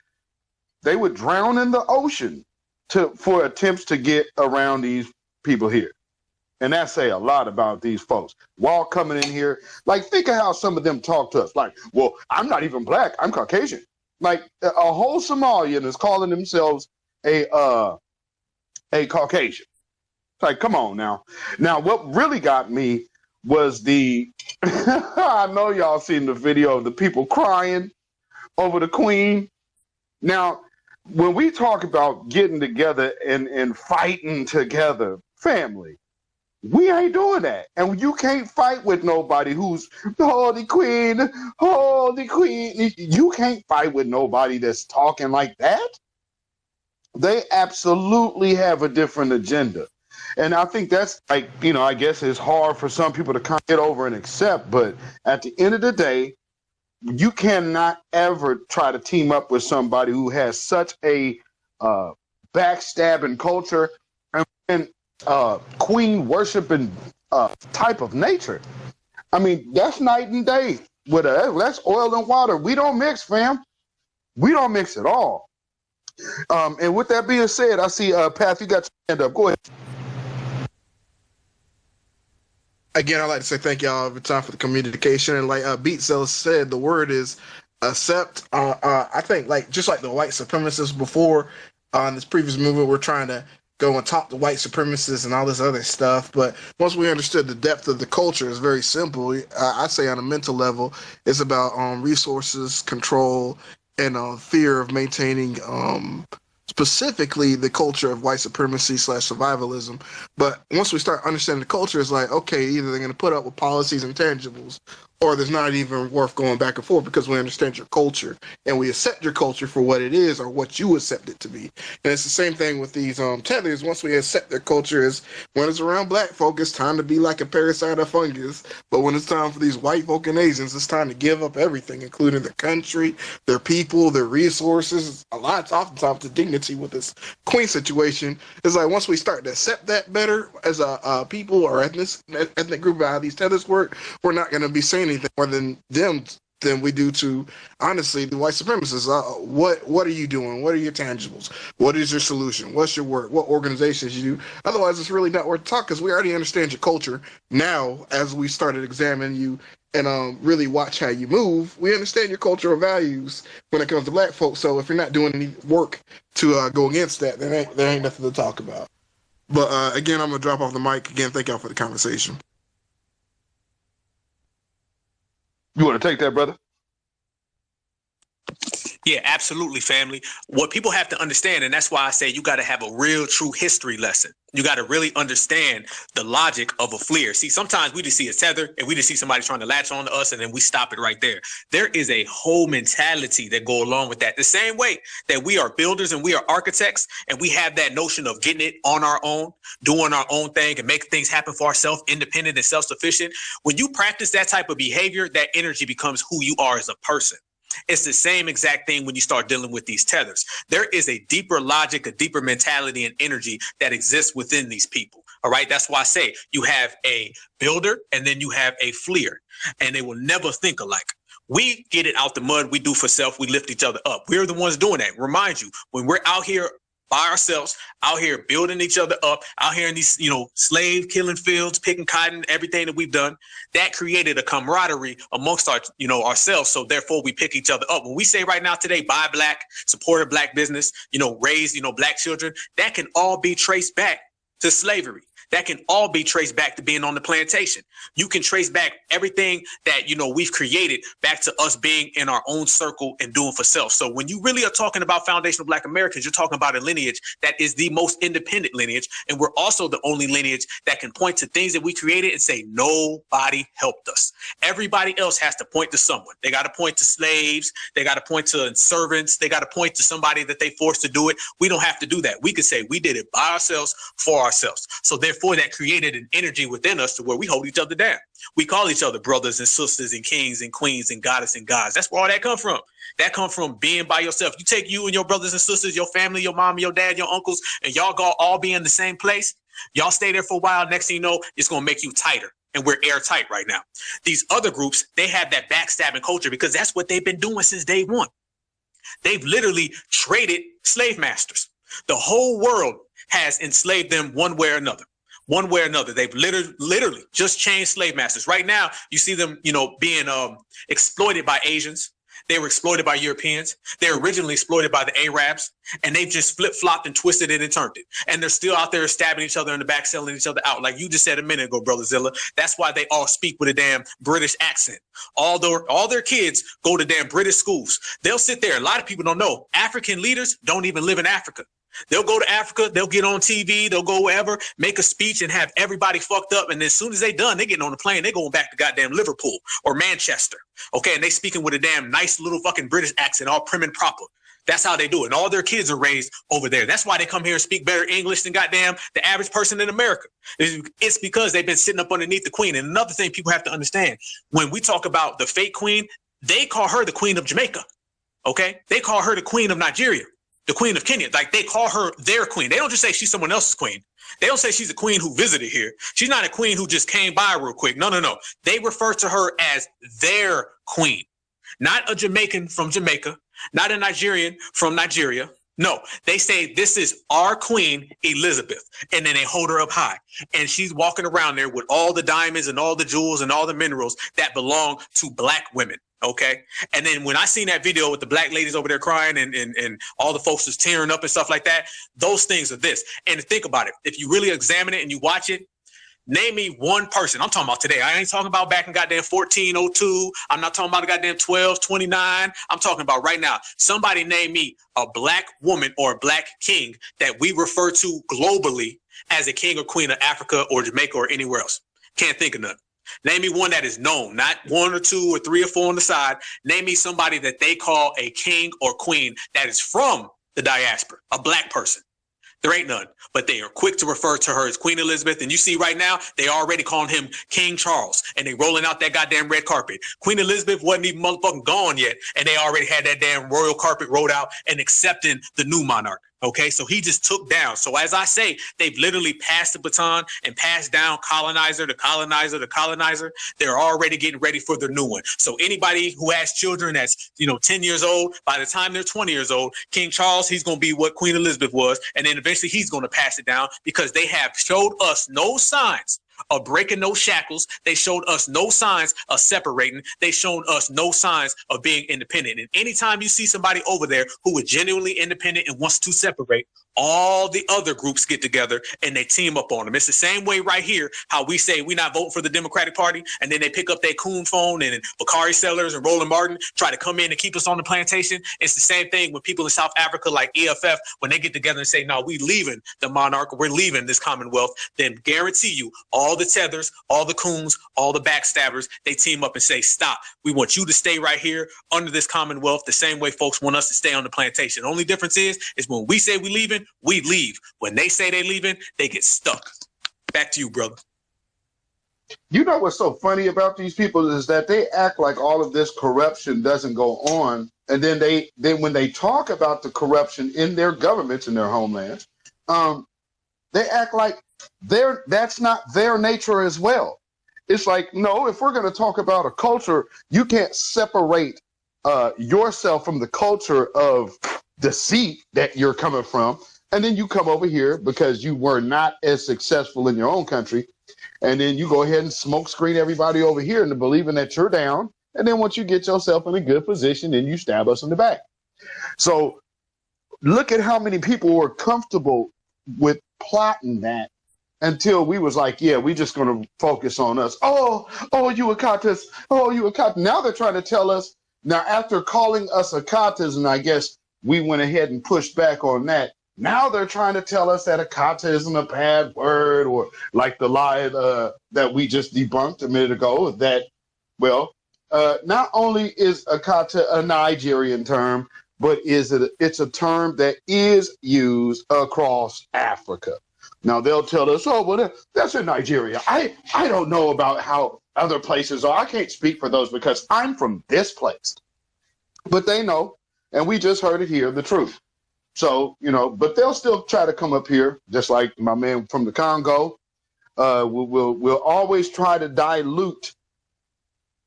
drown in the ocean for attempts to get around these people here. And that say a lot about these folks. While coming in here, like, think of how some of them talk to us. Like, well, I'm not even black, I'm Caucasian. Like, a whole Somalian is calling themselves a Caucasian. It's like, come on now. Now, what really got me was I know y'all seen the video of the people crying over the Queen. Now, when we talk about getting together and fighting together, family, we ain't doing that. And you can't fight with nobody who's Holy Queen, Holy Queen. You can't fight with nobody that's talking like that. They absolutely have a different agenda. And I think that's, like, you know, I guess it's hard for some people to kind of get over and accept. But at the end of the day, you cannot ever try to team up with somebody who has such a backstabbing culture and queen worshiping type of nature. I mean, that's night and day. That's oil and water. We don't mix, fam. We don't mix at all. And with that being said, I see Path, you got your hand up. Go ahead. Again, I'd like to say thank y'all every time for the communication. And like Beat Cell said, the word is accept. I think, like, just like the white supremacists before in this previous movement, we're trying to go and talk to white supremacists and all this other stuff. But once we understood the depth of the culture, is very simple. I say on a mental level, it's about resources, control, and fear of maintaining specifically the culture of white supremacy / survivalism. But once we start understanding the culture, it's like, okay, either they're going to put up with policies and tangibles, or there's not even worth going back and forth, because we understand your culture and we accept your culture for what it is or what you accept it to be. And it's the same thing with these tethers. Once we accept their culture, is when it's around black folk, it's time to be like a parasite or fungus. But when it's time for these white folk and Asians, it's time to give up everything, including their country, their people, their resources. Oftentimes the dignity with this queen situation is like, once we start to accept that better as a people or ethnic group about how these tethers work, we're not going to be saying anything more than them than we do to, honestly, the white supremacists. What are you doing? What are your tangibles? What is your solution? What's your work? What organizations you do? Otherwise, it's really not worth talking, because we already understand your culture. Now, as we started examining you and really watch how you move, we understand your cultural values when it comes to black folks. So if you're not doing any work to go against that, then there ain't nothing to talk about. But again, I'm going to drop off the mic. Again, thank y'all for the conversation. You want to take that, brother? Yeah, absolutely, family. What people have to understand, and that's why I say you got to have a real, true history lesson. You got to really understand the logic of a fleer. See, sometimes we just see a tether and we just see somebody trying to latch on to us, and then we stop it right there. There is a whole mentality that go along with that. The same way that we are builders and we are architects, and we have that notion of getting it on our own, doing our own thing and making things happen for ourselves, independent and self-sufficient. When you practice that type of behavior, that energy becomes who you are as a person. It's the same exact thing when you start dealing with these tethers. There is a deeper logic, a deeper mentality and energy that exists within these people. All right. That's why I say you have a builder and then you have a fleer, and they will never think alike. We get it out the mud. We do for self. We lift each other up. We're the ones doing that. Remind you, when we're out here by ourselves, out here building each other up, out here in these, slave killing fields, picking cotton, everything that we've done, that created a camaraderie amongst ourselves. So therefore we pick each other up. When we say right now today, buy black, support a black business, raise, black children, that can all be traced back to slavery. That can all be traced back to being on the plantation. You can trace back everything that, you know, we've created back to us being in our own circle and doing for self. So when you really are talking about foundational Black Americans, you're talking about a lineage that is the most independent lineage. And we're also the only lineage that can point to things that we created and say, nobody helped us. Everybody else has to point to someone. They got to point to slaves. They got to point to servants. They got to point to somebody that they forced to do it. We don't have to do that. We could say we did it by ourselves, for ourselves. So therefore, that created an energy within us to where we hold each other down. We call each other brothers and sisters and kings and queens and goddess and gods. That's where all that come from. That come from being by yourself. You take you and your brothers and sisters, your family, your mom, your dad, your uncles, and y'all go all be in the same place. Y'all stay there for a while. Next thing you know, it's going to make you tighter. And we're airtight right now. These other groups, they have that backstabbing culture because that's what they've been doing since day one. They've literally traded slave masters. The whole world has enslaved them one way or another. One way or another, they've literally just changed slave masters. Right now, you see them, you know, being exploited by Asians. They were exploited by Europeans. They were originally exploited by the Arabs, and they've just flip-flopped and twisted it and turned it. And they're still out there stabbing each other in the back, selling each other out. Like you just said a minute ago, Brother Zilla. That's why they all speak with a damn British accent. All their kids go to damn British schools. They'll sit there. A lot of people don't know. African leaders don't even live in Africa. They'll go to Africa, they'll get on TV, they'll go wherever, make a speech and have everybody fucked up. And as soon as they done, they getting on the plane, they going back to goddamn Liverpool or Manchester. Okay, and they speaking with a damn nice little fucking British accent, all prim and proper. That's how they do it. And all their kids are raised over there. That's why they come here and speak better English than goddamn the average person in America. It's because they've been sitting up underneath the queen. And another thing people have to understand, when we talk about the fake queen, they call her the queen of Jamaica. Okay, they call her the queen of Nigeria. The queen of Kenya, like they call her their queen. They don't just say she's someone else's queen. They don't say she's a queen who visited here. She's not a queen who just came by real quick. No. They refer to her as their queen. Not a Jamaican from Jamaica, not a Nigerian from Nigeria. No, they say this is our queen, Elizabeth. And then they hold her up high. And she's walking around there with all the diamonds and all the jewels and all the minerals that belong to Black women. Okay. And then when I seen that video with the Black ladies over there crying and all the folks was tearing up and stuff like that, those things are this. And think about it. If you really examine it and you watch it, name me one person. I'm talking about today. I ain't talking about back in goddamn 1402. I'm not talking about a goddamn 1229. I'm talking about right now. Somebody name me a Black woman or a Black king that we refer to globally as a king or queen of Africa or Jamaica or anywhere else. Can't think of none. Name me one that is known, not one or two or three or four on the side. Name me somebody that they call a king or queen that is from the diaspora, a Black person. There ain't none, but they are quick to refer to her as Queen Elizabeth. And you see right now, they already calling him King Charles, and they rolling out that goddamn red carpet. Queen Elizabeth wasn't even motherfucking gone yet, and they already had that damn royal carpet rolled out and accepting the new monarch. Okay, so he just took down. So as I say, they've literally passed the baton and passed down colonizer to colonizer to colonizer. They're already getting ready for their new one. So anybody who has children that's, 10 years old, by the time they're 20 years old, King Charles, he's going to be what Queen Elizabeth was. And then eventually he's going to pass it down because they have showed us no signs of breaking those shackles. They showed us no signs of separating. They showed us no signs of being independent. And anytime you see somebody over there who is genuinely independent and wants to separate, all the other groups get together and they team up on them. It's the same way right here, how we say we're not voting for the Democratic Party, and then they pick up their coon phone and Bakari Sellers and Roland Martin try to come in and keep us on the plantation. It's the same thing with people in South Africa like EFF, when they get together and say, no, we leaving the monarch, we're leaving this Commonwealth, then guarantee you all the tethers, all the coons, all the backstabbers, they team up and say, stop. We want you to stay right here under this Commonwealth the same way folks want us to stay on the plantation. The only difference is when we say we leaving, we leave. When they say they leaving, they get stuck. Back to you, brother. You know what's so funny about these people is that they act like all of this corruption doesn't go on, and then when they talk about the corruption in their governments in their homelands, they act like that's not their nature as well. It's like, no, if we're going to talk about a culture, you can't separate yourself from the culture of deceit that you're coming from. And then you come over here because you were not as successful in your own country. And then you go ahead and smoke screen everybody over here into believing that you're down. And then once you get yourself in a good position, then you stab us in the back. So look at how many people were comfortable with plotting that until we was like, yeah, we just going to focus on us. Oh, you akatas. Oh, you akatas. Now they're trying to tell us, now after calling us akatas, and I guess we went ahead and pushed back on that, now they're trying to tell us that akata isn't a bad word, or like the lie that we just debunked a minute ago, that, well, not only is akata a Nigerian term, but it's a term that is used across Africa. Now they'll tell us, oh, well, that's in Nigeria. I don't know about how other places are. I can't speak for those because I'm from this place. But they know, and we just heard it here, the truth. So, but they'll still try to come up here, just like my man from the Congo. We'll always try to dilute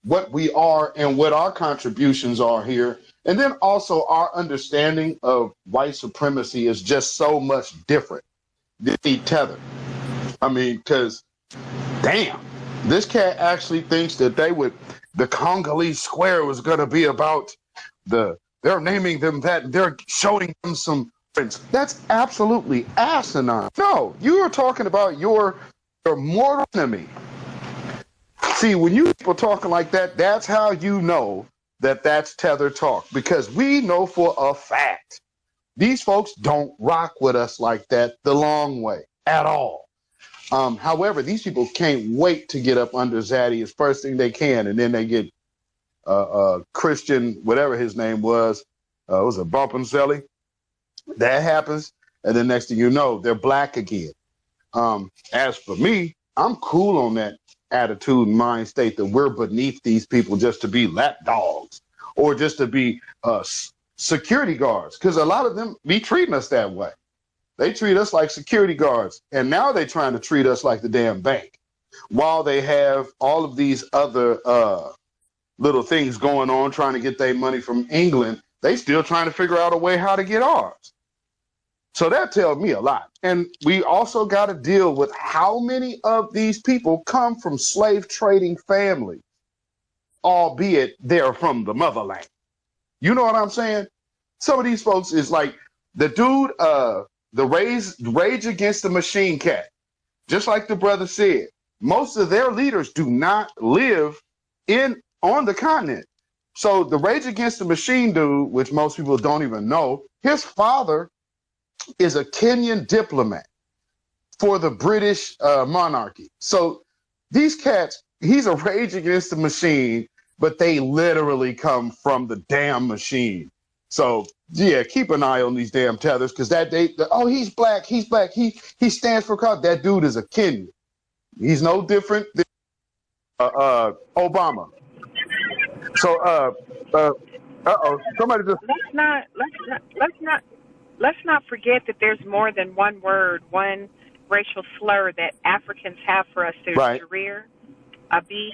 what we are and what our contributions are here. And then also our understanding of white supremacy is just so much different than Tether. I mean, because, damn, this cat actually thinks that the Congo Square was going to be about they're naming them that, and they're showing them some friends. That's absolutely asinine. No, you are talking about your mortal enemy. See, when you people talking like that, that's how you know that that's Tether talk, because we know for a fact these folks don't rock with us like that the long way at all. However, these people can't wait to get up under Zaddy as first thing they can, and then they get Christian, whatever his name was a Bumpin' Selly. That happens, and then next thing you know, they're black again. As for me, I'm cool on that attitude and mind state that we're beneath these people just to be lap dogs or just to be security guards, because a lot of them be treating us that way. They treat us like security guards, and now they're trying to treat us like the damn bank, while they have all of these other little things going on, trying to get their money from England. They still trying to figure out a way how to get ours. So that tells me a lot. And we also got to deal with how many of these people come from slave trading families, albeit they're from the motherland. You know what I'm saying? Some of these folks is like the dude, the Rage Against the Machine Cat. Just like the brother said, most of their leaders do not live on the continent. So the Rage Against the Machine dude, which most people don't even know, his father is a Kenyan diplomat for the British monarchy. So these cats, he's a Rage Against the Machine, but they literally come from the damn machine. So yeah, keep an eye on these damn tethers, because he's black, he stands for cause. That dude is a Kenyan. He's no different than Obama. So somebody just let's not forget that there's more than one word, one racial slur that Africans have for us. There's right. Jareer, Abi,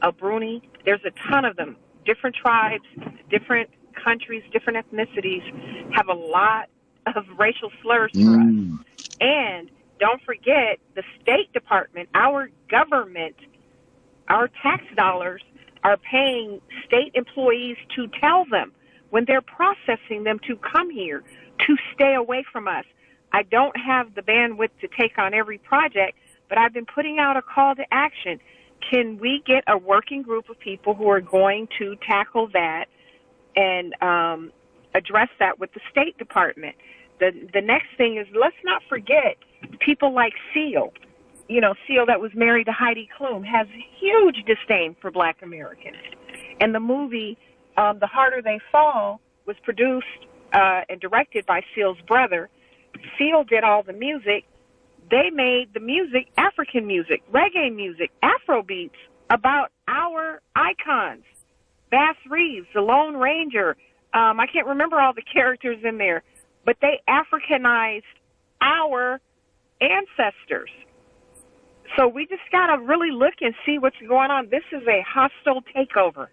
Abruni. There's a ton of them. Different tribes, different countries, different ethnicities have a lot of racial slurs for us. And don't forget the State Department, our government, our tax dollars are paying state employees to tell them when they're processing them to come here, to stay away from us. I don't have the bandwidth to take on every project, but I've been putting out a call to action. Can we get a working group of people who are going to tackle that and address that with the State Department? The next thing is, let's not forget people like Seal. Seal, that was married to Heidi Klum, has huge disdain for Black Americans. And the movie, The Harder They Fall, was produced and directed by Seal's brother. Seal did all the music. They made the music African music, reggae music, Afro beats about our icons. Bass Reeves, the Lone Ranger. I can't remember all the characters in there, but they Africanized our ancestors. So we just got to really look and see what's going on. This is a hostile takeover.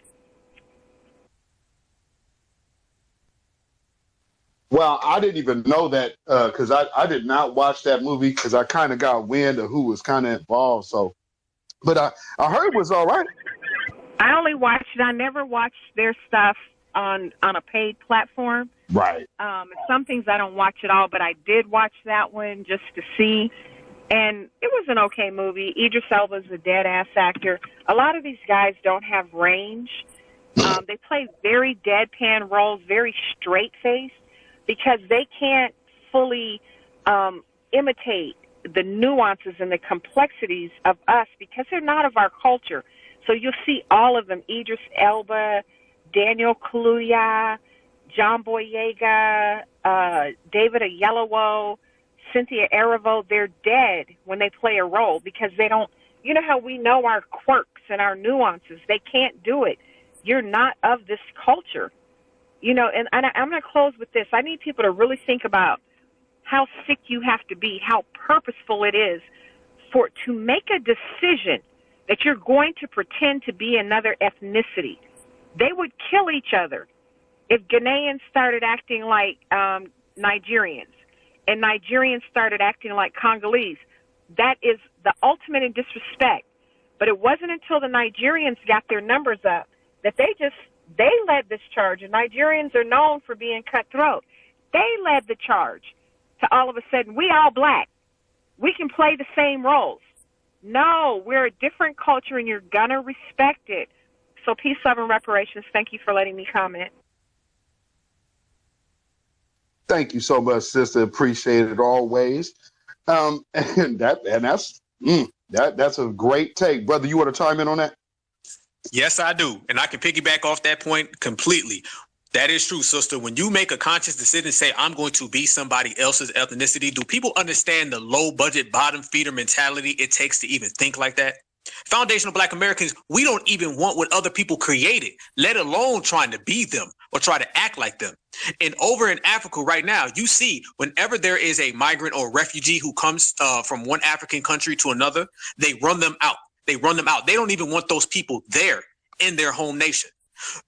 Well, I didn't even know that because I did not watch that movie because I kind of got wind of who was kind of involved. So, but I heard it was all right. I only watched it. I never watched their stuff on a paid platform. Right. Some things I don't watch at all, but I did watch that one just to see. And it was an okay movie. Idris Elba's a dead-ass actor. A lot of these guys don't have range. They play very deadpan roles, very straight-faced, because they can't fully imitate the nuances and the complexities of us because they're not of our culture. So you'll see all of them, Idris Elba, Daniel Kaluuya, John Boyega, David Oyelowo, Cynthia Erivo. They're dead when they play a role because they don't, you know how we know our quirks and our nuances. They can't do it. You're not of this culture. You know, and I'm going to close with this. I need people to really think about how sick you have to be, how purposeful it is to make a decision that you're going to pretend to be another ethnicity. They would kill each other if Ghanaians started acting like Nigerians and Nigerians started acting like Congolese. That is the ultimate in disrespect. But it wasn't until the Nigerians got their numbers up that they led this charge. And Nigerians are known for being cutthroat. They led the charge to all of a sudden, we all black. We can play the same roles. No, we're a different culture and you're going to respect it. So peace, love, and reparations. Thank you for letting me comment. Thank you so much, sister. Appreciate it always. That's a great take. Brother, you want to chime in on that? Yes, I do. And I can piggyback off that point completely. That is true, sister. When you make a conscious decision and say, I'm going to be somebody else's ethnicity, do people understand the low budget bottom feeder mentality it takes to even think like that? Foundational Black Americans, we don't even want what other people created, let alone trying to be them or try to act like them. And over in Africa right now, you see whenever there is a migrant or refugee who comes from one African country to another, they run them out. They run them out. They don't even want those people there in their home nation.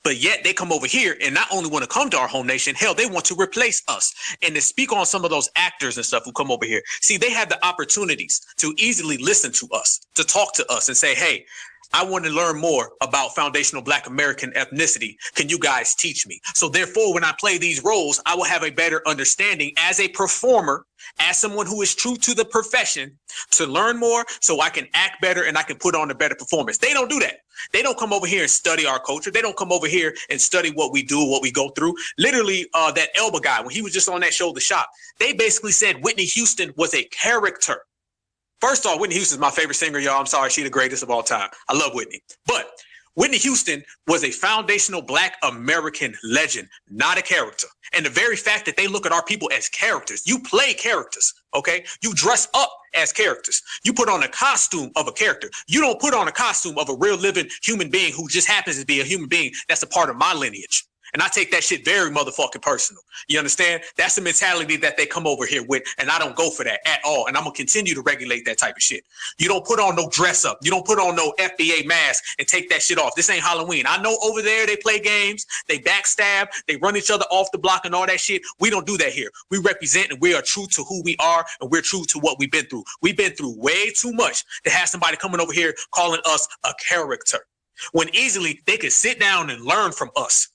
But yet they come over here and not only want to come to our home nation, hell, they want to replace us. And to speak on some of those actors and stuff who come over here, see, they have the opportunities to easily listen to us, to talk to us and say, hey, I want to learn more about foundational Black American ethnicity. Can you guys teach me? So therefore, when I play these roles, I will have a better understanding as a performer, as someone who is true to the profession, to learn more so I can act better and I can put on a better performance. They don't do that. They don't come over here and study our culture. They don't come over here and study what we do, what we go through. Literally, that Elba guy, when he was just on that show, The Shop, they basically said Whitney Houston was a character. First off, Whitney Houston is my favorite singer, y'all. I'm sorry, she's the greatest of all time. I love Whitney. But Whitney Houston was a foundational Black American legend, not a character. And the very fact that they look at our people as characters, you play characters, okay? You dress up as characters. You put on a costume of a character. You don't put on a costume of a real living human being who just happens to be a human being that's a part of my lineage. And I take that shit very motherfucking personal. You understand? That's the mentality that they come over here with. And I don't go for that at all. And I'm going to continue to regulate that type of shit. You don't put on no dress up. You don't put on no FBA mask and take that shit off. This ain't Halloween. I know over there they play games. They backstab. They run each other off the block and all that shit. We don't do that here. We represent and we are true to who we are. And we're true to what we've been through. We've been through way too much to have somebody coming over here calling us a character. When easily they could sit down and learn from us.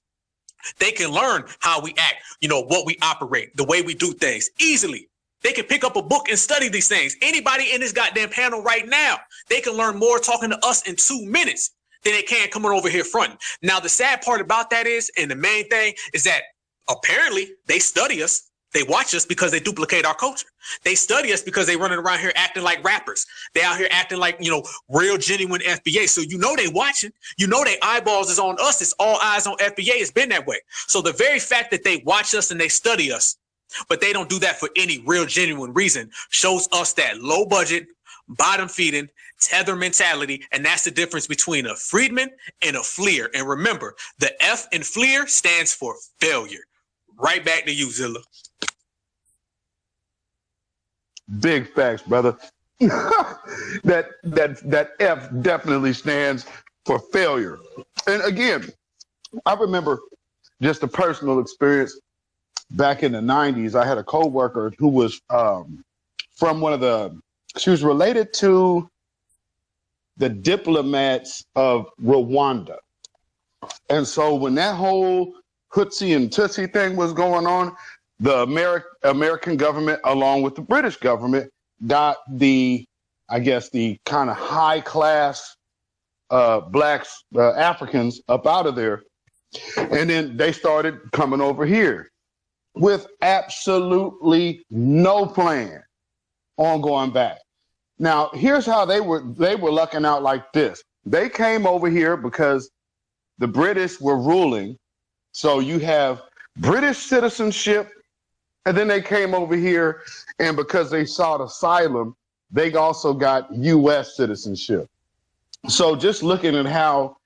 They can learn how we act, what we operate, the way we do things easily. They can pick up a book and study these things. Anybody in this goddamn panel right now, they can learn more talking to us in 2 minutes than they can coming over here fronting. Now, the sad part about that is, and the main thing is that apparently they study us. They watch us because they duplicate our culture. They study us because they running around here acting like rappers. They out here acting like, real genuine FBA. So they watching, they eyeballs is on us. It's all eyes on FBA. It's been that way. So the very fact that they watch us and they study us, but they don't do that for any real genuine reason, shows us that low budget, bottom feeding, tether mentality. And that's the difference between a freedman and a fleer. And remember, the F in fleer stands for failure. Right back to you, Zilla. Big facts, brother. that F definitely stands for failure. And again, I remember just a personal experience back in the 90s. I had a coworker who was from she was related to the diplomats of Rwanda. And so when that whole Hootsie and Tootsie thing was going on, the American government, along with the British government, got the, I guess, the kind of high class blacks, Africans up out of there. And then they started coming over here with absolutely no plan on going back. Now, here's how they were lucking out like this. They came over here because the British were ruling. So you have British citizenship, and then they came over here, and because they sought asylum, they also got U.S. citizenship. So just looking at how,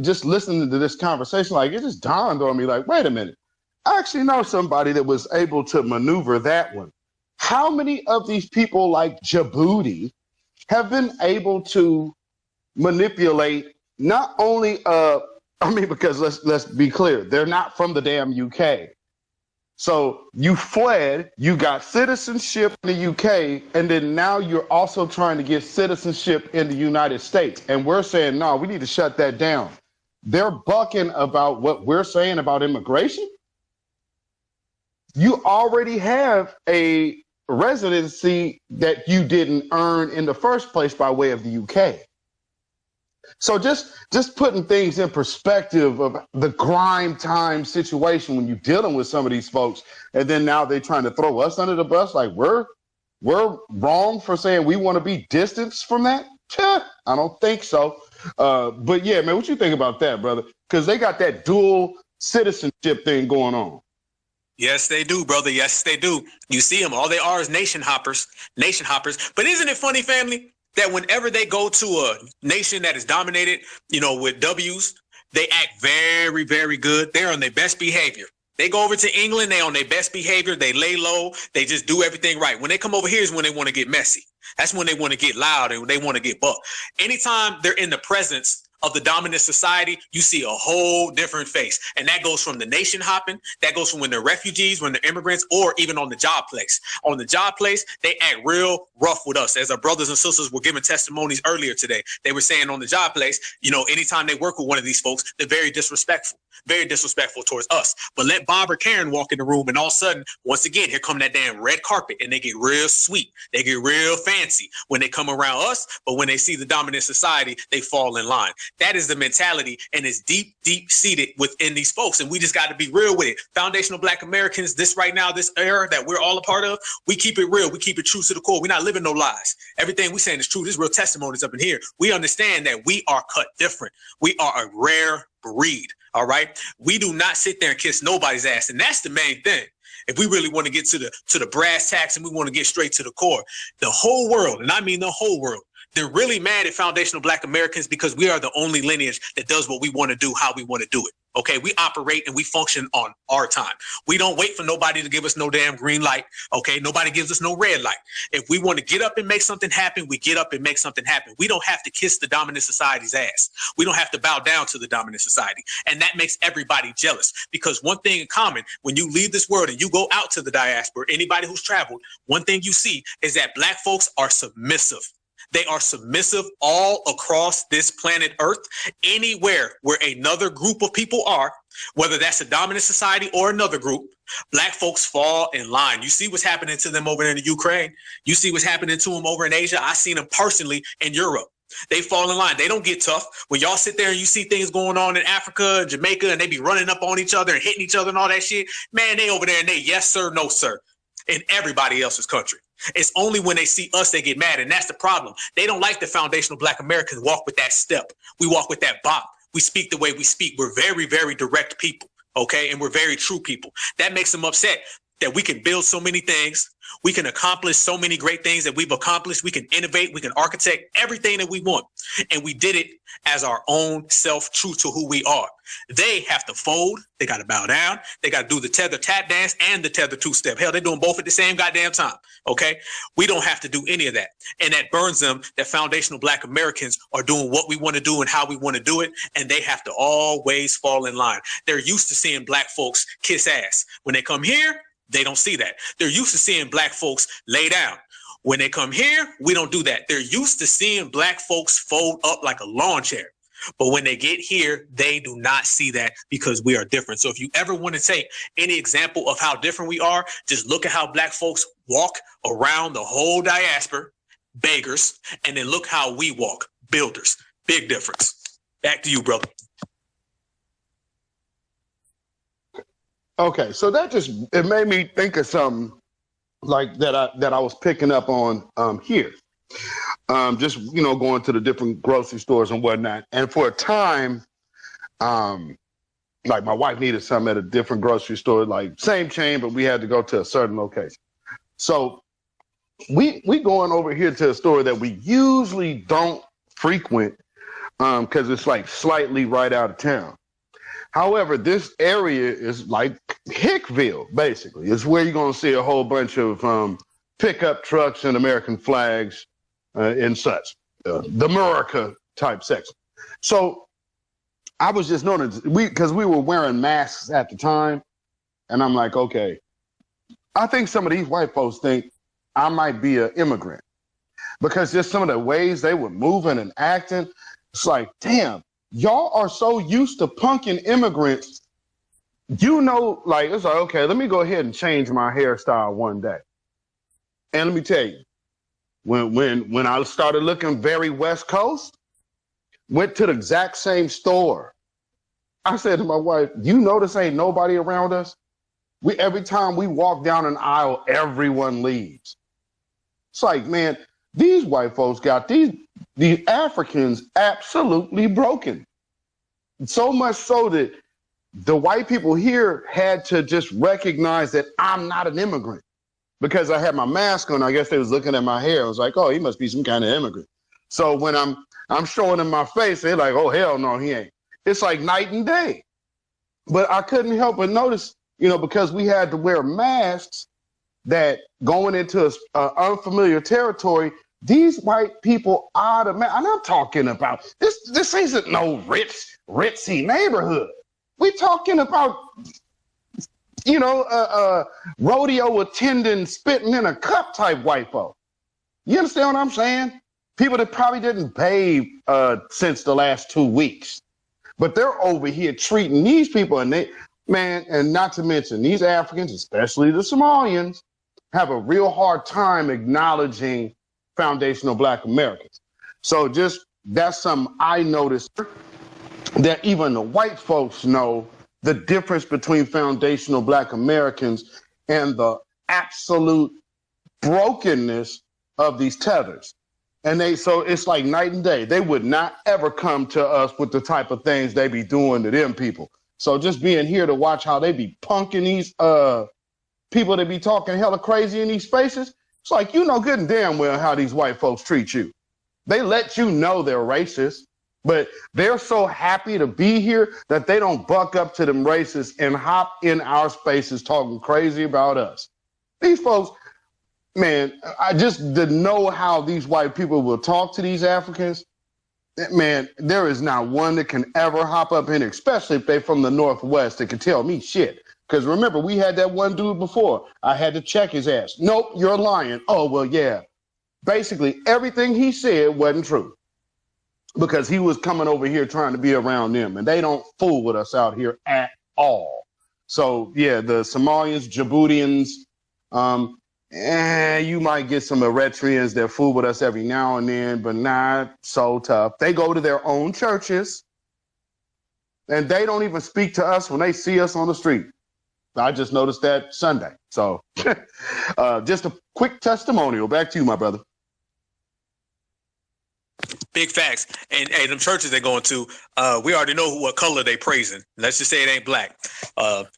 just listening to this conversation, like it just dawned on me, like, wait a minute. I actually know somebody that was able to maneuver that one. How many of these people like Djibouti have been able to manipulate not only, because let's be clear, they're not from the damn UK. So you fled, you got citizenship in the UK, and then now you're also trying to get citizenship in the United States. And we're saying, no, we need to shut that down. They're bucking about what we're saying about immigration. You already have a residency that you didn't earn in the first place by way of the UK. So just putting things in perspective of the grime time situation when you're dealing with some of these folks, and then now they're trying to throw us under the bus, like we're wrong for saying we want to be distanced from that? I don't think so. But yeah, man, what you think about that, brother? Because they got that dual citizenship thing going on. Yes, they do, brother. Yes, they do. You see them. All they are is nation hoppers. But isn't it funny, family, that whenever they go to a nation that is dominated, with W's, they act very, very good. They're on their best behavior. They go over to England, they on their best behavior. They lay low. They just do everything right. When they come over here is when they want to get messy. That's when they want to get loud and they want to get bucked. Anytime they're in the presence of the dominant society, you see a whole different face. And that goes from the nation hopping, that goes from when they're refugees, when they're immigrants, or even on the job place. On the job place, they act real rough with us. As our brothers and sisters were giving testimonies earlier today, they were saying on the job place, anytime they work with one of these folks, they're very disrespectful towards us. But let Bob or Karen walk in the room, and all of a sudden, once again, here come that damn red carpet, and they get real sweet. They get real fancy when they come around us, but when they see the dominant society, they fall in line. That is the mentality, and it's deep, deep seated within these folks. And we just got to be real with it. Foundational Black Americans, this right now, this era that we're all a part of, we keep it real. We keep it true to the core. We're not living no lies. Everything we saying is true. There's real testimonies up in here. We understand that we are cut different. We are a rare breed. All right. We do not sit there and kiss nobody's ass. And that's the main thing. If we really want to get to the brass tacks and we want to get straight to the core, the whole world, and I mean the whole world, they're really mad at foundational Black Americans because we are the only lineage that does what we want to do, how we want to do it. Okay, we operate and we function on our time. We don't wait for nobody to give us no damn green light. Okay, nobody gives us no red light. If we want to get up and make something happen, we get up and make something happen. We don't have to kiss the dominant society's ass. We don't have to bow down to the dominant society. And that makes everybody jealous, because one thing in common, when you leave this world and you go out to the diaspora, anybody who's traveled, one thing you see is that Black folks are submissive. They are submissive all across this planet Earth. Anywhere where another group of people are, whether that's a dominant society or another group, Black folks fall in line. You see what's happening to them over there in the Ukraine. You see what's happening to them over in Asia. I seen them personally in Europe. They fall in line. They don't get tough. When y'all sit there and you see things going on in Africa and Jamaica and they be running up on each other and hitting each other and all that shit, man, they over there and they yes sir, no sir, in everybody else's country. It's only when they see us they get mad, and that's the problem. They don't like the foundational Black Americans walk with that step. We walk with that bop. We speak the way we speak. We're very, very direct people, okay? And we're very true people. That makes them upset that we can build so many things. We can accomplish so many great things that we've accomplished. We can innovate. We can architect everything that we want. And we did it as our own self, true to who we are. They have to fold. They got to bow down. They got to do the tether tap dance and the tether two-step. Hell, they're doing both at the same goddamn time. Okay. We don't have to do any of that. And that burns them that foundational Black Americans are doing what we want to do and how we want to do it. And they have to always fall in line. They're used to seeing Black folks kiss ass. When they come here, they don't see that. They're used to seeing Black folks lay down. When they come here, we don't do that. They're used to seeing Black folks fold up like a lawn chair. But when they get here, they do not see that because we are different. So if you ever want to take any example of how different we are, just look at how black folks walk around the whole diaspora, beggars, and then look how we walk, builders. Big difference. Back to you, brother. Okay, so that just, it made me think of something like that I was picking up on here. Just, you know, going to the different grocery stores and whatnot. And for a time, like my wife needed something at a different grocery store, like same chain, but we had to go to a certain location. So we going over here to a store that we usually don't frequent because it's like slightly right out of town. However, this area is like Hickville, basically. It's where you're going to see a whole bunch of pickup trucks and American flags and such, the America type section. So I was just noticing, because we were wearing masks at the time, and I'm like, okay, I think some of these white folks think I might be an immigrant because just some of the ways they were moving and acting. It's like, damn, y'all are so used to punking immigrants. You know, like, it's like, okay, let me go ahead and change my hairstyle one day. And let me tell you, when I started looking very West Coast, went to the exact same store. I said to my wife, you notice ain't nobody around us? Every time we walk down an aisle, everyone leaves. It's like, man, these white folks got these Africans absolutely broken. So much so that the white people here had to just recognize that I'm not an immigrant because I had my mask on. I guess they was looking at my hair. I was like, oh, he must be some kind of immigrant. So when I'm showing them my face, they're like, oh, hell no, he ain't. It's like night and day. But I couldn't help but notice, you know, because we had to wear masks, that going into unfamiliar territory, these white people and I'm talking about, this isn't no ritzy neighborhood. We're talking about, you know, rodeo attending, spitting in a cup type white folk. You understand what I'm saying? People that probably didn't bathe since the last 2 weeks. But they're over here treating these people, and and not to mention these Africans, especially the Somalians, have a real hard time acknowledging foundational Black Americans. So that's something I noticed, that even the white folks know the difference between foundational Black Americans and the absolute brokenness of these tethers. And so it's like night and day. They would not ever come to us with the type of things they be doing to them people. So just being here to watch how they be punking these people that be talking hella crazy in these spaces, it's like, you know good and damn well how these white folks treat you. They let you know they're racist, but they're so happy to be here that they don't buck up to them racists and hop in our spaces talking crazy about us. These folks, man, I just didn't know how these white people will talk to these Africans. Man, there is not one that can ever hop up in, especially if they're from the Northwest, that can tell me shit. Because remember, we had that one dude before. I had to check his ass. Nope, you're lying. Oh, well, yeah. Basically, everything he said wasn't true because he was coming over here trying to be around them, and they don't fool with us out here at all. So, yeah, the Somalians, Djiboutians, you might get some Eritreans that fool with us every now and then, but not so tough. They go to their own churches, and they don't even speak to us when they see us on the street. I just noticed that Sunday. So just a quick testimonial. Back to you, my brother. Big facts. And hey, them churches they're going to, we already know what color they praising. Let's just say it ain't black.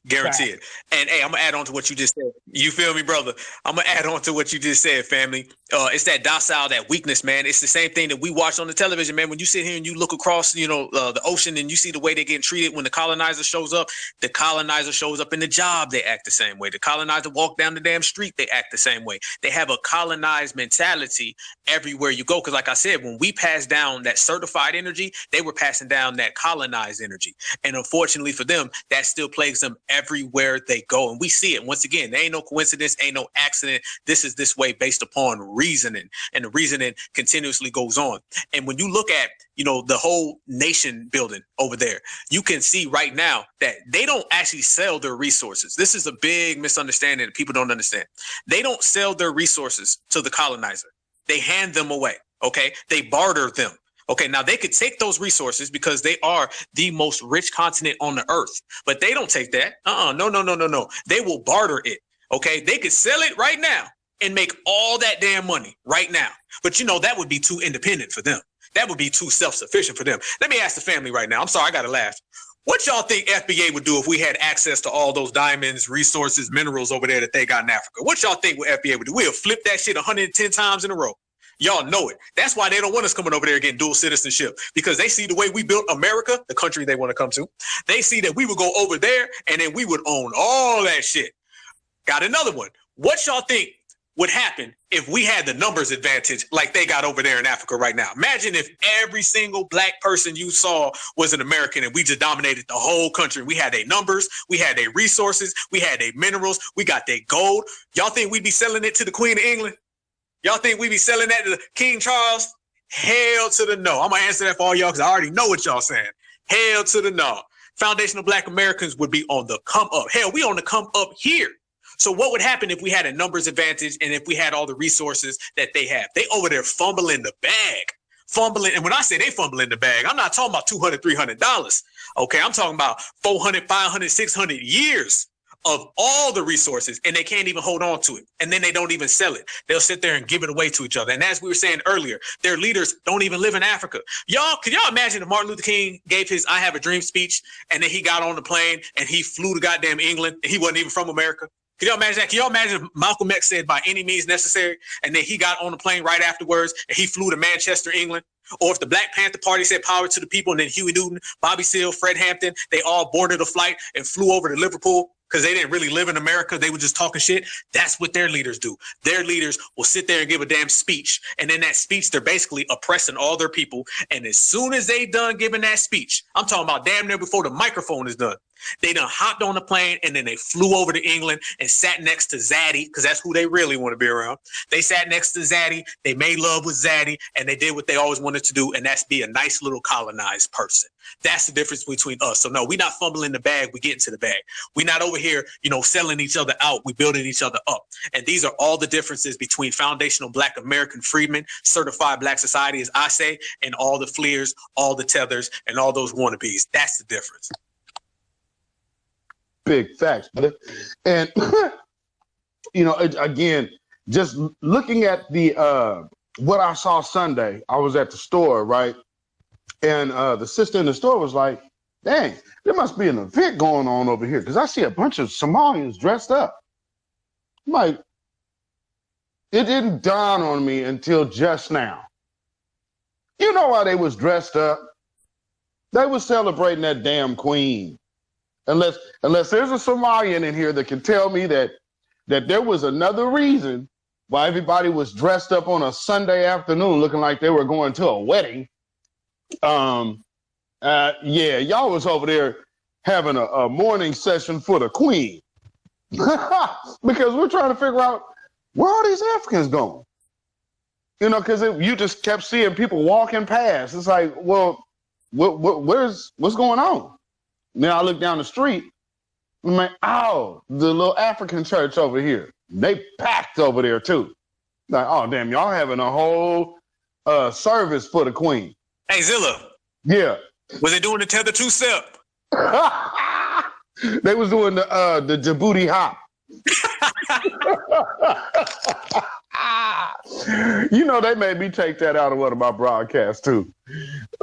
Guarantee it. And hey, I'm gonna add on to what you just said. You feel me, brother? I'm gonna add on to what you just said, family. It's that docile, that weakness, man. It's the same thing that we watch on the television, man. When you sit here and you look across, the ocean and you see the way they're getting treated when the colonizer shows up in the job, they act the same way. The colonizer walk down the damn street, they act the same way. They have a colonized mentality everywhere you go. Because like I said, when we pass down that certified energy, they were passing down that colonized energy. And unfortunately for them, that still plagues them everywhere they go. And we see it. Once again, they ain't no no coincidence, ain't no accident. This is this way based upon reasoning, and the reasoning continuously goes on. And when you look at, the whole nation building over there, you can see right now that they don't actually sell their resources. This is a big misunderstanding that people don't understand. They don't sell their resources to the colonizer. They hand them away. Okay. They barter them. Okay. Now they could take those resources because they are the most rich continent on the earth, but they don't take that. No. They will barter it. Okay. They could sell it right now and make all that damn money right now. But that would be too independent for them. That would be too self-sufficient for them. Let me ask the family right now. I'm sorry, I got to laugh. What y'all think FBA would do if we had access to all those diamonds, resources, minerals over there that they got in Africa? What y'all think FBA would do? We'll flip that shit 110 times in a row. Y'all know it. That's why they don't want us coming over there getting dual citizenship, because they see the way we built America, the country they want to come to. They see that we would go over there and then we would own all that shit. Got another one. What y'all think would happen if we had the numbers advantage like they got over there in Africa right now? Imagine if every single black person you saw was an American and we just dominated the whole country. We had their numbers, we had their resources, we had their minerals, we got their gold. Y'all think we'd be selling it to the Queen of England? Y'all think we'd be selling that to King Charles? Hell to the no. I'm gonna answer that for all y'all because I already know what y'all saying. Hell to the no. Foundational Black Americans would be on the come up. Hell, we on the come up here. So what would happen if we had a numbers advantage and if we had all the resources that they have? They over there fumbling the bag, fumbling. And when I say they fumbling the bag, I'm not talking about $200, $300. Okay, I'm talking about 400, 500, 600 years of all the resources, and they can't even hold on to it. And then they don't even sell it. They'll sit there and give it away to each other. And as we were saying earlier, their leaders don't even live in Africa. Could y'all imagine if Martin Luther King gave his I Have a Dream speech and then he got on the plane and he flew to goddamn England and he wasn't even from America? Can y'all imagine that? Can y'all imagine if Malcolm X said by any means necessary and then he got on the plane right afterwards and he flew to Manchester, England? Or if the Black Panther Party said power to the people and then Huey Newton, Bobby Seale, Fred Hampton, they all boarded a flight and flew over to Liverpool because they didn't really live in America. They were just talking shit. That's what their leaders do. Their leaders will sit there and give a damn speech. And in that speech, they're basically oppressing all their people. And as soon as they done giving that speech, I'm talking about damn near before the microphone is done, they done hopped on the plane and then they flew over to England and sat next to Zaddy, because that's who they really want to be around. They sat next to Zaddy, they made love with Zaddy, and they did what they always wanted to do, and that's be a nice little colonized person. That's the difference between us. So no, we're not fumbling the bag, we get into the bag. We're not over here, selling each other out, we building each other up. And these are all the differences between foundational Black American freedmen, certified Black society, as I say, and all the fleers, all the tethers, and all those wannabes. That's the difference. Big facts, brother. And again, just looking at the what I saw Sunday, I was at the store, right? And the sister in the store was like, dang, there must be an event going on over here because I see a bunch of Somalians dressed up. I'm like, it didn't dawn on me until just now. You know why they was dressed up? They was celebrating that damn queen. Unless there's a Somalian in here that can tell me that there was another reason why everybody was dressed up on a Sunday afternoon looking like they were going to a wedding. Y'all was over there having a morning session for the queen. Because we're trying to figure out where are these Africans going? Because you just kept seeing people walking past. It's like, well, what's going on? Now I look down the street, I'm like, oh, the little African church over here. They packed over there too. Like, oh, damn, y'all having a whole service for the queen. Hey, Zilla. Yeah. Was they doing the tether two-step? They was doing the Djibouti hop. They made me take that out of one of my broadcasts too.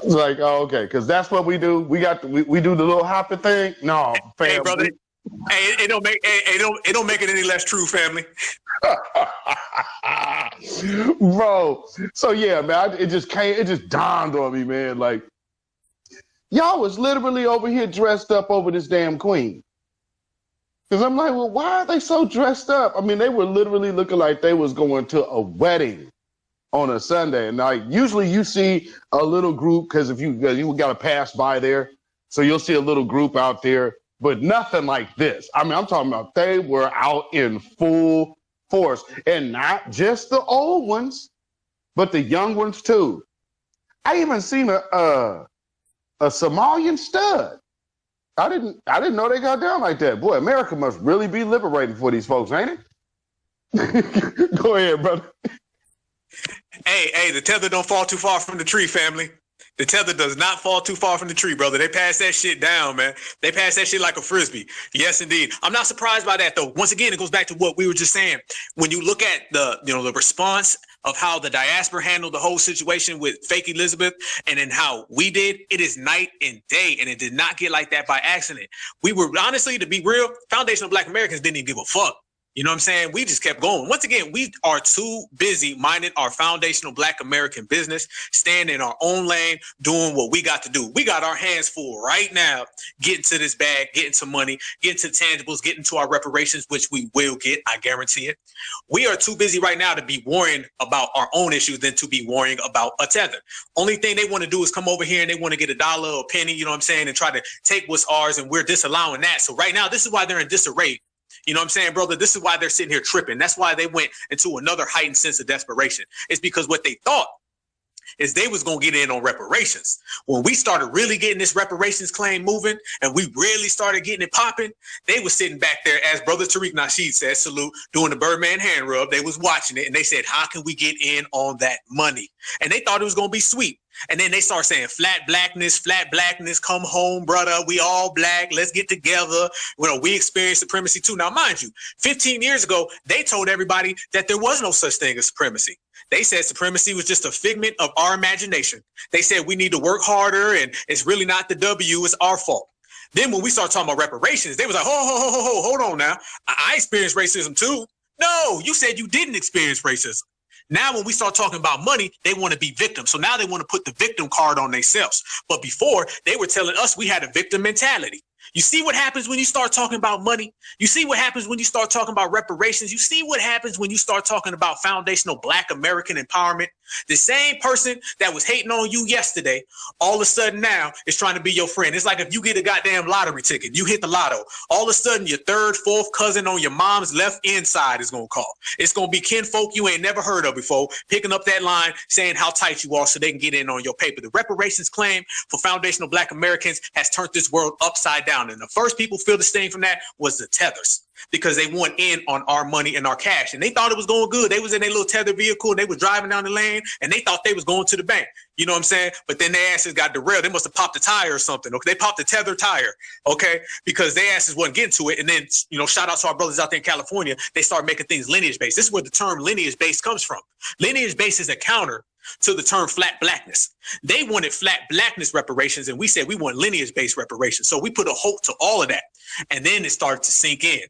It's like, oh, okay, because that's what we do. We do the little hopping thing. No, fam, hey, brother. It don't make it any less true, family. Bro. So yeah, man, it just dawned on me, man. Like, y'all was literally over here dressed up over this damn queen. Because I'm like, well, why are they so dressed up? I mean, they were literally looking like they was going to a wedding on a Sunday. And like, usually you see a little group, because if you got to pass by there, so you'll see a little group out there but nothing like this. I mean, I'm talking about they were out in full force, and not just the old ones, but the young ones too. I even seen a Somalian stud. I didn't know they got down like that. Boy, America must really be liberating for these folks, ain't it? Go ahead, brother. Hey, the tether don't fall too far from the tree, family. The tether does not fall too far from the tree, brother. They pass that shit down, man. They pass that shit like a Frisbee. Yes, indeed. I'm not surprised by that, though. Once again, it goes back to what we were just saying. When you look at the response of how the diaspora handled the whole situation with fake Elizabeth and then how we did, it is night and day, and it did not get like that by accident. We were, honestly, to be real, foundational Black Americans didn't even give a fuck. You know what I'm saying? We just kept going. Once again, we are too busy minding our foundational Black American business, staying in our own lane, doing what we got to do. We got our hands full right now, getting to this bag, getting to money, getting to tangibles, getting to our reparations, which we will get, I guarantee it. We are too busy right now to be worrying about our own issues than to be worrying about a tether. Only thing they want to do is come over here and they want to get a dollar or a penny, you know what I'm saying, and try to take what's ours, and we're disallowing that. So right now, this is why they're in disarray. You know what I'm saying, brother? This is why they're sitting here tripping. That's why they went into another heightened sense of desperation. It's because what they thought is they was going to get in on reparations. When we started really getting this reparations claim moving and we really started getting it popping, they was sitting back there, as Brother Tariq Nasheed said, salute, doing the Birdman hand rub. They was watching it and they said, how can we get in on that money? And they thought it was going to be sweet. And then they start saying flat blackness, come home, brother. We all Black. Let's get together. We experience supremacy too. Now, mind you, 15 years ago, they told everybody that there was no such thing as supremacy. They said supremacy was just a figment of our imagination. They said we need to work harder and it's really not the W, it's our fault. Then when we start talking about reparations, they was like, hold on now. I experienced racism too. No, you said you didn't experience racism. Now, when we start talking about money, they want to be victims. So now they want to put the victim card on themselves. But before, they were telling us we had a victim mentality. You see what happens when you start talking about money? You see what happens when you start talking about reparations? You see what happens when you start talking about foundational Black American empowerment? The same person that was hating on you yesterday, all of a sudden now is trying to be your friend. It's like if you get a goddamn lottery ticket, you hit the lotto, all of a sudden your third, fourth cousin on your mom's left inside is going to call. It's going to be kinfolk you ain't never heard of before, picking up that line, saying how tight you are so they can get in on your paper. The reparations claim for foundational Black Americans has turned this world upside down. And the first people feel the sting from that was the tethers, because they want in on our money and our cash. And they thought it was going good. They was in their little tether vehicle and they were driving down the lane and they thought they was going to the bank. You know what I'm saying? But then their asses got derailed. They must have popped a tire or something. Okay, they popped a tether tire. Okay, because their asses wasn't getting to it. And then, shout out to our brothers out there in California. They start making things lineage based. This is where the term lineage based comes from. Lineage based is a counter to the term flat blackness. They wanted flat blackness reparations, and we said we want lineage-based reparations. So we put a halt to all of that. And then it started to sink in.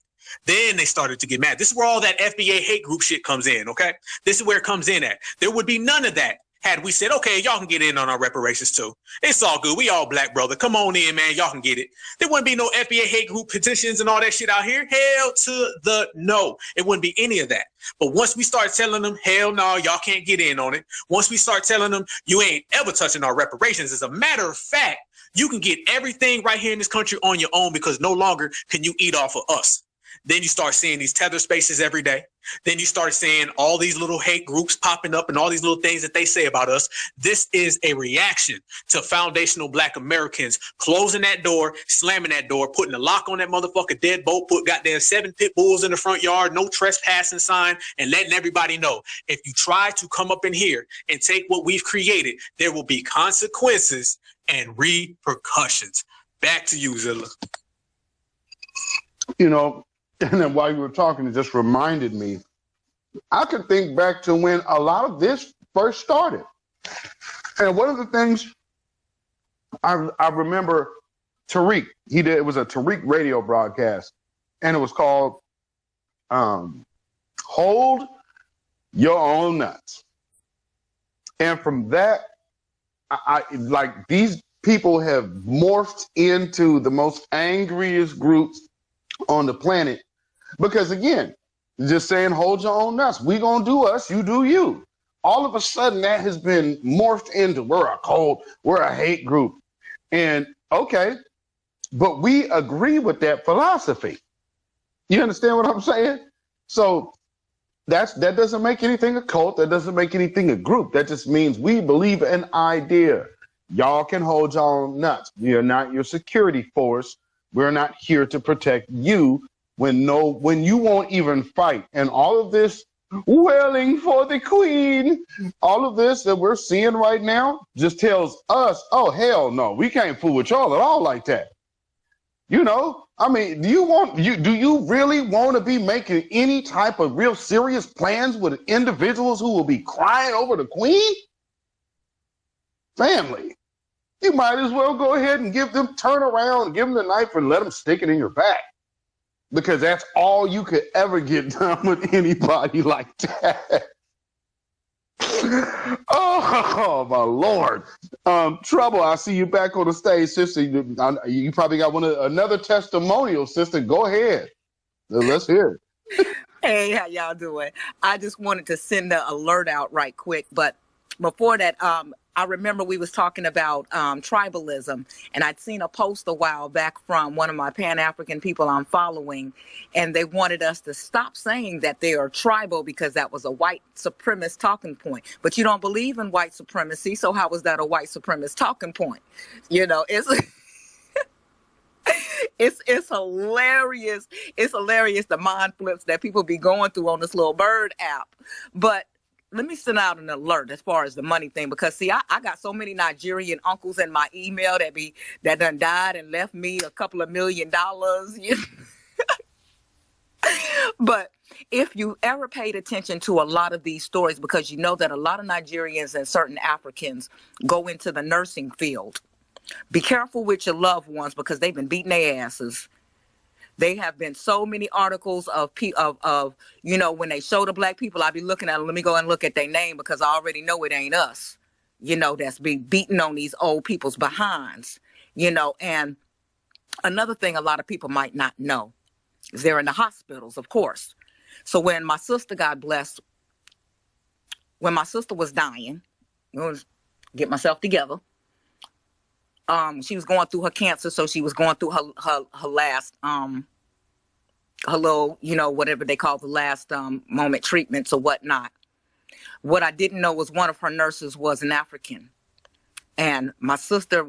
Then they started to get mad. This is where all that FBA hate group shit comes in, okay? This is where it comes in at. There would be none of that had we said, okay, y'all can get in on our reparations too. It's all good. We all Black, brother. Come on in, man. Y'all can get it. There wouldn't be no FBA hate group petitions and all that shit out here. Hell to the no. It wouldn't be any of that. But once we start telling them, hell no, y'all can't get in on it. Once we start telling them, you ain't ever touching our reparations. As a matter of fact, you can get everything right here in this country on your own because no longer can you eat off of us. Then you start seeing these tether spaces every day. Then you start seeing all these little hate groups popping up and all these little things that they say about us. This is a reaction to foundational Black Americans closing that door, slamming that door, putting a lock on that motherfucker deadbolt, put goddamn 7 pit bulls in the front yard, no trespassing sign, and letting everybody know if you try to come up in here and take what we've created, there will be consequences and repercussions. Back to you, Zilla. And then while you were talking, it just reminded me, I could think back to when a lot of this first started. And one of the things I remember Tariq, it was a Tariq radio broadcast, and it was called Hold Your Own Nuts. And from that, I like these people have morphed into the most angriest groups on the planet. Because again, just saying, hold your own nuts. We gonna do us, you do you. All of a sudden that has been morphed into we're a hate group. And okay, but we agree with that philosophy. You understand what I'm saying? So that doesn't make anything a cult. That doesn't make anything a group. That just means we believe an idea. Y'all can hold y'all own nuts. We are not your security force. We're not here to protect you when you won't even fight. And all of this wailing for the queen, all of this that we're seeing right now just tells us, oh, hell no, we can't fool with y'all at all like that. You know, I mean, do you really want to be making any type of real serious plans with individuals who will be crying over the queen? Family, you might as well go ahead and turn around, give them the knife and let them stick it in your back. Because that's all you could ever get done with anybody like that. Oh my Lord. Trouble, I see you back on the stage, sister. You probably got another testimonial, sister. Go ahead. Let's hear it. Hey, how y'all doing? I just wanted to send the alert out right quick, but before that, I remember we was talking about tribalism, and I'd seen a post a while back from one of my Pan-African people I'm following, and they wanted us to stop saying that they are tribal because that was a white supremacist talking point. But you don't believe in white supremacy, so how was that a white supremacist talking point? You know, it's it's hilarious. It's hilarious, the mind flips that people be going through on this little bird app. But let me send out an alert as far as the money thing, because see, I got so many Nigerian uncles in my email that done died and left me a couple of $1 million. You know? But if you ever paid attention to a lot of these stories, because you know that a lot of Nigerians and certain Africans go into the nursing field, be careful with your loved ones because they've been beating their asses. They have been so many articles of you know, when they show the black people, I be looking at them, let me go and look at their name because I already know it ain't us, you know, that's be beating on these old people's behinds, you know. And another thing a lot of people might not know is they're in the hospitals, of course. So when my sister, God bless, when my sister was dying, get myself together. She was going through her cancer, so she was going through her last her little, you know, whatever they call the last moment treatments or whatnot. What I didn't know was one of her nurses was an African, and my sister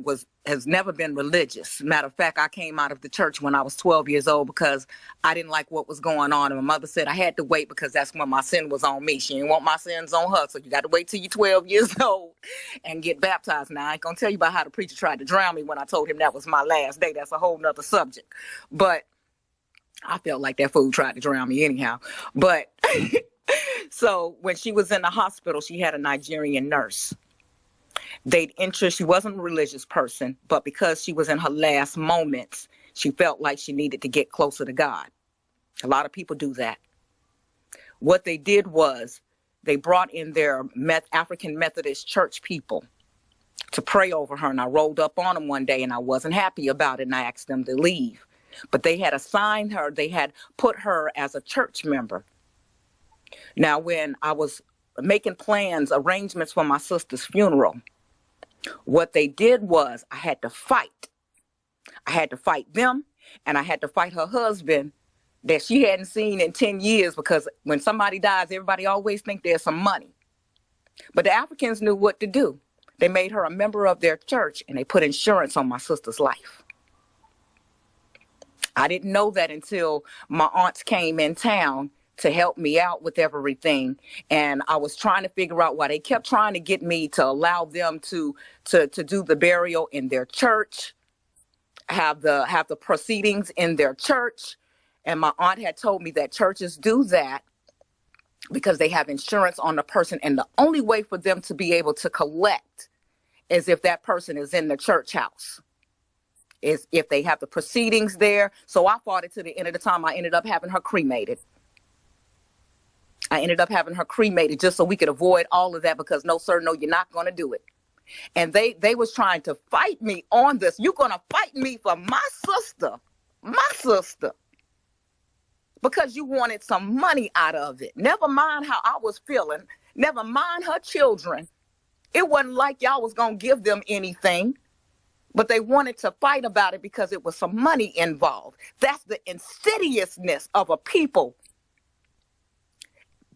has never been religious. Matter of fact, I came out of the church when I was 12 years old because I didn't like what was going on, and my mother said I had to wait because that's when my sin was on me. She didn't want my sins on her, so you got to wait till you're 12 years old and get baptized. Now I ain't gonna tell you about how the preacher tried to drown me when I told him that was my last day. That's a whole nother subject, but I felt like that fool tried to drown me anyhow. But so when she was in the hospital, she had a Nigerian nurse. She wasn't a religious person, but because she was in her last moments, she felt like she needed to get closer to God. A lot of people do that. What they did was they brought in their African Methodist church people to pray over her. And I rolled up on them one day and I wasn't happy about it. And I asked them to leave. But they had assigned her, they had put her as a church member. Now, when I was making arrangements for my sister's funeral, what they did was I had to fight. I had to fight them, and I had to fight her husband that she hadn't seen in 10 years, because when somebody dies, everybody always think there's some money. But the Africans knew what to do. They made her a member of their church, and they put insurance on my sister's life. I didn't know that until my aunts came in town to help me out with everything. And I was trying to figure out why they kept trying to get me to allow them to do the burial in their church, have the proceedings in their church. And my aunt had told me that churches do that because they have insurance on the person. And the only way for them to be able to collect is if that person is in the church house, is if they have the proceedings there. So I fought it to the end of the time. I ended up having her cremated. Just so we could avoid all of that, because no, sir, no, you're not going to do it. And they was trying to fight me on this. You're going to fight me for my sister, because you wanted some money out of it. Never mind how I was feeling. Never mind her children. It wasn't like y'all was going to give them anything. but they wanted to fight about it because it was some money involved. That's the insidiousness of a people.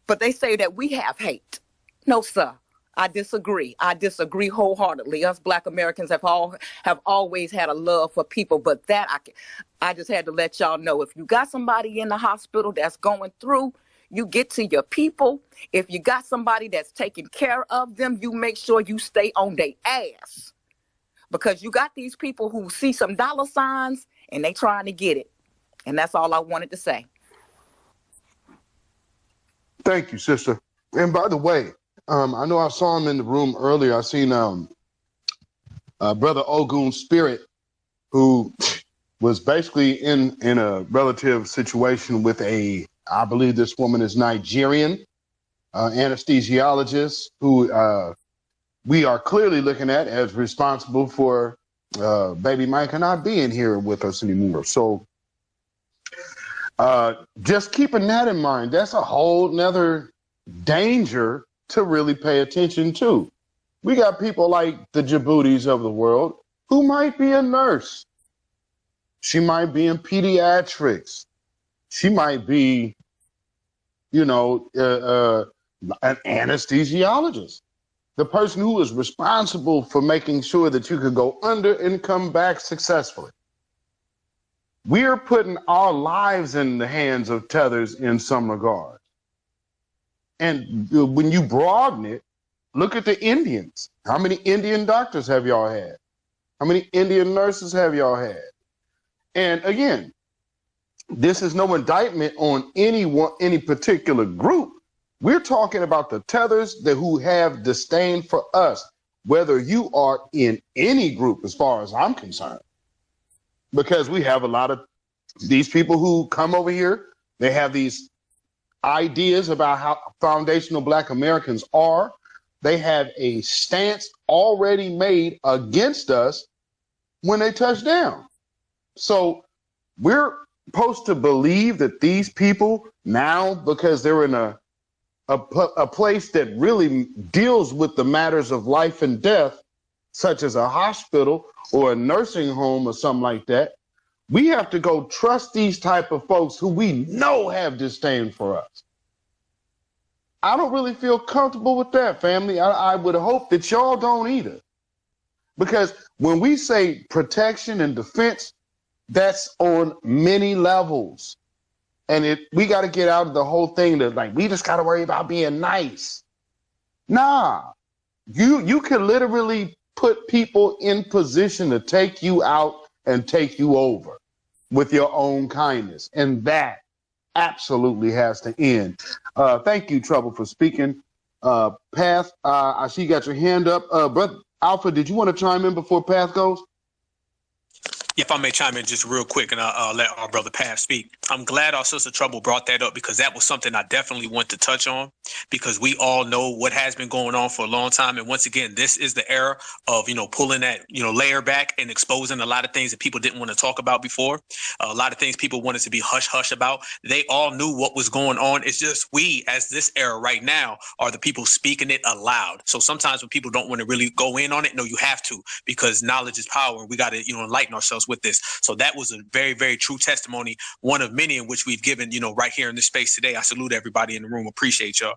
But they say that we have hate. No, sir. I disagree. I disagree wholeheartedly. Us Black Americans have always had a love for people, but that I just had to let y'all know. If you got somebody in the hospital that's going through, you get to your people. If you got somebody that's taking care of them, you make sure you stay on their ass. Because you got these people who see some dollar signs and they trying to get it. And that's all I wanted to say. Thank you, sister. And by the way, I know I saw him in the room earlier. I seen Brother Ogun Spirit, who was basically in a relative situation with I believe this woman is Nigerian, anesthesiologist, who we are clearly looking at as responsible for baby Micah not being here with us anymore. So just keeping that in mind, that's a whole nother danger to really pay attention to. We got people like the Djiboutis of the world who might be a nurse. She might be in pediatrics. She might be, an anesthesiologist. The person who is responsible for making sure that you could go under and come back successfully. We're putting our lives in the hands of tethers in some regard. And when you broaden it, look at the Indians. How many Indian doctors have y'all had? How many Indian nurses have y'all had? And again, this is no indictment on any particular group. We're talking about the tethers who have disdain for us, whether you are in any group as far as I'm concerned. Because we have a lot of these people who come over here, they have these ideas about how foundational Black Americans are. They have a stance already made against us when they touch down. So we're supposed to believe that these people now, because they're in a place that really deals with the matters of life and death, such as a hospital or a nursing home or something like that, we have to go trust these type of folks who we know have disdain for us. I don't really feel comfortable with that, family. I would hope that y'all don't either. Because when we say protection and defense, that's on many levels. And we got to get out of the whole thing that we just got to worry about being nice. Nah, you can literally put people in position to take you out and take you over with your own kindness. And that absolutely has to end. Thank you, Trouble, for speaking. Path, I see you got your hand up. Brother Alpha, did you want to chime in before Path goes? If I may chime in just real quick, and I'll let our brother Path speak. I'm glad our sister Trouble brought that up, because that was something I definitely want to touch on, because we all know what has been going on for a long time. And once again, this is the era of, pulling that, layer back and exposing a lot of things that people didn't want to talk about before. A lot of things people wanted to be hush hush about. They all knew what was going on. It's just we, as this era right now, are the people speaking it aloud. So sometimes when people don't want to really go in on it, no, you have to, because knowledge is power, and we got to, enlighten ourselves with this. So that was a very, very true testimony, one of many in which we've given, right here in this space today. I salute everybody in the room. Appreciate y'all.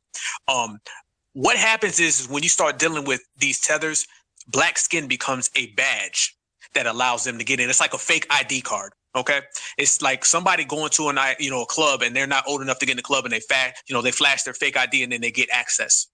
What happens is when you start dealing with these tethers, Black skin becomes a badge that allows them to get in. It's like a fake ID card. Okay. It's like somebody going to a club, and they're not old enough to get in the club, and they flash their fake ID, and then they get access.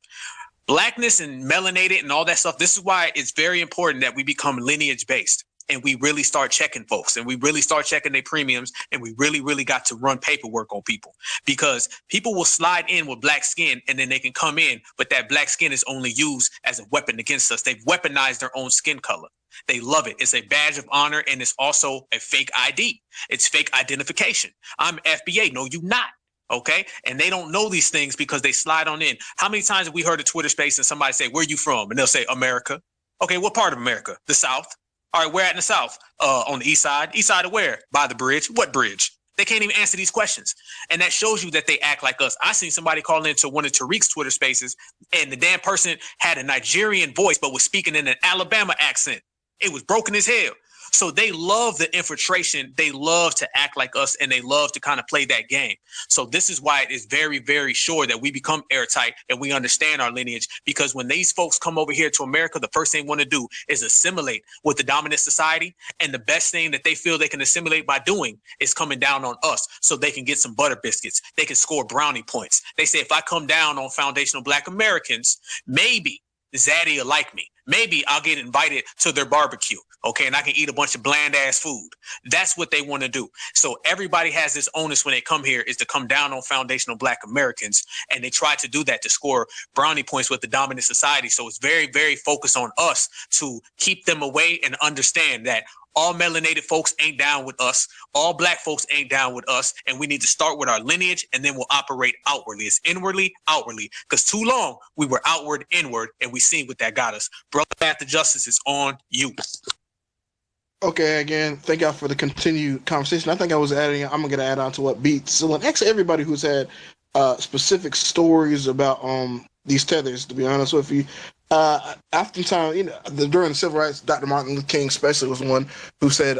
Blackness and melanated and all that stuff. This is why it's very important that we become lineage based. And we really start checking folks, and we really start checking their premiums, and we really, really got to run paperwork on people, because people will slide in with Black skin, and then they can come in, but that Black skin is only used as a weapon against us. They've weaponized their own skin color. They love it. It's a badge of honor, and it's also a fake ID. It's fake identification. I'm FBA. No, you not. Okay. And they don't know these things because they slide on in. How many times have we heard a Twitter space and somebody say, "Where you from?" And they'll say, "America." Okay. What part of America? The South. All right, where at in the South? On the East Side. East Side of where? By the bridge. What bridge? They can't even answer these questions. And that shows you that they act like us. I seen somebody call into one of Tariq's Twitter spaces, and the damn person had a Nigerian voice, but was speaking in an Alabama accent. It was broken as hell. So they love the infiltration. They love to act like us, and they love to kind of play that game. So this is why it is very, very sure that we become airtight and we understand our lineage, because when these folks come over here to America, the first thing they want to do is assimilate with the dominant society. And the best thing that they feel they can assimilate by doing is coming down on us so they can get some butter biscuits. They can score brownie points. They say, if I come down on foundational Black Americans, maybe Zaddy will like me. Maybe I'll get invited to their barbecue, okay, and I can eat a bunch of bland-ass food. That's what they want to do. So everybody has this onus when they come here is to come down on foundational Black Americans, and they try to do that to score brownie points with the dominant society. So it's very, very focused on us to keep them away and understand that all melanated folks ain't down with us. All Black folks ain't down with us. And we need to start with our lineage, and then we'll operate outwardly. It's inwardly, outwardly. Because too long, we were outward, inward, and we seen what that got us. Brother Path to Justice is on you. Okay, again, thank y'all for the continued conversation. I'm going to add on to what Beats. So, and actually, everybody who's had specific stories about these tethers, to be honest with you. Oftentimes, during the civil rights, Dr. Martin Luther King especially was one who said,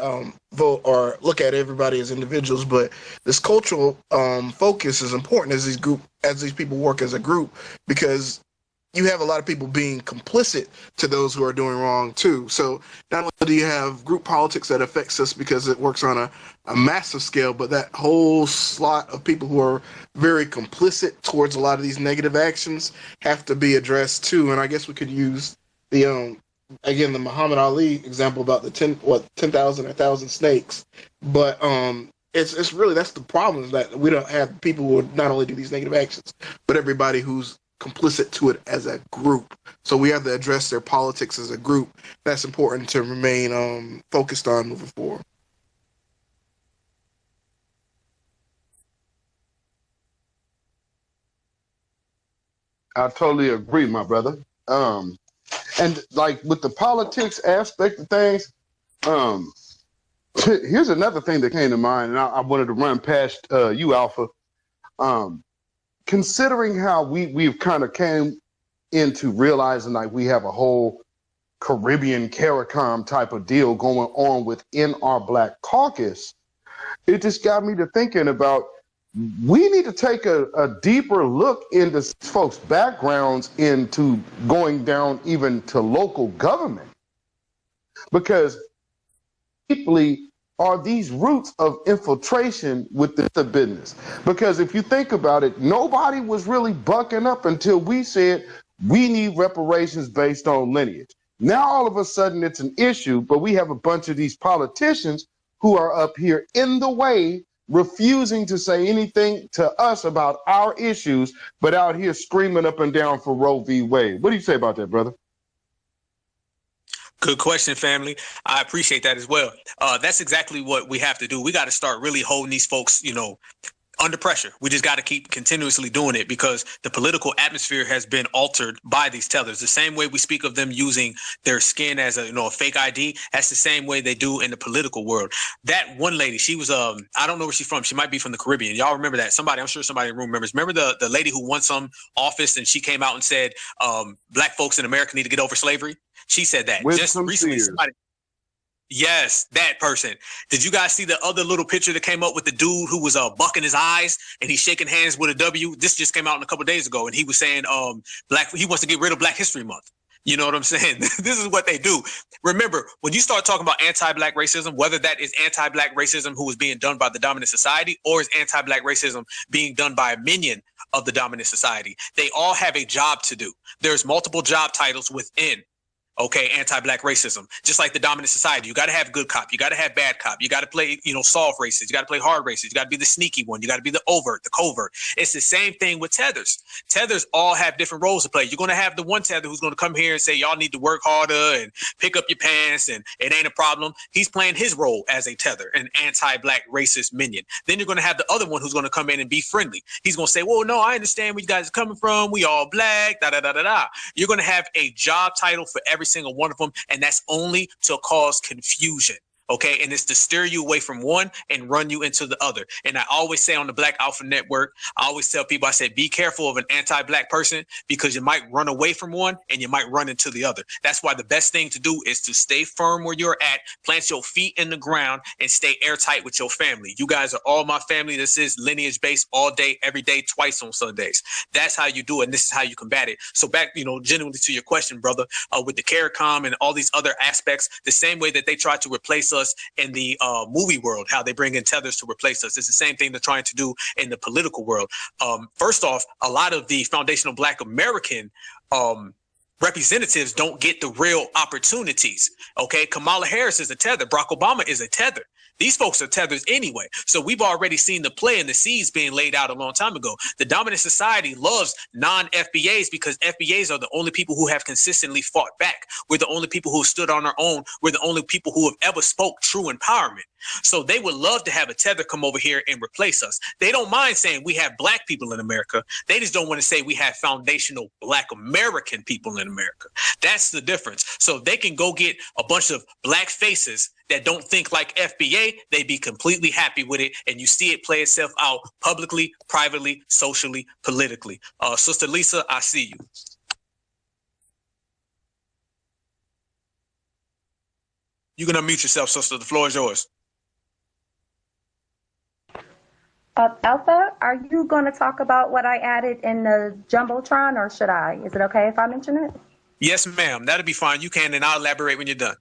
vote or look at everybody as individuals. But this cultural focus is important as these people work as a group, because you have a lot of people being complicit to those who are doing wrong too. So not only do you have group politics that affects us because it works on a massive scale, but that whole slot of people who are very complicit towards a lot of these negative actions have to be addressed too. And I guess we could use the again the Muhammad Ali example about the 10,000 or 1,000 snakes. But it's really, that's the problem, is that we don't have people who not only do these negative actions, but everybody who's complicit to it as a group. So we have to address their politics as a group. That's important to remain focused on moving forward. I totally agree, my brother. And like with the politics aspect of things, here's another thing that came to mind, and I wanted to run past you, Alpha. Considering how we've kind of came into realizing like we have a whole Caribbean CARICOM type of deal going on within our Black caucus, it just got me to thinking about, we need to take a deeper look into folks' backgrounds, into going down even to local government, because deeply are these roots of infiltration with the business. Because if you think about it, nobody was really bucking up until we said we need reparations based on lineage. Now all of a sudden it's an issue, but we have a bunch of these politicians who are up here in the way, refusing to say anything to us about our issues, but out here screaming up and down for Roe v. Wade. What do you say about that, brother? Good question, family. I appreciate that as well. That's exactly what we have to do. We got to start really holding these folks, under pressure. We just got to keep continuously doing it, because the political atmosphere has been altered by these tethers. The same way we speak of them using their skin as a fake ID, that's the same way they do in the political world. That one lady, she was I don't know where she's from. She might be from the Caribbean. Y'all remember that? I'm sure somebody in the room remembers. Remember the lady who won some office and she came out and said Black folks in America need to get over slavery? She said that just recently. Yes, that person. Did you guys see the other little picture that came up with the dude who was bucking his eyes and he's shaking hands with a W? This just came out a couple of days ago, and he was saying he wants to get rid of Black History Month. You know what I'm saying? This is what they do. Remember, when you start talking about anti-Black racism, whether that is anti-Black racism who is being done by the dominant society, or is anti-Black racism being done by a minion of the dominant society, they all have a job to do. There's multiple job titles within anti-Black racism. Just like the dominant society, you got to have good cop, you got to have bad cop, you got to play, soft races, you got to play hard races, you got to be the sneaky one, you got to be the overt, the covert. It's the same thing with tethers. Tethers all have different roles to play. You're going to have the one tether who's going to come here and say, y'all need to work harder and pick up your pants and it ain't a problem. He's playing his role as a tether, an anti-Black racist minion. Then you're going to have the other one who's going to come in and be friendly. He's going to say, well, no, I understand where you guys are coming from. We all Black, da-da-da-da-da. You're going to have a job title for every single one of them, and that's only to cause confusion. Okay, and it's to steer you away from one and run you into the other. And I always say on the Black Alpha Network, I always tell people, I say, be careful of an anti-Black person because you might run away from one and you might run into the other. That's why the best thing to do is to stay firm where you're at, plant your feet in the ground, and stay airtight with your family. You guys are all my family. This is lineage based all day, every day, twice on Sundays. That's how you do it, and this is how you combat it. So back, genuinely to your question, brother, with the CARICOM and all these other aspects, the same way that they try to replace us in the movie world, how they bring in tethers to replace us. It's the same thing they're trying to do in the political world. First off, a lot of the foundational Black American representatives don't get the real opportunities. Okay, Kamala Harris is a tether. Barack Obama is a tether. These folks are tethers anyway. So we've already seen the play and the seeds being laid out a long time ago. The dominant society loves non-FBAs because FBAs are the only people who have consistently fought back. We're the only people who stood on our own. We're the only people who have ever spoke true empowerment. So they would love to have a tether come over here and replace us. They don't mind saying we have Black people in America. They just don't want to say we have foundational Black American people in America. That's the difference. So they can go get a bunch of Black faces that don't think like FBA, they'd be completely happy with it. And you see it play itself out publicly, privately, socially, politically. Sister Lisa, I see you. You can unmute yourself, sister. The floor is yours. Alpha, are you going to talk about what I added in the Jumbotron, or should I? Is it okay if I mention it? Yes, ma'am. That'll be fine. You can, and I'll elaborate when you're done.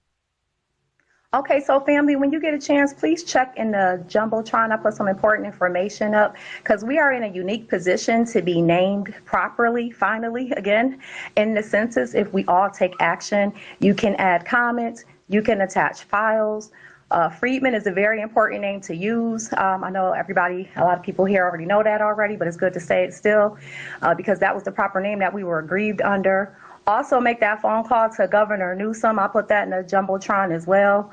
Okay, so family, when you get a chance, please check in the Jumbotron. I put some important information up because we are in a unique position to be named properly, finally, again, in the census. If we all take action, you can add comments, you can attach files. Friedman is a very important name to use. I know a lot of people here already know that already, but it's good to say it still because that was the proper name that we were aggrieved under. Also make that phone call to Governor Newsom. I put that in the Jumbotron as well.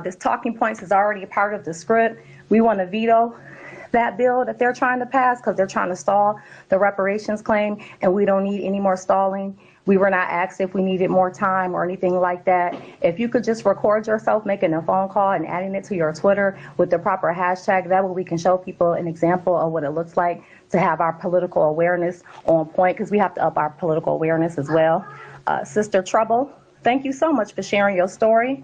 This talking points is already a part of the script. We want to veto that bill that they're trying to pass because they're trying to stall the reparations claim, and we don't need any more stalling. We were not asked if we needed more time or anything like that. If you could just record yourself making a phone call and adding it to your Twitter with the proper hashtag, that way we can show people an example of what it looks like to have our political awareness on point, because we have to up our political awareness as well. Sister Trouble, thank you so much for sharing your story.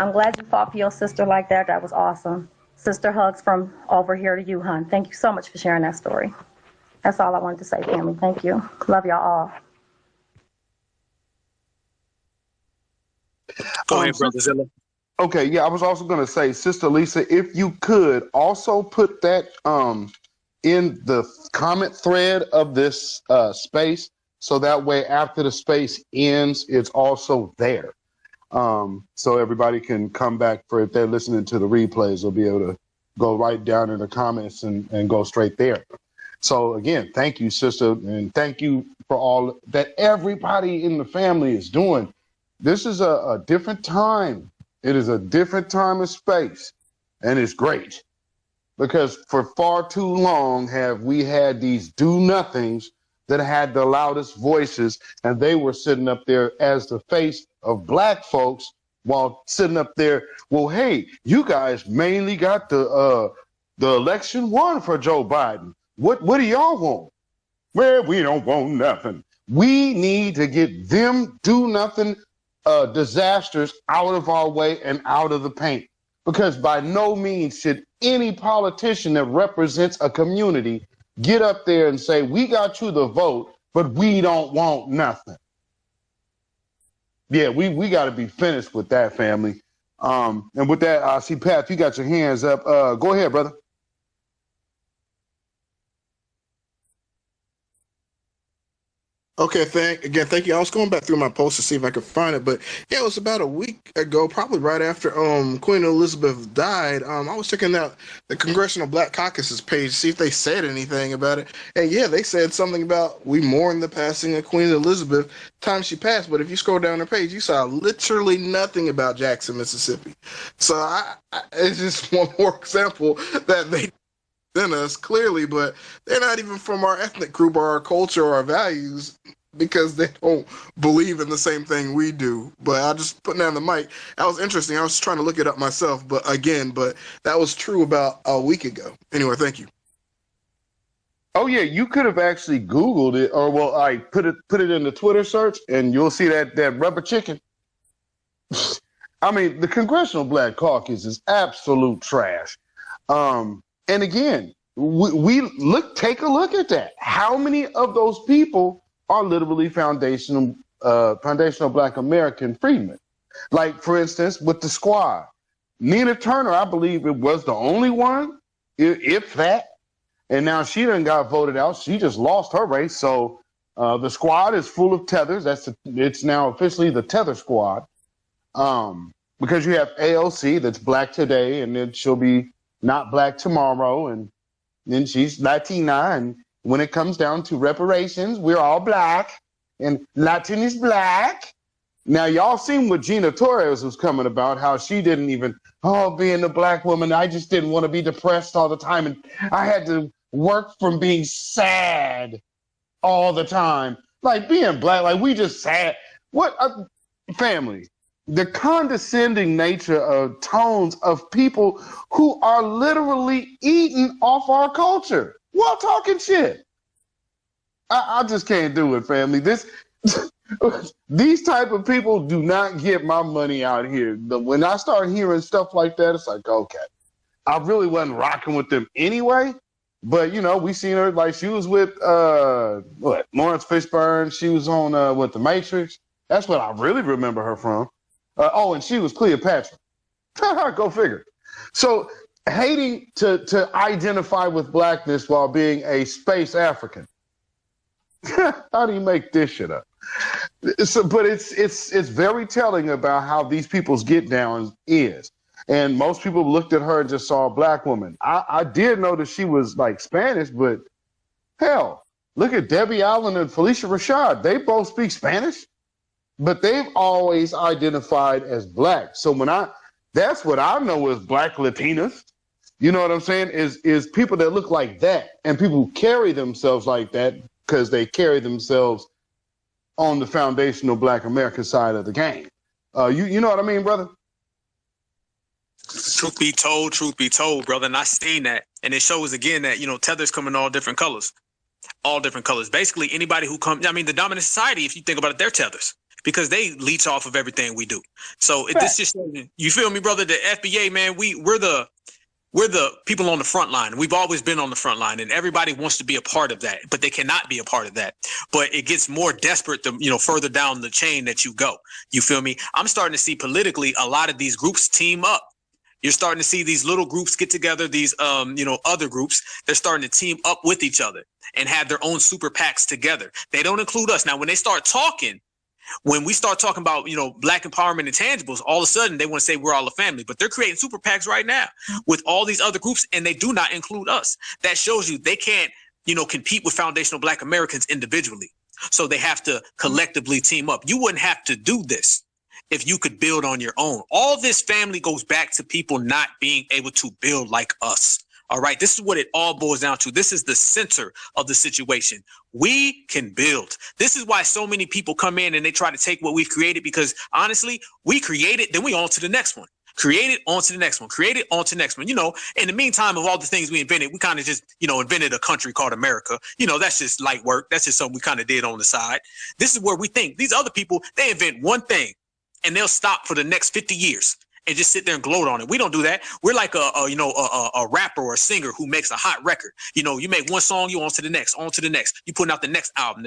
I'm glad you fought for your sister like that. That was awesome. Sister hugs from over here to you, hon. Thank you so much for sharing that story. That's all I wanted to say, family. Thank you. Love y'all all. Go ahead, Brother Zilla. Okay, yeah, I was also going to say, Sister Lisa, if you could also put that in the comment thread of this space, so that way after the space ends, it's also there. So everybody can come back for, if they're listening to the replays, they'll be able to go right down in the comments and go straight there. So again, thank you, sister, and thank you for all that everybody in the family is doing. This is a different time. It is a different time and space, and it's great because for far too long have we had these do-nothings that had the loudest voices, and they were sitting up there as the face of Black folks while sitting up there. Well, hey, you guys mainly got the election won for Joe Biden. What do y'all want? Well, we don't want nothing. We need to get them do-nothing disasters out of our way and out of the paint, because by no means should any politician that represents a community get up there and say, we got you the vote, but we don't want nothing. Yeah, we got to be finished with that, family. And with that, I see Pat, you got your hands up. Go ahead, brother. Okay, thank you. I was going back through my post to see if I could find it, but yeah, it was about a week ago, probably right after Queen Elizabeth died. I was checking out the Congressional Black Caucus's page to see if they said anything about it, and yeah, they said something about we mourn the passing of Queen Elizabeth time she passed. But if you scroll down the page, you saw literally nothing about Jackson, Mississippi. So it's just one more example that they than us clearly, but they're not even from our ethnic group or our culture or our values. because they don't believe in the same thing we do. But I'll just put down the mic. That was interesting. I was trying to look it up myself, but that was true about a week ago. Anyway, thank you. Oh yeah, you could have actually Googled it, or well, I put it in the Twitter search, and you'll see that rubber chicken. I mean, the Congressional Black Caucus is absolute trash. And again, take a look at that. How many of those people are literally foundational Black American freedmen? Like, for instance, with the squad, Nina Turner, I believe it was the only one, if that. And now she done got voted out. She just lost her race. So the squad is full of tethers. It's now officially the Tether squad. Because you have AOC that's Black today, and then she'll be not Black tomorrow, and then she's Latina. And when it comes down to reparations, we're all Black, and Latin is Black. Now, y'all seen what Gina Torres was coming about, how she didn't even, being a Black woman, I just didn't want to be depressed all the time, and I had to work from being sad all the time. Like, being Black, like, we just sad. What, family? The condescending nature of tones of people who are literally eating off our culture while talking shit. I just can't do it, family. These type of people do not get my money out here. When I start hearing stuff like that, it's like, okay, I really wasn't rocking with them anyway. But, we seen her, like, she was with, Lawrence Fishburne. She was on, The Matrix. That's what I really remember her from. And she was Cleopatra. Go figure. So hating to identify with Blackness while being a space African. How do you make this shit up? But it's very telling about how these people's get down is. And most people looked at her and just saw a Black woman. I did know that she was like Spanish, but hell, look at Debbie Allen and Felicia Rashad. They both speak Spanish. But they've always identified as Black. So that's what I know as Black Latinas. You know what I'm saying? Is people that look like that, and people who carry themselves like that because they carry themselves on the foundational Black American side of the game. You know what I mean, brother? Truth be told, brother, and I seen that. And it shows again that, tethers come in all different colors. All different colors. Basically, anybody who comes, the dominant society, if you think about it, they're tethers. Because they leech off of everything we do. So this just, you feel me, brother? The FBA, man, we're the people on the front line. We've always been on the front line, and everybody wants to be a part of that, but they cannot be a part of that. But it gets more desperate the further down the chain that you go. You feel me? I'm starting to see politically a lot of these groups team up. You're starting to see these little groups get together, these other groups. They're starting to team up with each other and have their own super PACs together. They don't include us. Now, when they start talking, when we start talking about, Black empowerment and tangibles, all of a sudden they want to say we're all a family, but they're creating super PACs right now with all these other groups, and they do not include us. That shows you they can't, compete with foundational Black Americans individually. So they have to collectively team up. You wouldn't have to do this if you could build on your own. All this family goes back to people not being able to build like us. All right. This is what it all boils down to. This is the center of the situation. We can build. This is why so many people come in and they try to take what we've created, because honestly, we create it, then we on to the next one. Create it, on to the next one. Create it, on to the next one. In the meantime of all the things we invented, we kind of just, invented a country called America. That's just light work. That's just something we kind of did on the side. This is where we think these other people, they invent one thing and they'll stop for the next 50 years. And just sit there and gloat on it. We don't do that. We're like a rapper or a singer who makes a hot record. You make one song, you on to the next, on to the next. You putting out the next album.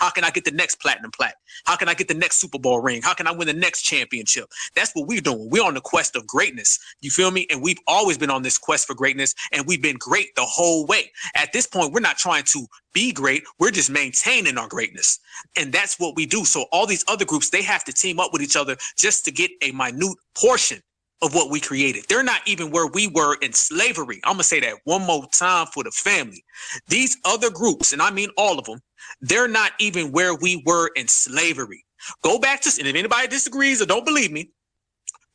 How can I get the next platinum plat? How can I get the next Super Bowl ring? How can I win the next championship? That's what we're doing. We're on the quest of greatness. You feel me? And we've always been on this quest for greatness, and we've been great the whole way. At this point, we're not trying to be great. We're just maintaining our greatness. And that's what we do. So all these other groups, they have to team up with each other just to get a minute portion of what we created. They're not even where we were in slavery. I'm going to say that one more time for the family. These other groups, and I mean all of them, they're not even where we were in slavery. Go back to, and if anybody disagrees or don't believe me,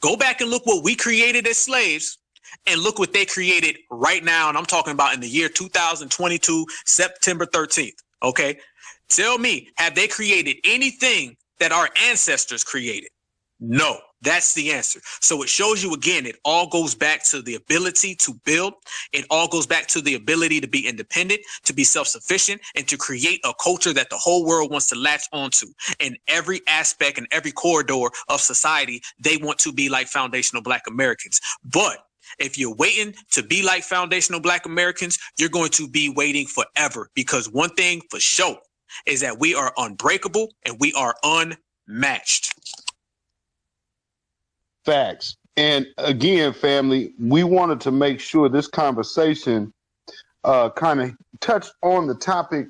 go back and look what we created as slaves and look what they created right now. And I'm talking about in the year 2022, September 13th. Okay. Tell me, have they created anything that our ancestors created? No, that's the answer. So it shows you again, it all goes back to the ability to build. It all goes back to the ability to be independent, to be self-sufficient, and to create a culture that the whole world wants to latch onto. In every aspect and every corridor of society, they want to be like foundational Black Americans. But if you're waiting to be like foundational Black Americans, you're going to be waiting forever, because one thing for sure is that we are unbreakable and we are unmatched. Facts. And again, family, we wanted to make sure this conversation kind of touched on the topic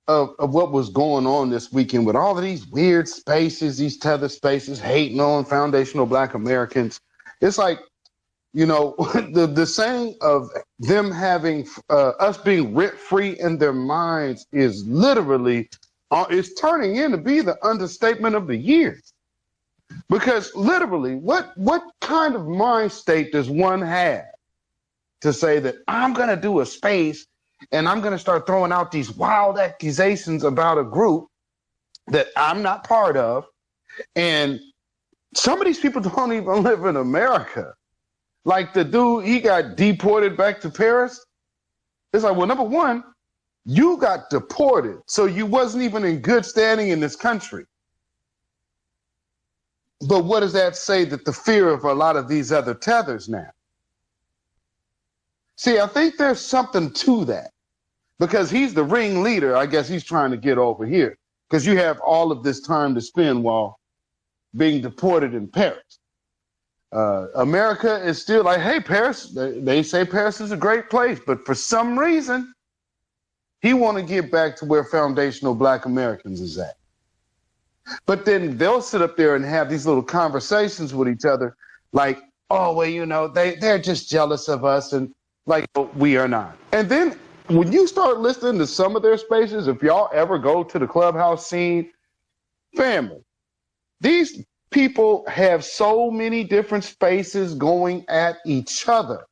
of what was going on this weekend with all of these weird spaces, these tether spaces, hating on foundational Black Americans. It's like, you know, the saying of them having us being rent-free in their minds is literally, it's turning in to be the understatement of the year. Because literally, what kind of mind state does one have to say that I'm going to do a space and I'm going to start throwing out these wild accusations about a group that I'm not part of, and some of these people don't even live in America. Like the dude, he got deported back to Paris. It's like, well, number one, you got deported, so you wasn't even in good standing in this country. But what does that say that the fear of a lot of these other tethers now? See, I think there's something to that, because he's the ringleader. I guess he's trying to get over here because you have all of this time to spend while being deported in Paris. America is still like, hey, Paris, they say Paris is a great place, but for some reason, he want to get back to where foundational Black Americans is at. But then they'll sit up there and have these little conversations with each other like, oh, well, you know, they're just jealous of us, and like, we are not. And then when you start listening to some of their spaces, if y'all ever go to the clubhouse scene, family, these people have so many different spaces going at each other.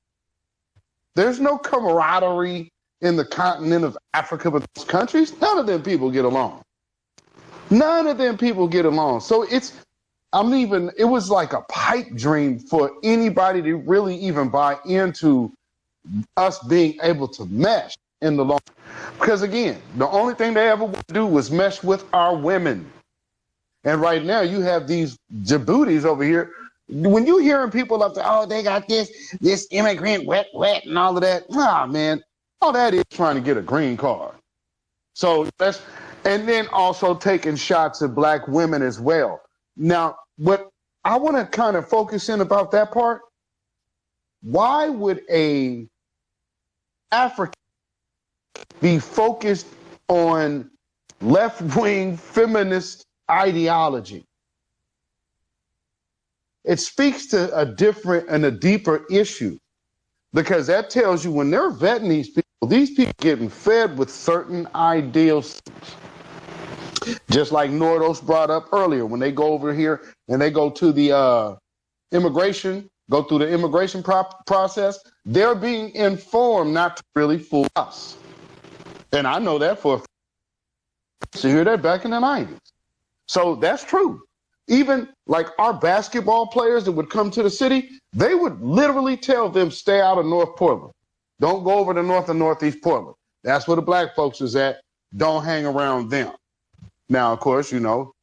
There's no camaraderie in the continent of Africa, but those countries, none of them people get along. None of them people get along. So it was like a pipe dream for anybody to really even buy into us being able to mesh in the long. Because again, the only thing they ever would do was mesh with our women. And right now you have these Djiboutis over here. When you hearing people up there, oh, they got this immigrant wet, and all of that. Nah, man, all that is trying to get a green card. So and then also taking shots at Black women as well. Now, what I want to kind of focus in about that part, why would a African be focused on left-wing feminist ideology? It speaks to a different and a deeper issue, because that tells you when they're vetting these people getting fed with certain ideals. Just like Nordos brought up earlier, when they go over here and they go to the go through the immigration process, they're being informed not to really fool us. And I know that for a fact. So hear that back in the 90s. So that's true. Even like our basketball players that would come to the city, they would literally tell them, stay out of North Portland. Don't go over to North and Northeast Portland. That's where the Black folks is at. Don't hang around them. Now, of course, you know,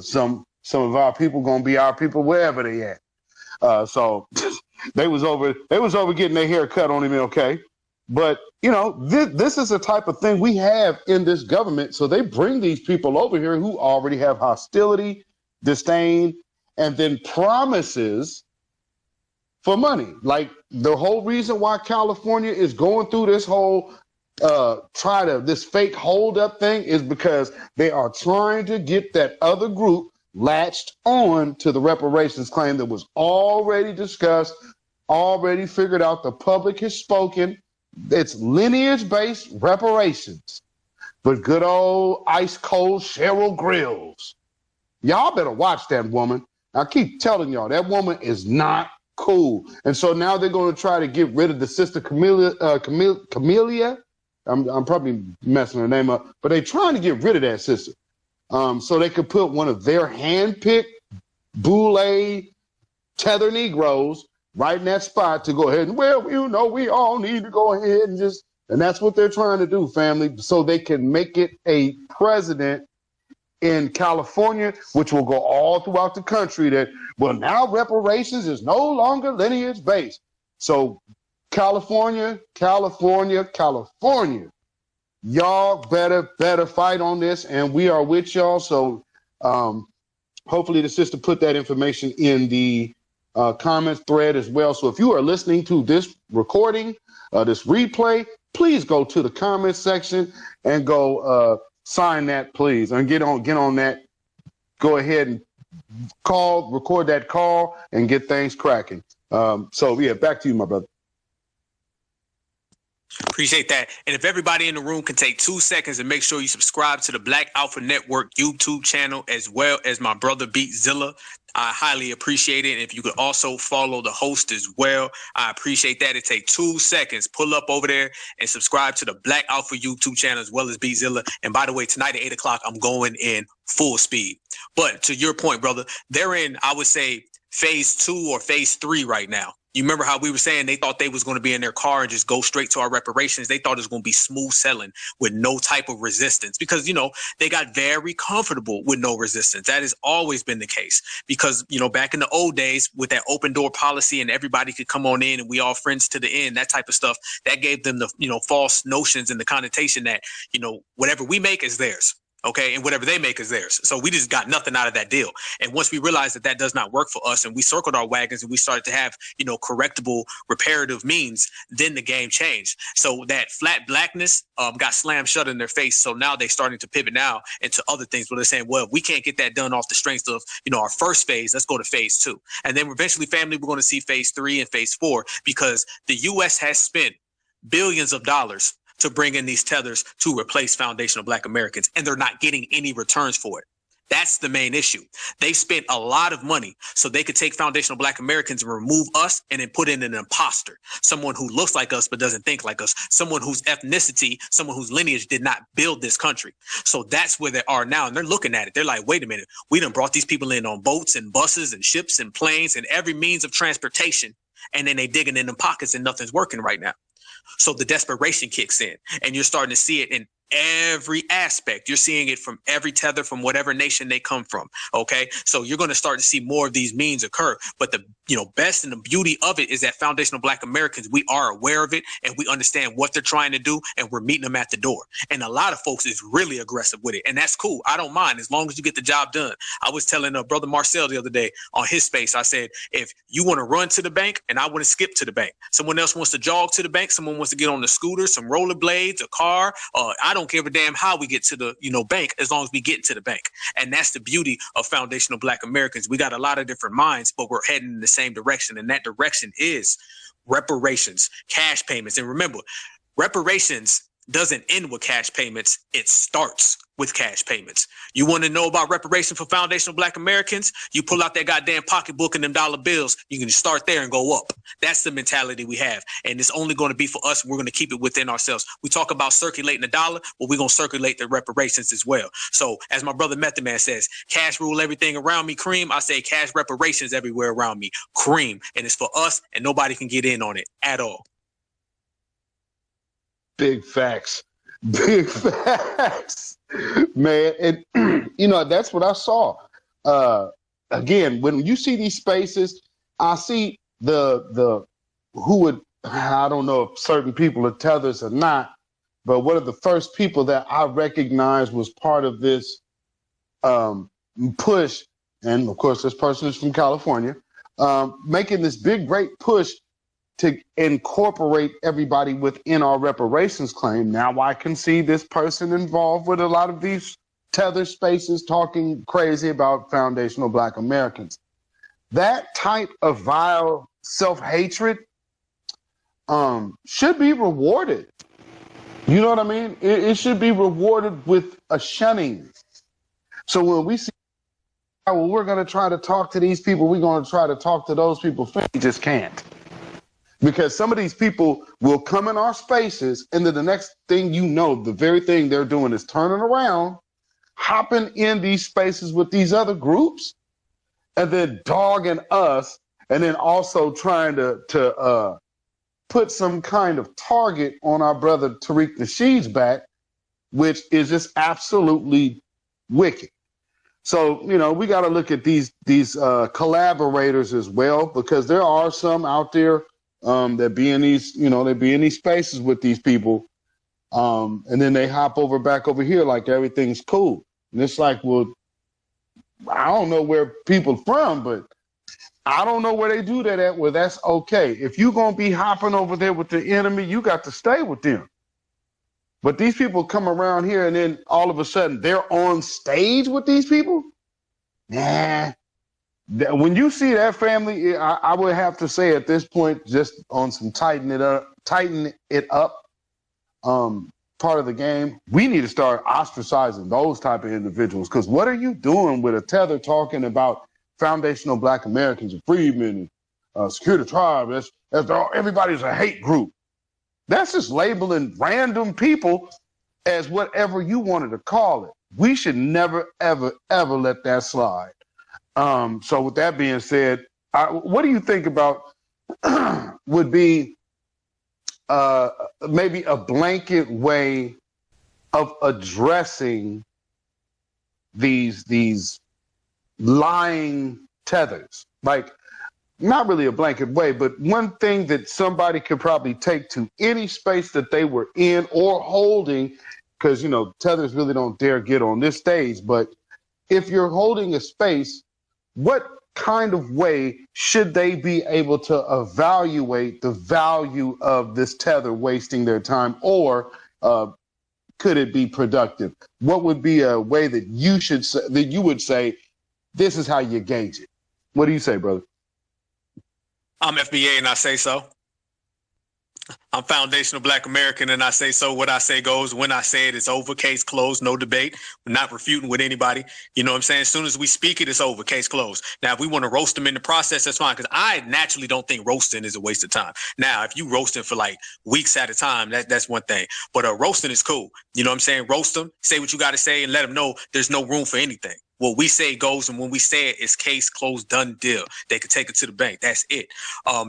some of our people gonna be our people wherever they at. So they was over getting their hair cut on MLK. But you know, this is the type of thing we have in this government. So they bring these people over here who already have hostility, disdain, and then promises for money. Like the whole reason why California is going through this whole this fake hold up thing is because they are trying to get that other group latched on to the reparations claim that was already discussed, already figured out. The public has spoken. It's lineage-based reparations. But good old ice cold Cheryl Grills, y'all better watch that woman. I keep telling y'all, that woman is not cool. And so now they're going to try to get rid of the sister Camellia. I'm probably messing her name up, but they're trying to get rid of that sister. So they could put one of their hand-picked Boule Tether Negroes right in that spot to go ahead and, well, you know, we all need to go ahead and just, and that's what they're trying to do, family, so they can make it a president in California, which will go all throughout the country, that, well, now reparations is no longer lineage based. So California, y'all better fight on this, and we are with y'all. So hopefully the sister put that information in the comments thread as well. So if you are listening to this recording, this replay, please go to the comments section and go sign that, please, and get on that. Go ahead and record that call and get things cracking. So yeah, back to you, my brother. Appreciate that. And if everybody in the room can take 2 seconds and make sure you subscribe to the Black Alpha Network YouTube channel, as well as my brother Beatzilla, I highly appreciate it. And if you could also follow the host as well, I appreciate that. It takes 2 seconds. Pull up over there and subscribe to the Black Alpha YouTube channel, as well as Beatzilla. And by the way, tonight at 8 o'clock, I'm going in full speed. But to your point, brother, they're in, I would say, phase 2 or phase 3 right now. You remember how we were saying they thought they was going to be in their car and just go straight to our reparations. They thought it was going to be smooth selling with no type of resistance because, you know, they got very comfortable with no resistance. That has always been the case because, you know, back in the old days with that open door policy and everybody could come on in and we all friends to the end, that type of stuff, that gave them the, you know, false notions and the connotation that, you know, whatever we make is theirs. Okay. And whatever they make is theirs. So we just got nothing out of that deal. And once we realized that that does not work for us and we circled our wagons and we started to have, you know, correctable, reparative means, then the game changed. So that flat blackness got slammed shut in their face. So now they're starting to pivot now into other things where they're saying, well, if we can't get that done off the strength of, you know, our first phase, let's go to phase 2. And then eventually, family, we're going to see phase 3 and phase 4 because the U.S. has spent billions of dollars to bring in these tethers to replace foundational Black Americans, and they're not getting any returns for it. That's the main issue. They spent a lot of money so they could take foundational Black Americans and remove us and then put in an imposter, someone who looks like us but doesn't think like us, someone whose ethnicity, someone whose lineage did not build this country. So that's where they are now, and they're looking at it. They're like, wait a minute, we done brought these people in on boats and buses and ships and planes and every means of transportation, and then they digging in them pockets and nothing's working right now. So the desperation kicks in and you're starting to see it in every aspect. You're seeing it from every tether, from whatever nation they come from. Okay. So you're going to start to see more of these means occur. But the, you know, best and the beauty of it is that foundational Black Americans, we are aware of it and we understand what they're trying to do and we're meeting them at the door. And a lot of folks is really aggressive with it. And that's cool. I don't mind as long as you get the job done. I was telling brother Marcel the other day on his space, I said, if you want to run to the bank and I want to skip to the bank, someone else wants to jog to the bank, someone wants to get on the scooter, some rollerblades, a car, I don't give a damn how we get to the, you know, bank as long as we get to the bank. And that's the beauty of foundational Black Americans. We got a lot of different minds, but we're heading in the same direction. And that direction is reparations, cash payments. And remember, reparations doesn't end with cash payments. It starts with cash payments. You want to know about reparations for foundational Black Americans? You pull out that goddamn pocketbook and them dollar bills. You can start there and go up. That's the mentality we have. And it's only going to be for us. We're going to keep it within ourselves. We talk about circulating the dollar, but we're going to circulate the reparations as well. So as my brother Method Man says, cash rule everything around me, cream. I say cash reparations everywhere around me, cream. And it's for us and nobody can get in on it at all. Big facts. Big facts. Man, and you know, that's what I saw. Again, when you see these spaces, I see the who would, I don't know if certain people are tethers or not, but one of the first people that I recognized was part of this push, and of course this person is from California, making this big, great push to incorporate everybody within our reparations claim. Now I can see this person involved with a lot of these tether spaces talking crazy about foundational Black Americans. That type of vile self-hatred should be rewarded. You know what I mean? It should be rewarded with a shunning. So when we see, well, we're going to try to talk to these people, we're going to try to talk to those people, we just can't. Because some of these people will come in our spaces, and then the next thing you know, the very thing they're doing is turning around, hopping in these spaces with these other groups, and then dogging us, and then also trying to put some kind of target on our brother Tariq Nasheed's back, which is just absolutely wicked. So, you know, we got to look at these collaborators as well, because there are some out there that be in these, you know, they be in these spaces with these people, and then they hop back over here like everything's cool. And it's like, well, I don't know where people from, but I don't know where they do that at. Well, that's okay. If you're going to be hopping over there with the enemy, you got to stay with them. But these people come around here and then all of a sudden they're on stage with these people? Nah. When you see that, family, I would have to say at this point, just on some tighten it up part of the game, we need to start ostracizing those type of individuals. Because what are you doing with a Tether talking about foundational Black Americans and freedmen and secure the tribe? Everybody's a hate group. That's just labeling random people as whatever you wanted to call it. We should never, ever, ever let that slide. So with that being said, what do you think about would be maybe a blanket way of addressing these lying tethers? Like, not really a blanket way, but one thing that somebody could probably take to any space that they were in or holding, because, you know, tethers really don't dare get on this stage. But if you're holding a space, what kind of way should they be able to evaluate the value of this tether wasting their time, or could it be productive? What would be a way that you would say, this is how you gauge it? What do you say, brother? I'm FBA and I say so. I'm foundational Black American and I say so. What I say goes. When I say it, it's over. Case closed. No debate. We're not refuting with anybody. You know what I'm saying? As soon as we speak it, it's over. Case closed. Now, if we want to roast them in the process, that's fine. Because I naturally don't think roasting is a waste of time. Now, if you roasting for like weeks at a time, that's one thing. But roasting is cool. You know what I'm saying? Roast them. Say what you got to say and let them know there's no room for anything. What we say goes, and when we say it, it's case closed, done deal. They could take it to the bank. That's it.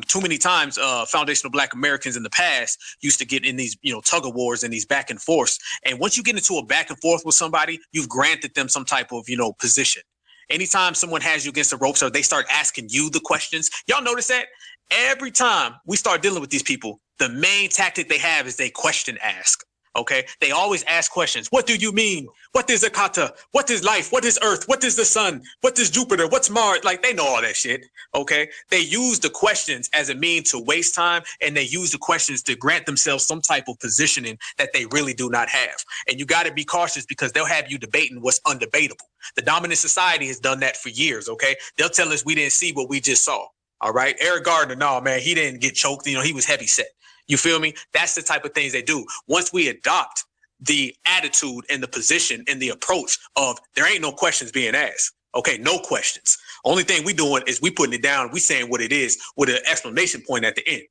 Too many times, foundational Black Americans in the past used to get in these, you know, tug of wars and these back and forths. And once you get into a back and forth with somebody, you've granted them some type of, you know, position. Anytime someone has you against the ropes or they start asking you the questions, y'all notice that every time we start dealing with these people, the main tactic they have is they question ask. Okay, they always ask questions. What do you mean? What is akata? What is life? What is earth? What is the sun? What is Jupiter? What's Mars? Like, they know all that shit. Okay, they use the questions as a means to waste time, and they use the questions to grant themselves some type of positioning that they really do not have. And you got to be cautious, because they'll have you debating what's undebatable. The dominant society has done that for years. Okay, they'll tell us we didn't see what we just saw. All right, Eric Gardner, no man, he didn't get choked. You know, he was heavy set. You feel me? That's the type of things they do. Once we adopt the attitude and the position and the approach of there ain't no questions being asked. Okay, no questions. Only thing we doing is we putting it down. We saying what it is with an exclamation point at the end.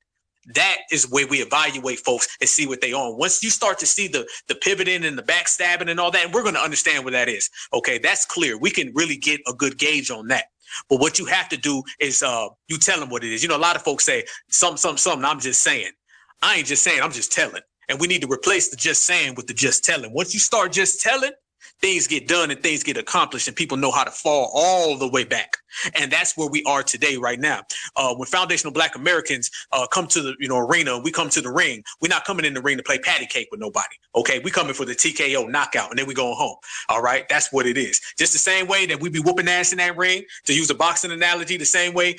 That is where we evaluate folks and see what they on. Once you start to see the pivoting and the backstabbing and all that, and we're going to understand what that is. Okay, that's clear. We can really get a good gauge on that. But what you have to do is you tell them what it is. You know, a lot of folks say something. I'm just saying. I ain't just saying, I'm just telling. And we need to replace the just saying with the just telling. Once you start just telling, things get done and things get accomplished, and people know how to fall all the way back. And that's where we are today, right now. When foundational Black Americans come to the arena, we come to the ring. We're not coming in the ring to play patty cake with nobody. Okay, we coming for the TKO knockout, and then we going home. All right, that's what it is. Just the same way that we be whooping ass in that ring, to use a boxing analogy, the same way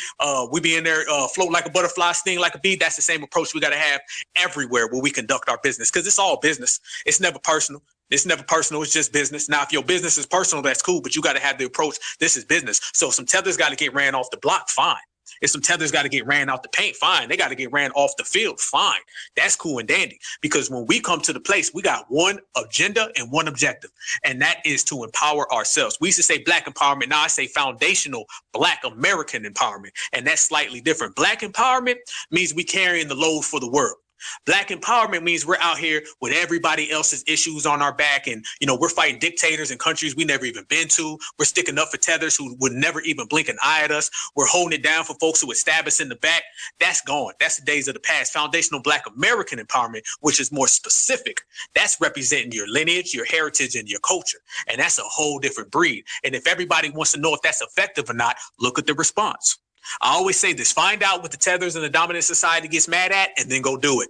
we be in there float like a butterfly, sting like a bee. That's the same approach we got to have everywhere where we conduct our business, because it's all business. It's never personal. It's never personal. It's just business. Now, if your business is personal, that's cool, but you got to have the approach. This is business. So some tethers got to get ran off the block. Fine. If some tethers got to get ran out the paint, fine. They got to get ran off the field, fine. That's cool and dandy. Because when we come to the place, we got one agenda and one objective, and that is to empower ourselves. We used to say Black empowerment. Now I say foundational Black American empowerment, and that's slightly different. Black empowerment means we carrying the load for the world. Black empowerment means we're out here with everybody else's issues on our back, and we're fighting dictators in countries we never even been to. We're sticking up for tethers who would never even blink an eye at us. We're holding it down for folks who would stab us in the back. That's gone. That's the days of the past. Foundational Black American empowerment, which is more specific, that's representing your lineage, your heritage, and your culture, and that's a whole different breed. And if everybody wants to know if that's effective or not, look at the response. I always say this: find out what the tethers and the dominant society gets mad at, and then go do it.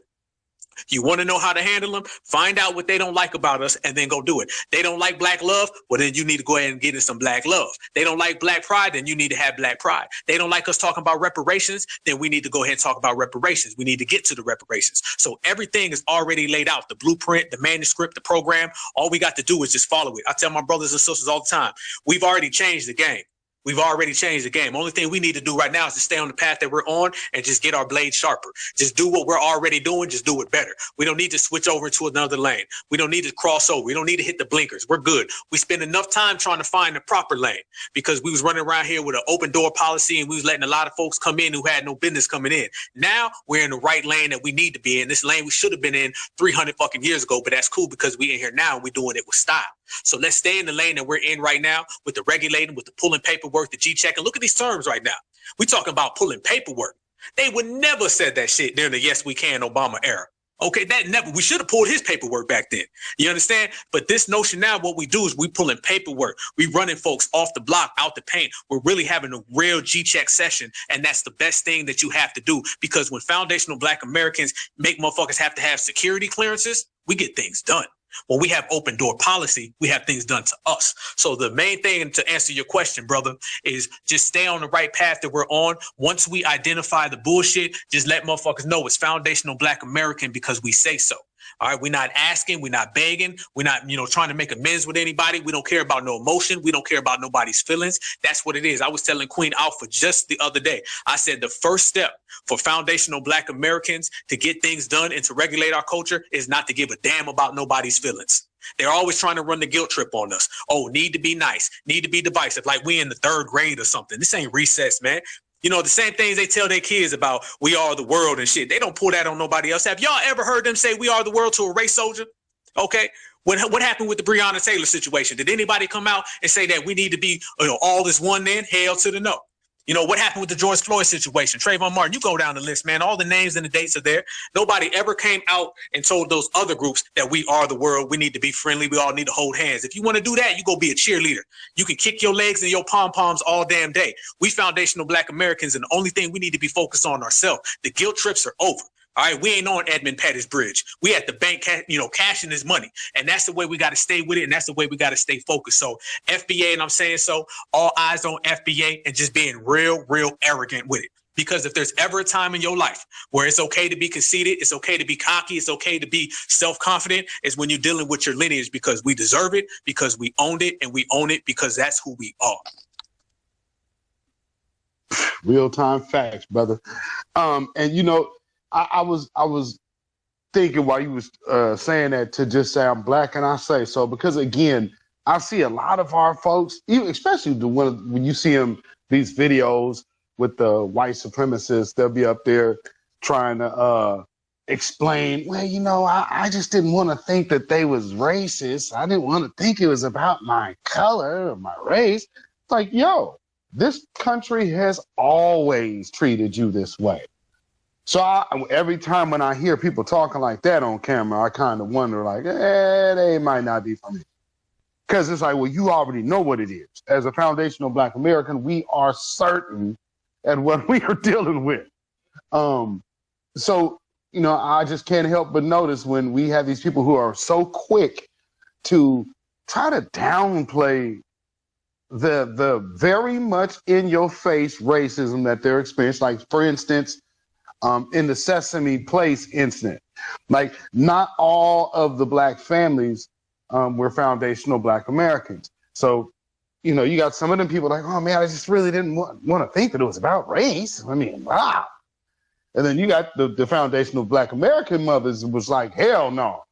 You want to know how to handle them? Find out what they don't like about us, and then go do it. They don't like Black love? Well, then you need to go ahead and get in some Black love. They don't like Black pride? Then you need to have Black pride. They don't like us talking about reparations? Then we need to go ahead and talk about reparations. We need to get to the reparations. So everything is already laid out: the blueprint, the manuscript, the program. All we got to do is just follow it. I tell my brothers and sisters all the time, we've already changed the game. We've already changed the game. Only thing we need to do right now is to stay on the path that we're on and just get our blade sharper. Just do what we're already doing. Just do it better. We don't need to switch over to another lane. We don't need to cross over. We don't need to hit the blinkers. We're good. We spend enough time trying to find the proper lane because we was running around here with an open door policy, and we was letting a lot of folks come in who had no business coming in. Now we're in the right lane that we need to be in. This lane we should have been in 300 fucking years ago, but that's cool because we in here now and we're doing it with style. So let's stay in the lane that we're in right now with the regulating, with the pulling paperwork, the G-check. And look at these terms right now. We talking about pulling paperwork. They would never said that shit during the Yes We Can Obama era. Okay, that never. We should have pulled his paperwork back then. You understand? But this notion now, what we do is we pulling paperwork. We running folks off the block, out the paint. We're really having a real G-check session, and that's the best thing that you have to do, because when foundational Black Americans make motherfuckers have to have security clearances, we get things done. When we have open door policy, we have things done to us. So the main thing, to answer your question, brother, is just stay on the right path that we're on. Once we identify the bullshit, just let motherfuckers know it's foundational Black American because we say so. All right, we're not asking, we're not begging, we're not, trying to make amends with anybody. We don't care about no emotion. We don't care about nobody's feelings. That's what it is. I was telling Queen Alpha just the other day. I said the first step for foundational Black Americans to get things done and to regulate our culture is not to give a damn about nobody's feelings. They're always trying to run the guilt trip on us. Oh, need to be nice, need to be divisive, like we in the 3rd grade or something. This ain't recess, man. The same things they tell their kids about we are the world and shit. They don't pull that on nobody else. Have y'all ever heard them say we are the world to a race soldier? Okay. What happened with the Breonna Taylor situation? Did anybody come out and say that we need to be all this one then? Hell to the no. What happened with the George Floyd situation? Trayvon Martin, you go down the list, man. All the names and the dates are there. Nobody ever came out and told those other groups that we are the world. We need to be friendly. We all need to hold hands. If you want to do that, you go be a cheerleader. You can kick your legs and your pom-poms all damn day. We foundational Black Americans, and the only thing we need to be focused on ourselves. The guilt trips are over. All right, we ain't on Edmund Pettus Bridge. We at the bank, cashing his money. And that's the way we got to stay with it. And that's the way we got to stay focused. So FBA, and I'm saying so, all eyes on FBA, and just being real arrogant with it. Because if there's ever a time in your life where it's okay to be conceited, it's okay to be cocky, it's okay to be self-confident, is when you're dealing with your lineage, because we deserve it, because we owned it, and we own it because that's who we are. Real-time facts, brother. And I was thinking while you was saying that, to just say I'm Black and I say so, because again, I see a lot of our folks, even especially when you see them, these videos with the white supremacists, they'll be up there trying to explain, well, I just didn't want to think that they was racist. I didn't want to think it was about my color or my race. It's like, yo, this country has always treated you this way. So every time when I hear people talking like that on camera, I kind of wonder, like, they might not be for me. Because it's like, well, you already know what it is. As a foundational Black American, we are certain at what we are dealing with. So, I just can't help but notice when we have these people who are so quick to try to downplay the very much in your face racism that they're experiencing. Like, for instance, in the Sesame Place incident, like, not all of the Black families were foundational Black Americans. So you know, you got some of them people like, oh man, I just really didn't want to think that it was about race. I mean, wow. And then you got the foundational Black American mothers was like, hell no.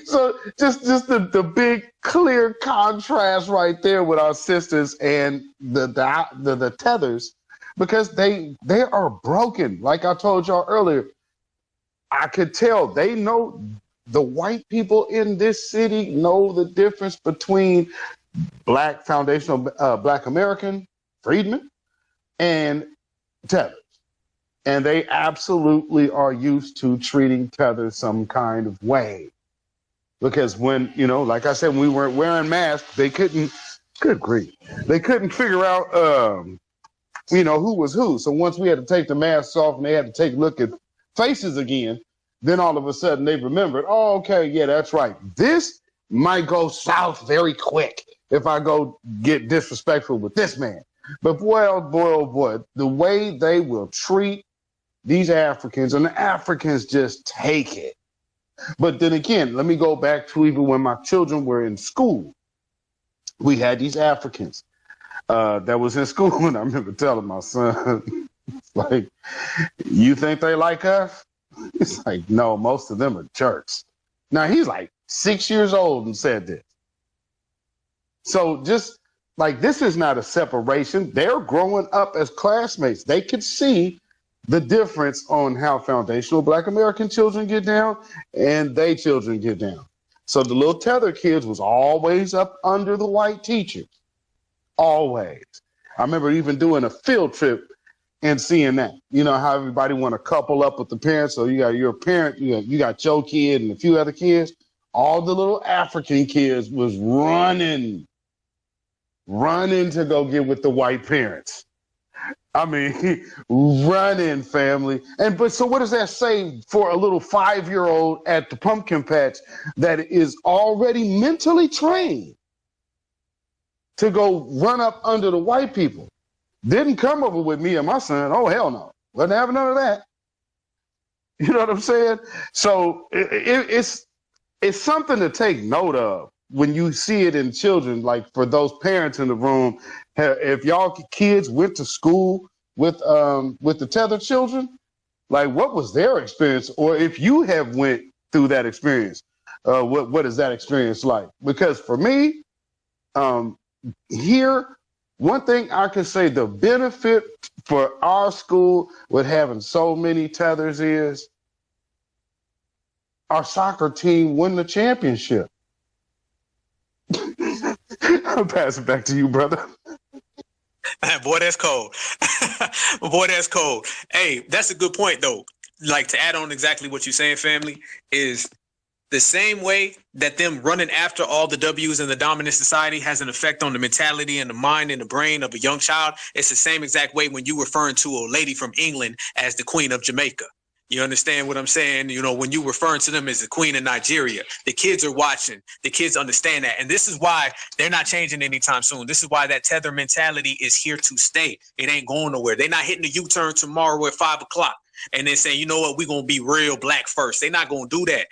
So just the big clear contrast right there with our sisters and the tethers, because they are broken. Like I told y'all earlier, I could tell they know, the white people in this city know the difference between Black foundational Black American freedmen and tethers. And they absolutely are used to treating tethers some kind of way. Because when, you know, like I said, when we weren't wearing masks, they couldn't, good grief, they couldn't figure out, you know, who was who. So once we had to take the masks off and they had to take a look at faces again, then all of a sudden they remembered, oh, okay, yeah, that's right. This might go south very quick if I go get disrespectful with this man. But boy, oh boy, oh boy, the way they will treat these Africans, and the Africans just take it. But then again, let me go back to even when my children were in school. We had these Africans that was in school, and I remember telling my son, like, you think they like us? He's like, no, most of them are jerks. Now, he's like 6 years old and said this. So just like, this is not a separation. They're growing up as classmates. They could see the difference on how foundational Black American children get down and they children get down. So the little tether kids was always up under the white teachers. Always. I remember even doing a field trip and seeing that. You know how everybody want to couple up with the parents. So you got your parent, you got your kid and a few other kids. All the little African kids was running to go get with the white parents. I mean, running, family. But so what does that say for a little 5-year-old at the pumpkin patch that is already mentally trained to go run up under the white people? Didn't come over with me and my son. Oh, hell no. Wasn't having none of that. You know what I'm saying? So it's something to take note of when you see it in children. Like, for those parents in the room, if y'all kids went to school with the tethered children, like, what was their experience? Or if you have went through that experience, what is that experience like? Because for me, here, one thing I can say, the benefit for our school with having so many tethers is our soccer team won the championship. I'll pass it back to you, brother. Boy, that's cold. Boy, that's cold. Hey, that's a good point, though. Like, to add on exactly what you're saying, family, is the same way that them running after all the W's in the dominant society has an effect on the mentality and the mind and the brain of a young child. It's the same exact way when you referring to a lady from England as the Queen of Jamaica. You understand what I'm saying? You know, when you referring to them as the Queen of Nigeria, the kids are watching, the kids understand that. And this is why they're not changing anytime soon. This is why that tether mentality is here to stay. It ain't going nowhere. They're not hitting the U-turn tomorrow at 5 o'clock. And then saying, you know what, we're going to be real black first. They're not going to do that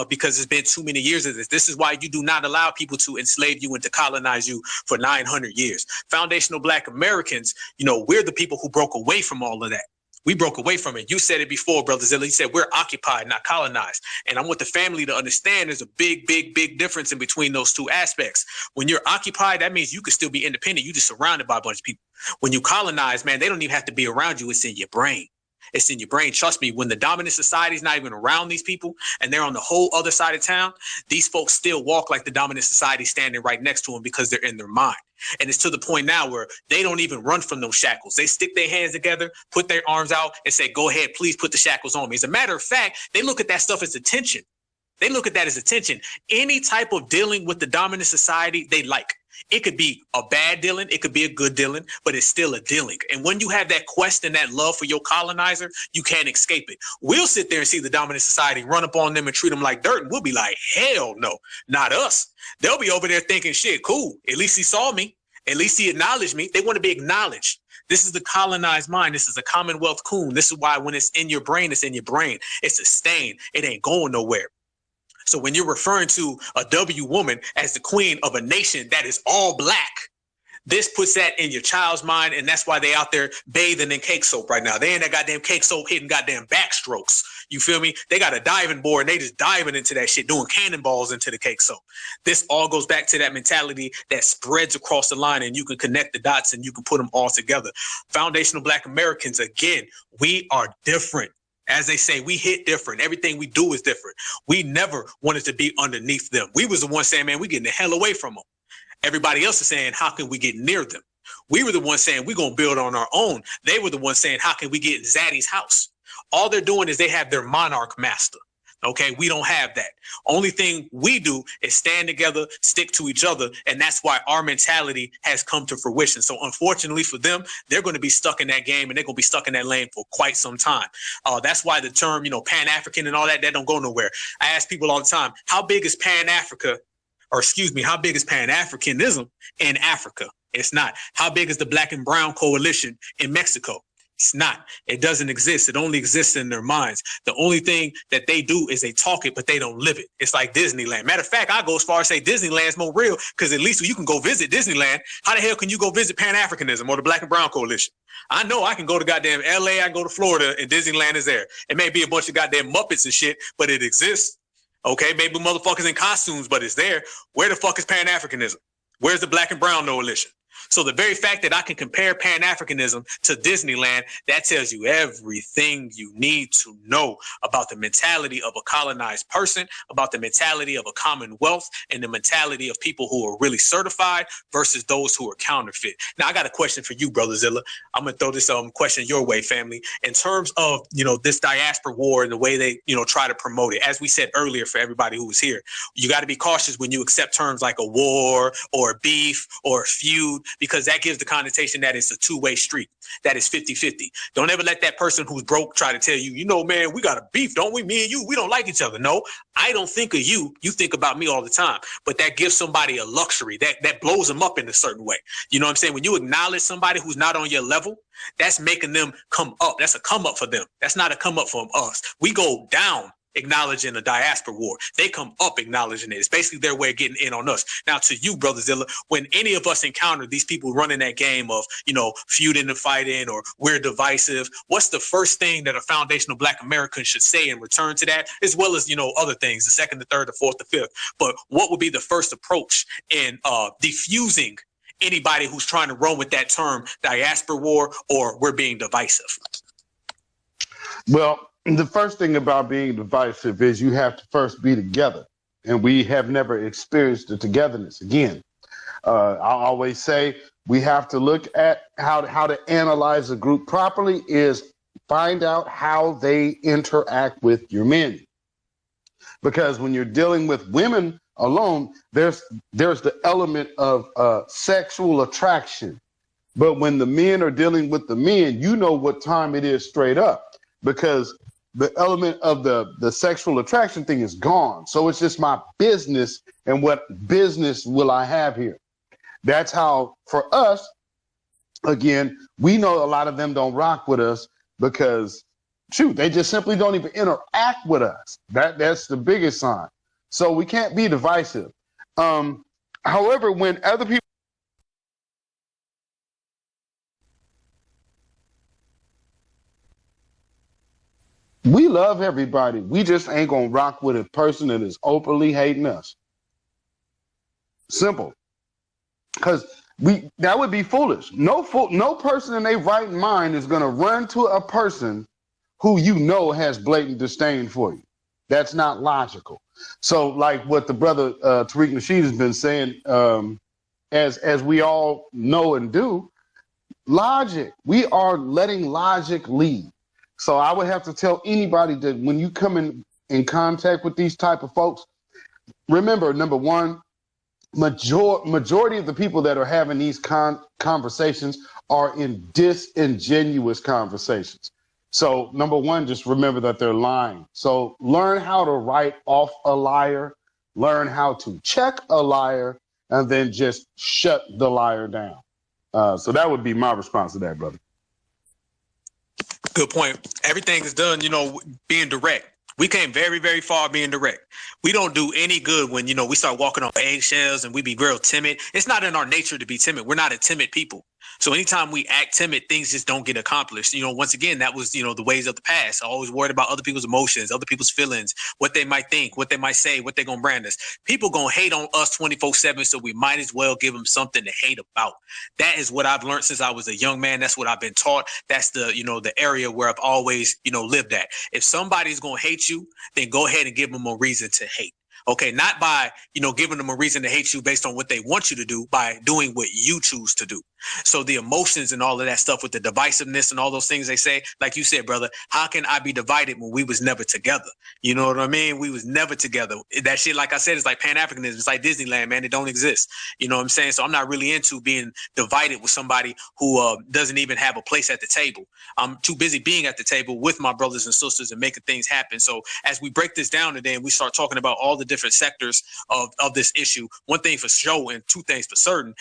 because it's been too many years of this. This is why you do not allow people to enslave you and to colonize you for 900 years. Foundational Black Americans, you know, we're the people who broke away from all of that. We broke away from it. You said it before, Brother Zilla. You said we're occupied, not colonized. And I want the family to understand there's a big, big, big difference in between those two aspects. When you're occupied, that means you can still be independent. You're just surrounded by a bunch of people. When you colonize, man, they don't even have to be around you. It's in your brain. It's in your brain. Trust me, when the dominant society is not even around these people and they're on the whole other side of town, these folks still walk like the dominant society standing right next to them because they're in their mind. And it's to the point now where they don't even run from those shackles. They stick their hands together, put their arms out and say, go ahead, please put the shackles on me. As a matter of fact, they look at that stuff as attention. They look at that as attention. Any type of dealing with the dominant society, they like. It could be a bad dealing, it could be a good dealing, but it's still a dealing. And when you have that quest and that love for your colonizer, you can't escape it. We'll sit there and see the dominant society run up on them and treat them like dirt, and we'll be like, hell no, not us. They'll be over there thinking, shit, cool. At least he saw me. At least he acknowledged me. They want to be acknowledged. This is the colonized mind. This is a Commonwealth coon. This is why when it's in your brain, it's in your brain. It's a stain. It ain't going nowhere. So when you're referring to a W woman as the queen of a nation that is all black, this puts that in your child's mind, and that's why they out there bathing in cake soap right now. They in that goddamn cake soap hitting goddamn backstrokes. You feel me? They got a diving board, and they just diving into that shit, doing cannonballs into the cake soap. This all goes back to that mentality that spreads across the line, and you can connect the dots, and you can put them all together. Foundational Black Americans, again, we are different. As they say, we hit different. Everything we do is different. We never wanted to be underneath them. We was the ones saying, man, we getting the hell away from them. Everybody else is saying, how can we get near them? We were the ones saying, we're going to build on our own. They were the ones saying, how can we get in Zaddy's house? All they're doing is they have their monarch master. Okay, we don't have that. Only thing we do is stand together, stick to each other, and that's why our mentality has come to fruition. So unfortunately for them, they're going to be stuck in that game, and they're going to be stuck in that lane for quite some time. That's why the term, Pan-African and all that don't go nowhere. I ask people all the time, how big is Pan-Africa, or excuse me, how big is Pan-Africanism in Africa? It's not. How big is the Black and Brown coalition in Mexico? It's not. It doesn't exist. It only exists in their minds. The only thing that they do is they talk it, but they don't live it. It's like Disneyland. Matter of fact, I go as far as say Disneyland's more real, because at least you can go visit Disneyland. How the hell can you go visit Pan-Africanism or the Black and Brown Coalition? I know I can go to goddamn LA, I can go to Florida, and Disneyland is there. It may be a bunch of goddamn Muppets and shit, but it exists. Okay, maybe motherfuckers in costumes, but it's there. Where the fuck is Pan-Africanism? Where's the Black and Brown coalition? So the very fact that I can compare Pan-Africanism to Disneyland, that tells you everything you need to know about the mentality of a colonized person, about the mentality of a Commonwealth, and the mentality of people who are really certified versus those who are counterfeit. Now, I got a question for you, Brother Zilla. I'm going to throw this question your way, family. In terms of, this diaspora war and the way they, try to promote it, as we said earlier for everybody who was here, you got to be cautious when you accept terms like a war or a beef or a feud, because that gives the connotation that it's a two-way street, that is 50-50. Don't ever let that person who's broke try to tell you, man, we got a beef, don't we? Me and you, we don't like each other. No, I don't think of you. You think about me all the time. But that gives somebody a luxury that blows them up in a certain way. You know what I'm saying? When you acknowledge somebody who's not on your level, that's making them come up. That's a come up for them. That's not a come up from us. We go down acknowledging the diaspora war. They come up acknowledging it. It's basically their way of getting in on us. Now, to you, Brother Zilla, when any of us encounter these people running that game of, feuding and fighting, or we're divisive, what's the first thing that a foundational Black American should say in return to that, as well as, other things, the second, the third, the fourth, the fifth? But what would be the first approach in diffusing anybody who's trying to run with that term diaspora war, or we're being divisive? Well, the first thing about being divisive is you have to first be together, and we have never experienced the togetherness. Again, I always say we have to look at how to analyze a group properly is find out how they interact with your men. Because when you're dealing with women alone, there's the element of sexual attraction. But when the men are dealing with the men, you know what time it is straight up, because the element of the sexual attraction thing is gone. So it's just my business, and what business will I have here? That's how, for us, again, we know a lot of them don't rock with us because, shoot, they just simply don't even interact with us. That's the biggest sign. So we can't be divisive. However, when other people, we love everybody. We just ain't gonna rock with a person that is openly hating us. Simple. Because that would be foolish. No person in their right mind is gonna run to a person who has blatant disdain for you. That's not logical. So, like what the brother Tariq Nasheed has been saying, as we all know and do, logic. We are letting logic lead. So I would have to tell anybody that when you come in contact with these type of folks, remember, number one, majority of the people that are having these conversations are in disingenuous conversations. So number one, just remember that they're lying. So learn how to write off a liar, learn how to check a liar, and then just shut the liar down. So that would be my response to that, brother. Good point. Everything is done, being direct. We came very, very far being direct. We don't do any good when, we start walking on eggshells and we be real timid. It's not in our nature to be timid. We're not a timid people. So anytime we act timid, things just don't get accomplished. Once again, that was, the ways of the past. Always worried about other people's emotions, other people's feelings, what they might think, what they might say, what they're going to brand us. People going to hate on us 24/7, so we might as well give them something to hate about. That is what I've learned since I was a young man. That's what I've been taught. That's the area where I've always, lived at. If somebody's going to hate you, then go ahead and give them a reason to hate. Okay, not by, giving them a reason to hate you based on what they want you to do, by doing what you choose to do. So the emotions and all of that stuff with the divisiveness and all those things they say, like you said, brother, how can I be divided when we was never together? You know what I mean? We was never together. That shit, like I said, is like pan-Africanism. It's like Disneyland, man. It don't exist. You know what I'm saying? So I'm not really into being divided with somebody who doesn't even have a place at the table. I'm too busy being at the table with my brothers and sisters and making things happen. So as we break this down today and we start talking about all the different sectors of this issue, one thing for sure and two things for certain.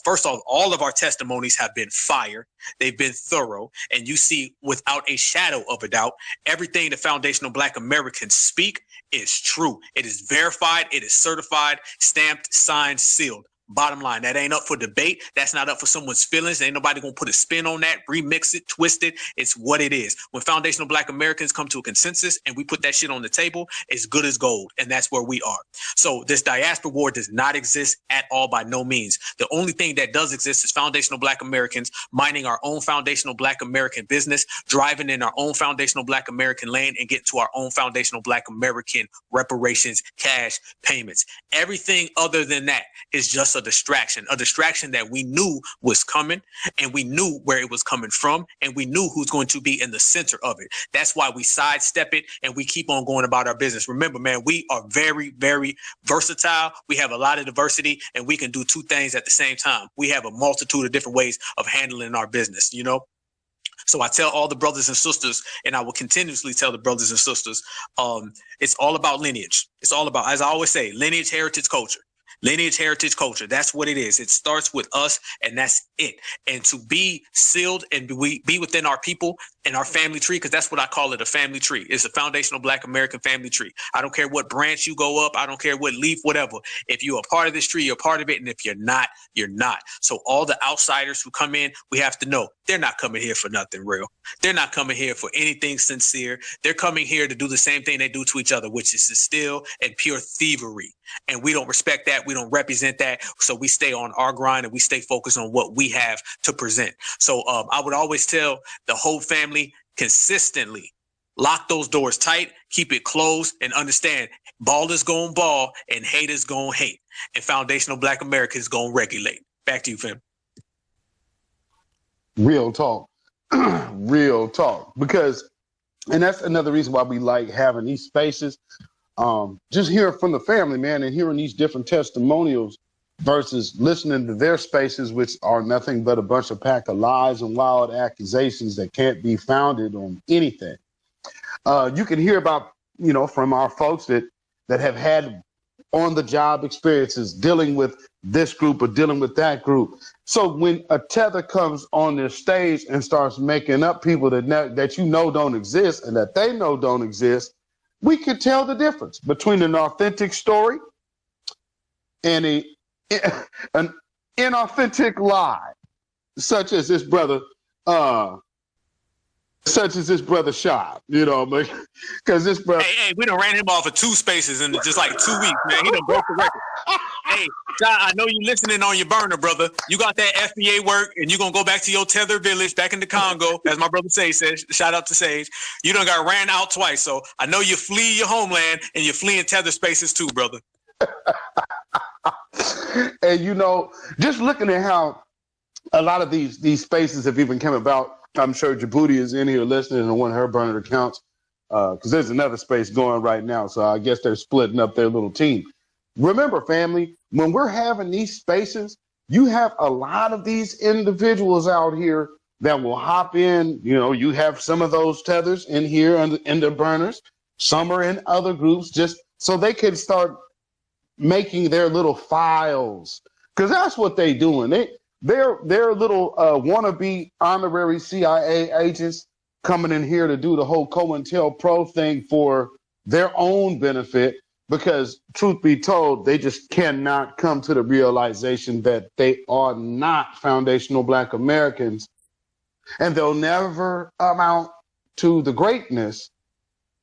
First off, all of our testimonies have been fire. They've been thorough. And you see, without a shadow of a doubt, everything the foundational Black Americans speak is true. It is verified. It is certified, stamped, signed, sealed. Bottom line, that ain't up for debate. That's not up for someone's feelings. Ain't nobody gonna put a spin on that, remix it, twist it. It's what it is. When foundational Black Americans come to a consensus and we put that shit on the table, it's good as gold. And that's where we are. So this diaspora war does not exist at all, by no means. The only thing that does exist is foundational Black Americans minding our own foundational Black American business, driving in our own foundational Black American lane, and get to our own foundational Black American reparations, cash payments. Everything other than that is just a distraction that we knew was coming, and we knew where it was coming from, and we knew who's going to be in the center of it. That's why we sidestep it and we keep on going about our business. Remember, man, we are very, very versatile. We have a lot of diversity, and we can do two things at the same time. We have a multitude of different ways of handling our business, So I tell all the brothers and sisters, and I will continuously tell the brothers and sisters, it's all about lineage. It's all about, as I always say, lineage, heritage, culture. Lineage, heritage, culture. That's what it is. It starts with us, and that's it. And to be sealed and be within our people and our family tree, because that's what I call it, a family tree. It's a foundational Black American family tree. I don't care what branch you go up. I don't care what leaf, whatever. If you're a part of this tree, you're a part of it. And if you're not, you're not. So all the outsiders who come in, we have to know they're not coming here for nothing real. They're not coming here for anything sincere. They're coming here to do the same thing they do to each other, which is to steal and pure thievery. And we don't respect that. We don't represent that. So we stay on our grind and we stay focused on what we have to present. So I would always tell the whole family consistently, lock those doors tight, keep it closed, and understand ballers gonna ball and haters gonna hate. And foundational Black Americans gonna regulate. Back to you, fam. Real talk. Real talk. Because, and that's another reason why we like having these spaces. Just hearing from the family, man, and hearing these different testimonials versus listening to their spaces, which are nothing but a bunch of pack of lies and wild accusations that can't be founded on anything. You can hear about, from our folks that have had on-the-job experiences dealing with this group or dealing with that group. So when a tether comes on this stage and starts making up people that don't exist and that they know don't exist, we can tell the difference between an authentic story and an inauthentic lie, such as this brother shot, because this brother. Hey, we done ran him off of 2 spaces in just like 2 weeks, man. He done broke the record. Hey, John, I know you listening on your burner, brother. You got that FBA work, and you're going to go back to your tether village back in the Congo, as my brother Sage says. Shout out to Sage. You done got ran out twice, so I know you flee your homeland, and you're fleeing tether spaces too, brother. And, just looking at how a lot of these spaces have even come about, I'm sure Djibouti is in here listening on one of her burner accounts, because there's another space going right now, so I guess they're splitting up their little team. Remember, family, when we're having these spaces, you have a lot of these individuals out here that will hop in. You have some of those tethers in here in the burners. Some are in other groups just so they can start making their little files, because that's what they're doing. They're little wannabe honorary CIA agents coming in here to do the whole COINTELPRO thing for their own benefit, because truth be told, they just cannot come to the realization that they are not foundational Black Americans, and they'll never amount to the greatness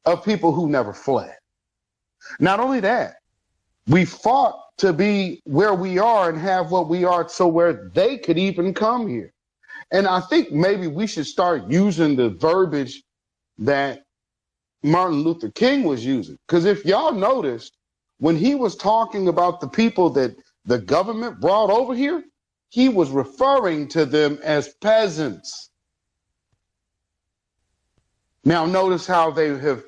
of people who never fled. Not only that, we fought to be where we are and have what we are so where they could even come here. And I think maybe we should start using the verbiage that Martin Luther King was using. Because if y'all noticed, when he was talking about the people that the government brought over here, he was referring to them as peasants. Now notice how they have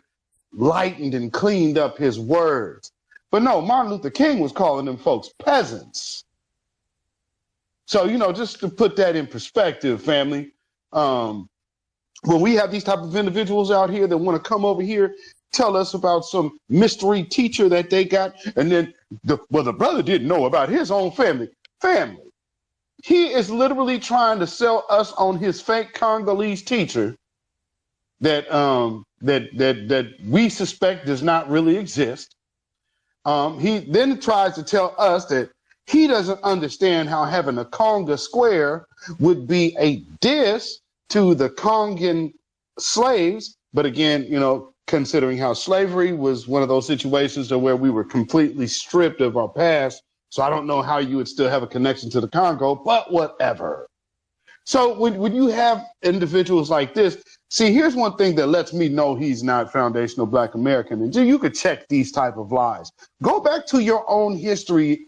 lightened and cleaned up his words. But no, Martin Luther King was calling them folks peasants. So, you know, just to put that in perspective, family, when we have these type of individuals out here that want to come over here, tell us about some mystery teacher that they got, and then the brother didn't know about his own family. He is literally trying to sell us on his fake Congolese teacher that we suspect does not really exist. He then tries to tell us that he doesn't understand how having a Congo Square would be a diss to the Congan slaves. But again, you know, considering how slavery was one of those situations where we were completely stripped of our past, so I don't know how you would still have a connection to the Congo, but whatever. So when you have individuals like this, see, here's one thing that lets me know he's not foundational Black American. And you could check these type of lies. Go back to your own history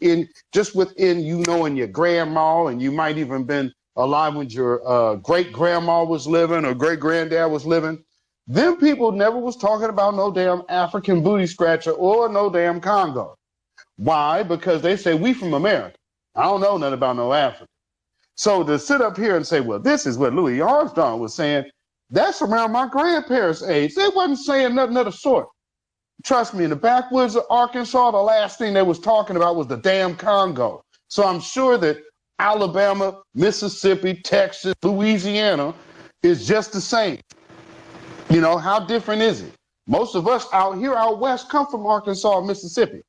within, you know, in your grandma, and you might even been alive when your great grandma was living or great granddad was living. Them people never was talking about no damn African booty scratcher or no damn Congo. Why? Because they say we from America. I don't know nothing about no Africa. So to sit up here and say, well, this is what Louis Armstrong was saying, that's around my grandparents' age. They wasn't saying nothing of the sort. Trust me, in the backwoods of Arkansas, the last thing they was talking about was the damn Congo. So I'm sure that Alabama, Mississippi, Texas, Louisiana is just the same. You know, how different is it? Most of us out here out west come from Arkansas and Mississippi.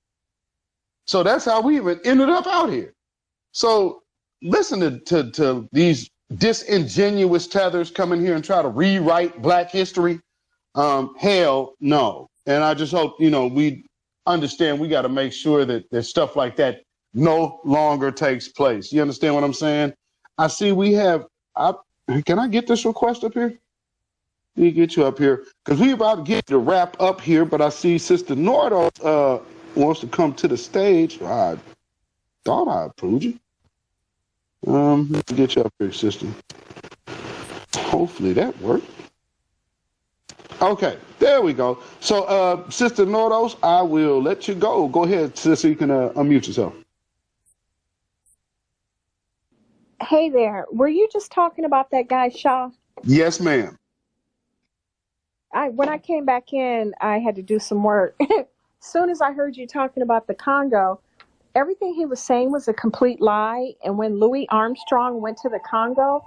So that's how we even ended up out here. So listen to these disingenuous tethers come in here and try to rewrite Black history. Hell no. And I just hope, you know, we understand we got to make sure that stuff like that no longer takes place. You understand what I'm saying? I see we have, can I get this request up here? Let me get you up here because we about to get to wrap up here, but I see Sister Nordo wants to come to the stage. I thought I approved you. Let me get you up here, sister. Hopefully that worked. Okay, there we go. So, Sister Nordos, I will let you go. Go ahead, sister, you can unmute yourself. Hey there, were you just talking about that guy Shaw? Yes, ma'am. When I came back in, I had to do some work. As soon as I heard you talking about the Congo, everything he was saying was a complete lie. And when Louis Armstrong went to the Congo,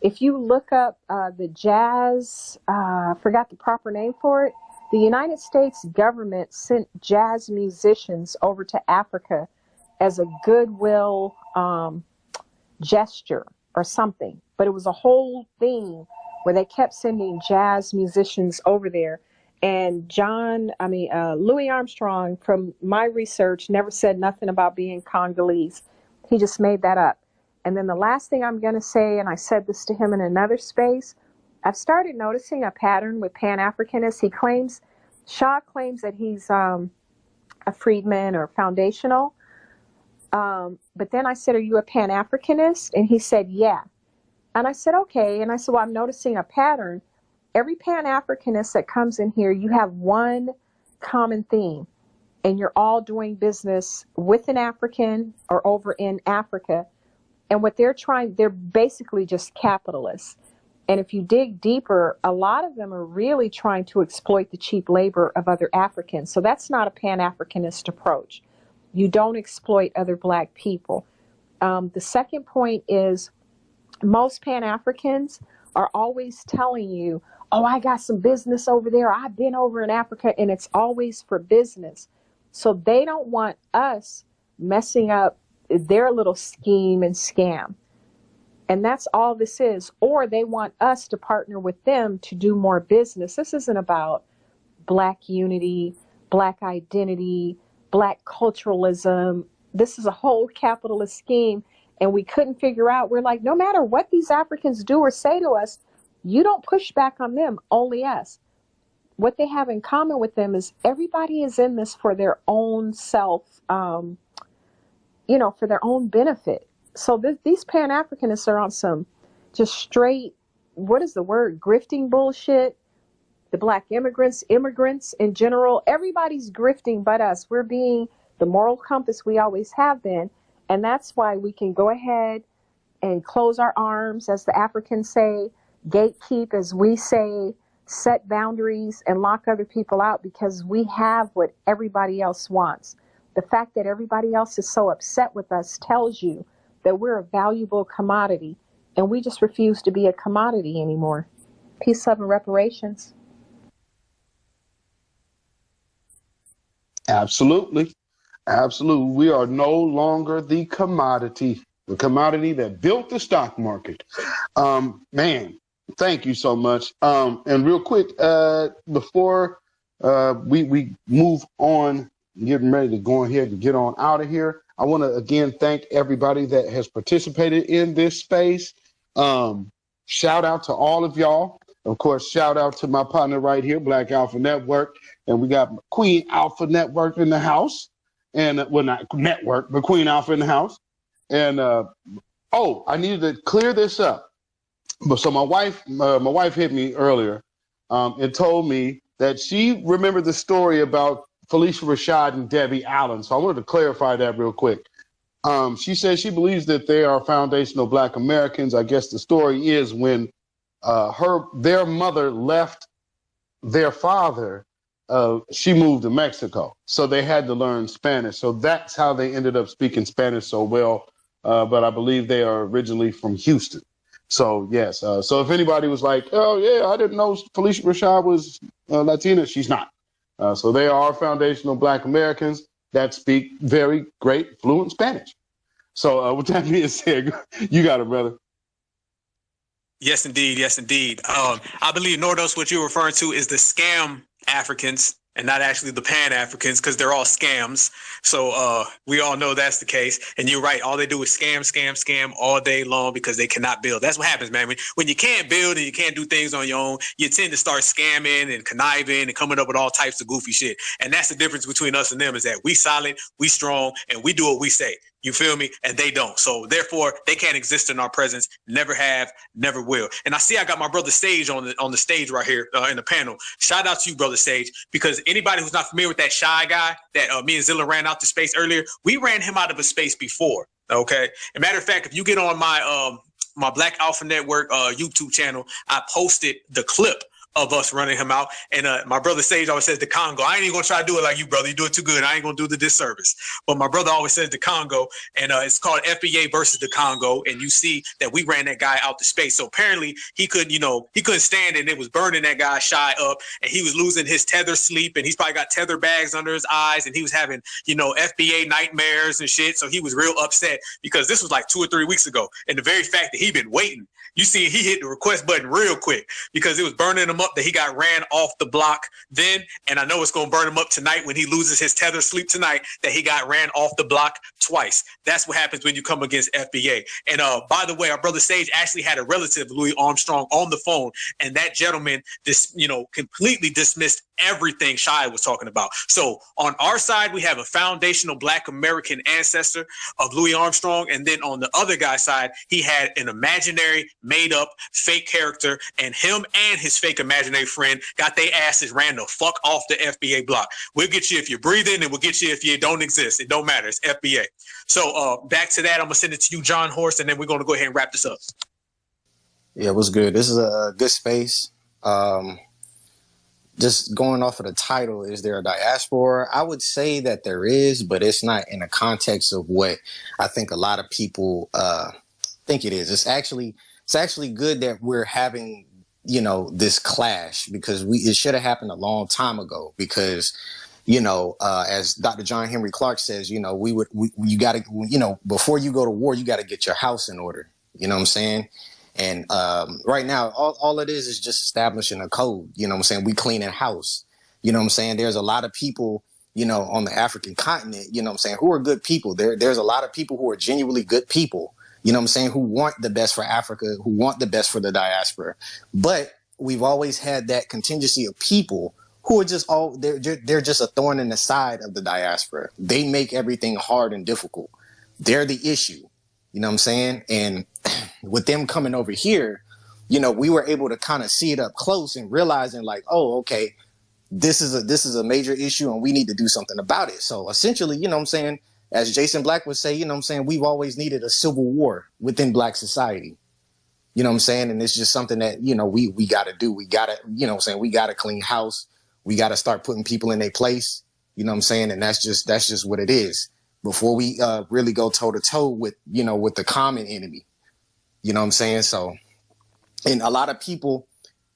if you look up the jazz, I forgot the proper name for it, the United States government sent jazz musicians over to Africa as a goodwill gesture or something. But it was a whole thing where they kept sending jazz musicians over there. And Louis Armstrong, from my research, never said nothing about being Congolese. He just made that up. And then the last thing I'm going to say, and I said this to him in another space, I've started noticing a pattern with pan-Africanists. Shaw claims that he's a freedman or foundational. But then I said, are you a pan-Africanist? And he said, yeah. And I said, okay. And I said, well, I'm noticing a pattern. Every pan-Africanist that comes in here, you have one common theme, and you're all doing business with an African or over in Africa. And what they're basically just capitalists. And if you dig deeper, a lot of them are really trying to exploit the cheap labor of other Africans. So that's not a pan-Africanist approach. You don't exploit other Black people. The second point is most Pan-Africans are always telling you, oh, I got some business over there. I've been over in Africa, and it's always for business. So they don't want us messing up their little scheme and scam. And that's all this is. Or they want us to partner with them to do more business. This isn't about Black unity, Black identity, Black culturalism. This is a whole capitalist scheme. And we couldn't figure out, we're like, no matter what these Africans do or say to us, you don't push back on them, only us. What they have in common with them is everybody is in this for their own self, for their own benefit. So these pan-Africanists are on some just straight, what is the word, grifting bullshit. The Black immigrants in general, everybody's grifting but us. We're being the moral compass we always have been. And that's why we can go ahead and close our arms, as the Africans say, gatekeep, as we say, set boundaries and lock other people out, because we have what everybody else wants. The fact that everybody else is so upset with us tells you that we're a valuable commodity, and we just refuse to be a commodity anymore. Peace, love, and reparations. Absolutely. Absolutely. We are no longer the commodity that built the stock market. Man, thank you so much. And real quick, before we move on, getting ready to go ahead and get on out of here, I want to again thank everybody that has participated in this space. Shout out to all of y'all. Of course, shout out to my partner right here, Black Alpha Network. And we got Queen Alpha Network in the house. And well, not network, but Queen Alpha in the house. And I needed to clear this up. But so my wife hit me earlier and told me that she remembered the story about Felicia Rashad and Debbie Allen. So I wanted to clarify that real quick. She says she believes that they are foundational Black Americans. I guess the story is when their mother left their father, she moved to Mexico. So they had to learn Spanish. So that's how they ended up speaking Spanish so well. But I believe they are originally from Houston. So, yes. So if anybody was like, oh, yeah, I didn't know Felicia Rashad was Latina, she's not. So they are foundational Black Americans that speak very great, fluent Spanish. So with that being said, you got it, brother. Yes, indeed. Yes, indeed. I believe, Nordos, what you're referring to is the scam Africans and not actually the pan-Africans, because they're all scams. So we all know that's the case. And you're right. All they do is scam all day long because they cannot build. That's what happens, man. When you can't build and you can't do things on your own, you tend to start scamming and conniving and coming up with all types of goofy shit. And that's the difference between us and them, is that we solid, we strong, and we do what we say. You feel me? And they don't. So therefore, they can't exist in our presence. Never have, never will. And I see I got my brother Sage on the stage right here in the panel. Shout out to you, brother Sage, because anybody who's not familiar with that shy guy that me and Zilla ran out to space earlier, we ran him out of a space before. Okay. As a matter of fact, if you get on my Black Alpha Network YouTube channel, I posted the clip of us running him out. And my brother Sage always says the Congo. I ain't even gonna try to do it like you, brother. You do it too good. I ain't gonna do the disservice. But my brother always says the Congo, and it's called FBA versus the Congo. And you see that we ran that guy out to space. So apparently he couldn't stand it, and it was burning that guy shy up, and he was losing his tether sleep, and he's probably got tether bags under his eyes, and he was having, FBA nightmares and shit. So he was real upset because this was like 2 or 3 weeks ago. And the very fact that he'd been waiting, you see, he hit the request button real quick because it was burning him up that he got ran off the block then. And I know it's going to burn him up tonight when he loses his tether sleep tonight, that he got ran off the block twice. That's what happens when you come against FBA. And by the way, our brother Sage actually had a relative, Louis Armstrong, on the phone. And that gentleman, completely dismissed everything Shia was talking about. So on our side, we have a foundational Black American ancestor of Louis Armstrong. And then on the other guy's side, he had an imaginary, made up, fake character, and him and his fake imaginary friend got their asses ran the fuck off the FBA block. We'll get you if you're breathing, and we'll get you if you don't exist. It don't matter. It's FBA. So back to that, I'm gonna send it to you, John Horst, and then we're gonna go ahead and wrap this up. Yeah, what's good? This is a good space. Just going off of the title, is there a diaspora? I would say that there is, but it's not in the context of what I think a lot of people think it is. It's actually good that we're having this clash, because it should have happened a long time ago, because as Dr. John Henry Clark says, you got to, before you go to war, you got to get your house in order. You know what I'm saying? And right now, all it is just establishing a code. You know what I'm saying? We cleaning house. You know what I'm saying? There's a lot of people, on the African continent, you know what I'm saying, who are good people. There's a lot of people who are genuinely good people, you know what I'm saying, who want the best for Africa, who want the best for the diaspora. But we've always had that contingency of people who are just they're just a thorn in the side of the diaspora. They make everything hard and difficult. They're the issue. You know what I'm saying? And with them coming over here, we were able to kind of see it up close and realizing like, oh, okay, this is a major issue and we need to do something about it. So essentially, you know what I'm saying, as Jason Black would say, you know what I'm saying, we've always needed a civil war within Black society. You know what I'm saying? And it's just something that, we got to do. We got to, you know what I'm saying, we got to clean house. We got to start putting people in their place. You know what I'm saying? And that's just what it is. Before we really go toe to toe with, with the common enemy. You know what I'm saying? So, and a lot of people,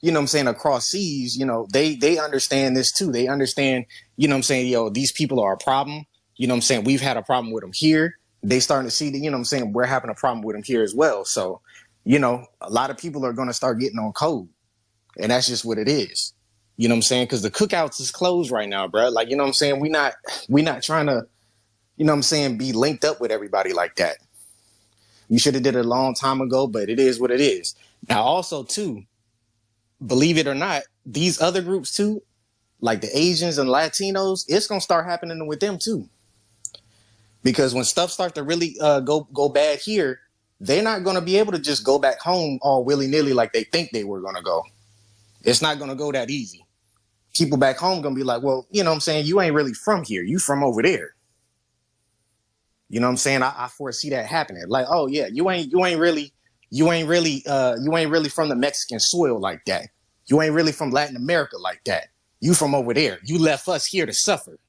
you know what I'm saying, across seas, they understand this too. They understand, you know what I'm saying, these people are a problem. You know what I'm saying? We've had a problem with them here. They starting to see that, you know what I'm saying, we're having a problem with them here as well. So, a lot of people are going to start getting on code. And that's just what it is. You know what I'm saying? Because the cookouts is closed right now, bro. Like, you know what I'm saying? We not trying to, you know what I'm saying, be linked up with everybody like that. We should have did it a long time ago, but it is what it is. Now, also, too, believe it or not, these other groups, too, like the Asians and Latinos, it's going to start happening with them, too. Because when stuff starts to really go bad here, they're not going to be able to just go back home all willy-nilly like they think they were going to go. It's not going to go that easy. People back home going to be like, well, you know what I'm saying, you ain't really from here. You from over there. You know what I'm saying? I foresee that happening. Like, oh yeah, you ain't really from the Mexican soil like that. You ain't really from Latin America like that. You from over there. You left us here to suffer.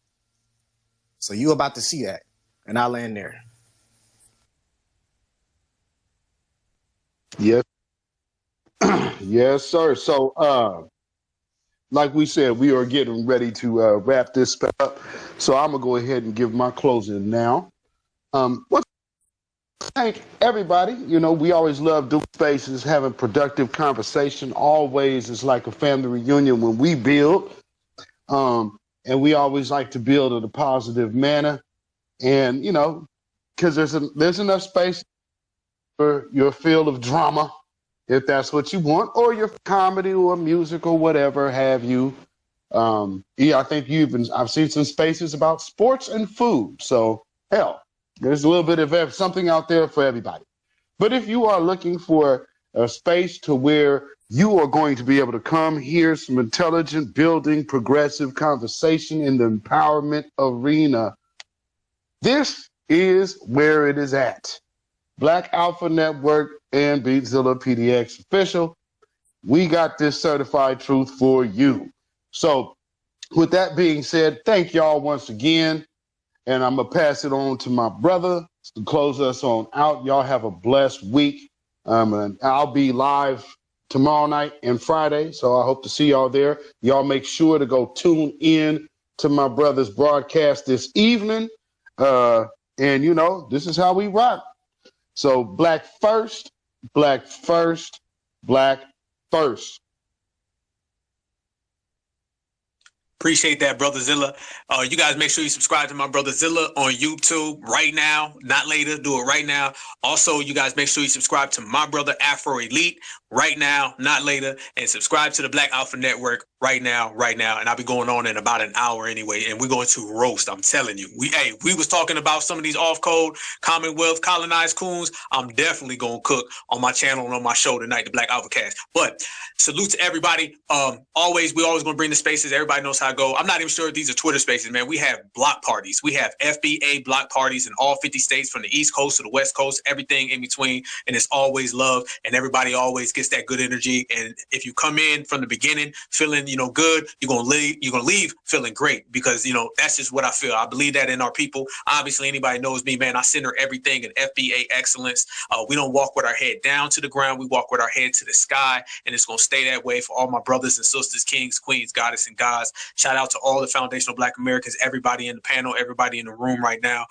So you about to see that. And I'll land there. Yes. Yes, sir. So, like we said, we are getting ready to wrap this up. So I'm gonna go ahead and give my closing now. Thank everybody. We always love doing spaces, having productive conversation. Always is like a family reunion when we build. And we always like to build in a positive manner. And, because there's enough space for your field of drama, if that's what you want, or your comedy or music or whatever have you. I think I've seen some spaces about sports and food. So hell, there's a little bit of something out there for everybody. But if you are looking for a space to where you are going to be able to come hear some intelligent, building, progressive conversation in the empowerment arena, this is where it is at. Black Alpha Network and Beatzilla PDX Official. We got this certified truth for you. So with that being said, thank y'all once again. And I'm going to pass it on to my brother to close us on out. Y'all have a blessed week. And I'll be live tomorrow night and Friday. So I hope to see y'all there. Y'all make sure to go tune in to my brother's broadcast this evening. And, this is how we rock. So Black first, Black first, Black first. Appreciate that, Brother Zilla. You guys make sure you subscribe to my Brother Zilla on YouTube right now, not later. Do it right now. Also, you guys make sure you subscribe to my brother Afro Elite right now, not later, and subscribe to the Black Alpha Network right now. And I'll be going on in about an hour anyway, and we're going to roast. I'm telling you. We was talking about some of these off-code Commonwealth colonized coons. I'm definitely going to cook on my channel and on my show tonight, the Black Alpha Cast. But salute to everybody. We always going to bring the spaces. Everybody knows how I go. I'm not even sure if these are Twitter spaces, man. We have block parties. We have FBA block parties in all 50 states from the East Coast to the West Coast, everything in between. And it's always love. And everybody always gets gets that good energy. And if you come in from the beginning feeling, good, you're gonna leave feeling great, because that's just what I feel. I believe that in our people. Obviously, anybody knows me, man. I center everything in FBA excellence. We don't walk with our head down to the ground. We walk with our head to the sky, and it's gonna stay that way for all my brothers and sisters, kings, queens, goddess, and gods. Shout out to all the foundational Black Americans, everybody in the panel, everybody in the room right now.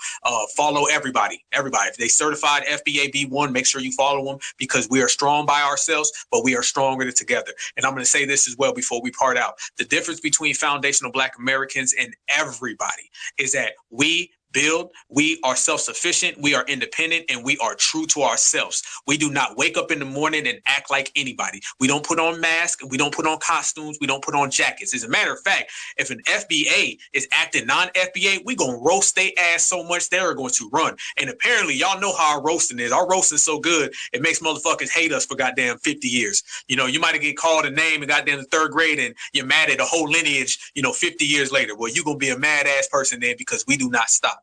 Follow everybody. If they certified FBA B1, make sure you follow them, because we are strong by ourselves, but we are stronger together. And I'm going to say this as well before we part out. The difference between foundational Black Americans and everybody is that we build, we are self-sufficient, we are independent, and we are true to ourselves. We do not wake up in the morning and act like anybody. We don't put on masks, we don't put on costumes, we don't put on jackets. As a matter of fact, if an FBA is acting non-FBA, we gonna roast their ass so much they're going to run. And apparently y'all know how our roasting is. Our roasting is so good, it makes motherfuckers hate us for goddamn 50 years. You might have get called a name in goddamn the 3rd grade and you're mad at a whole lineage, 50 years later. Well, you're gonna be a mad ass person then, because we do not stop.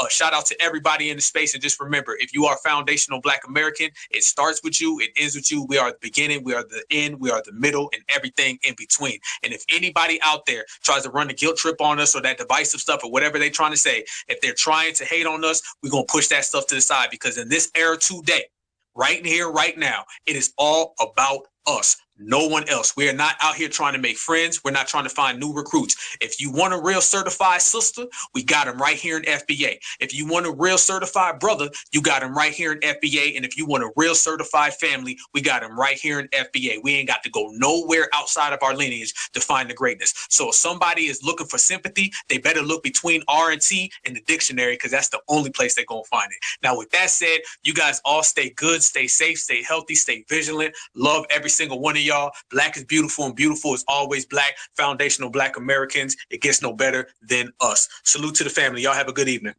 Shout out to everybody in the space. And just remember, if you are foundational Black American, it starts with you, it ends with you. We are the beginning, we are the end, we are the middle, and everything in between. And if anybody out there tries to run the guilt trip on us or that divisive stuff or whatever they're trying to say, if they're trying to hate on us, we're going to push that stuff to the side, because in this era today, right here, right now, it is all about us. No one else. We are not out here trying to make friends. We're not trying to find new recruits. If you want a real certified sister, we got them right here in FBA. If you want a real certified brother, you got them right here in FBA. And if you want a real certified family, we got them right here in FBA. We ain't got to go nowhere outside of our lineage to find the greatness. So if somebody is looking for sympathy, they better look between R and T in the dictionary, because that's the only place they're going to find it. Now, with that said, you guys all stay good, stay safe, stay healthy, stay vigilant. Love every single one of y'all. Black is beautiful, and beautiful is always Black. Foundational Black Americans. It gets no better than us. Salute to the family. Y'all have a good evening.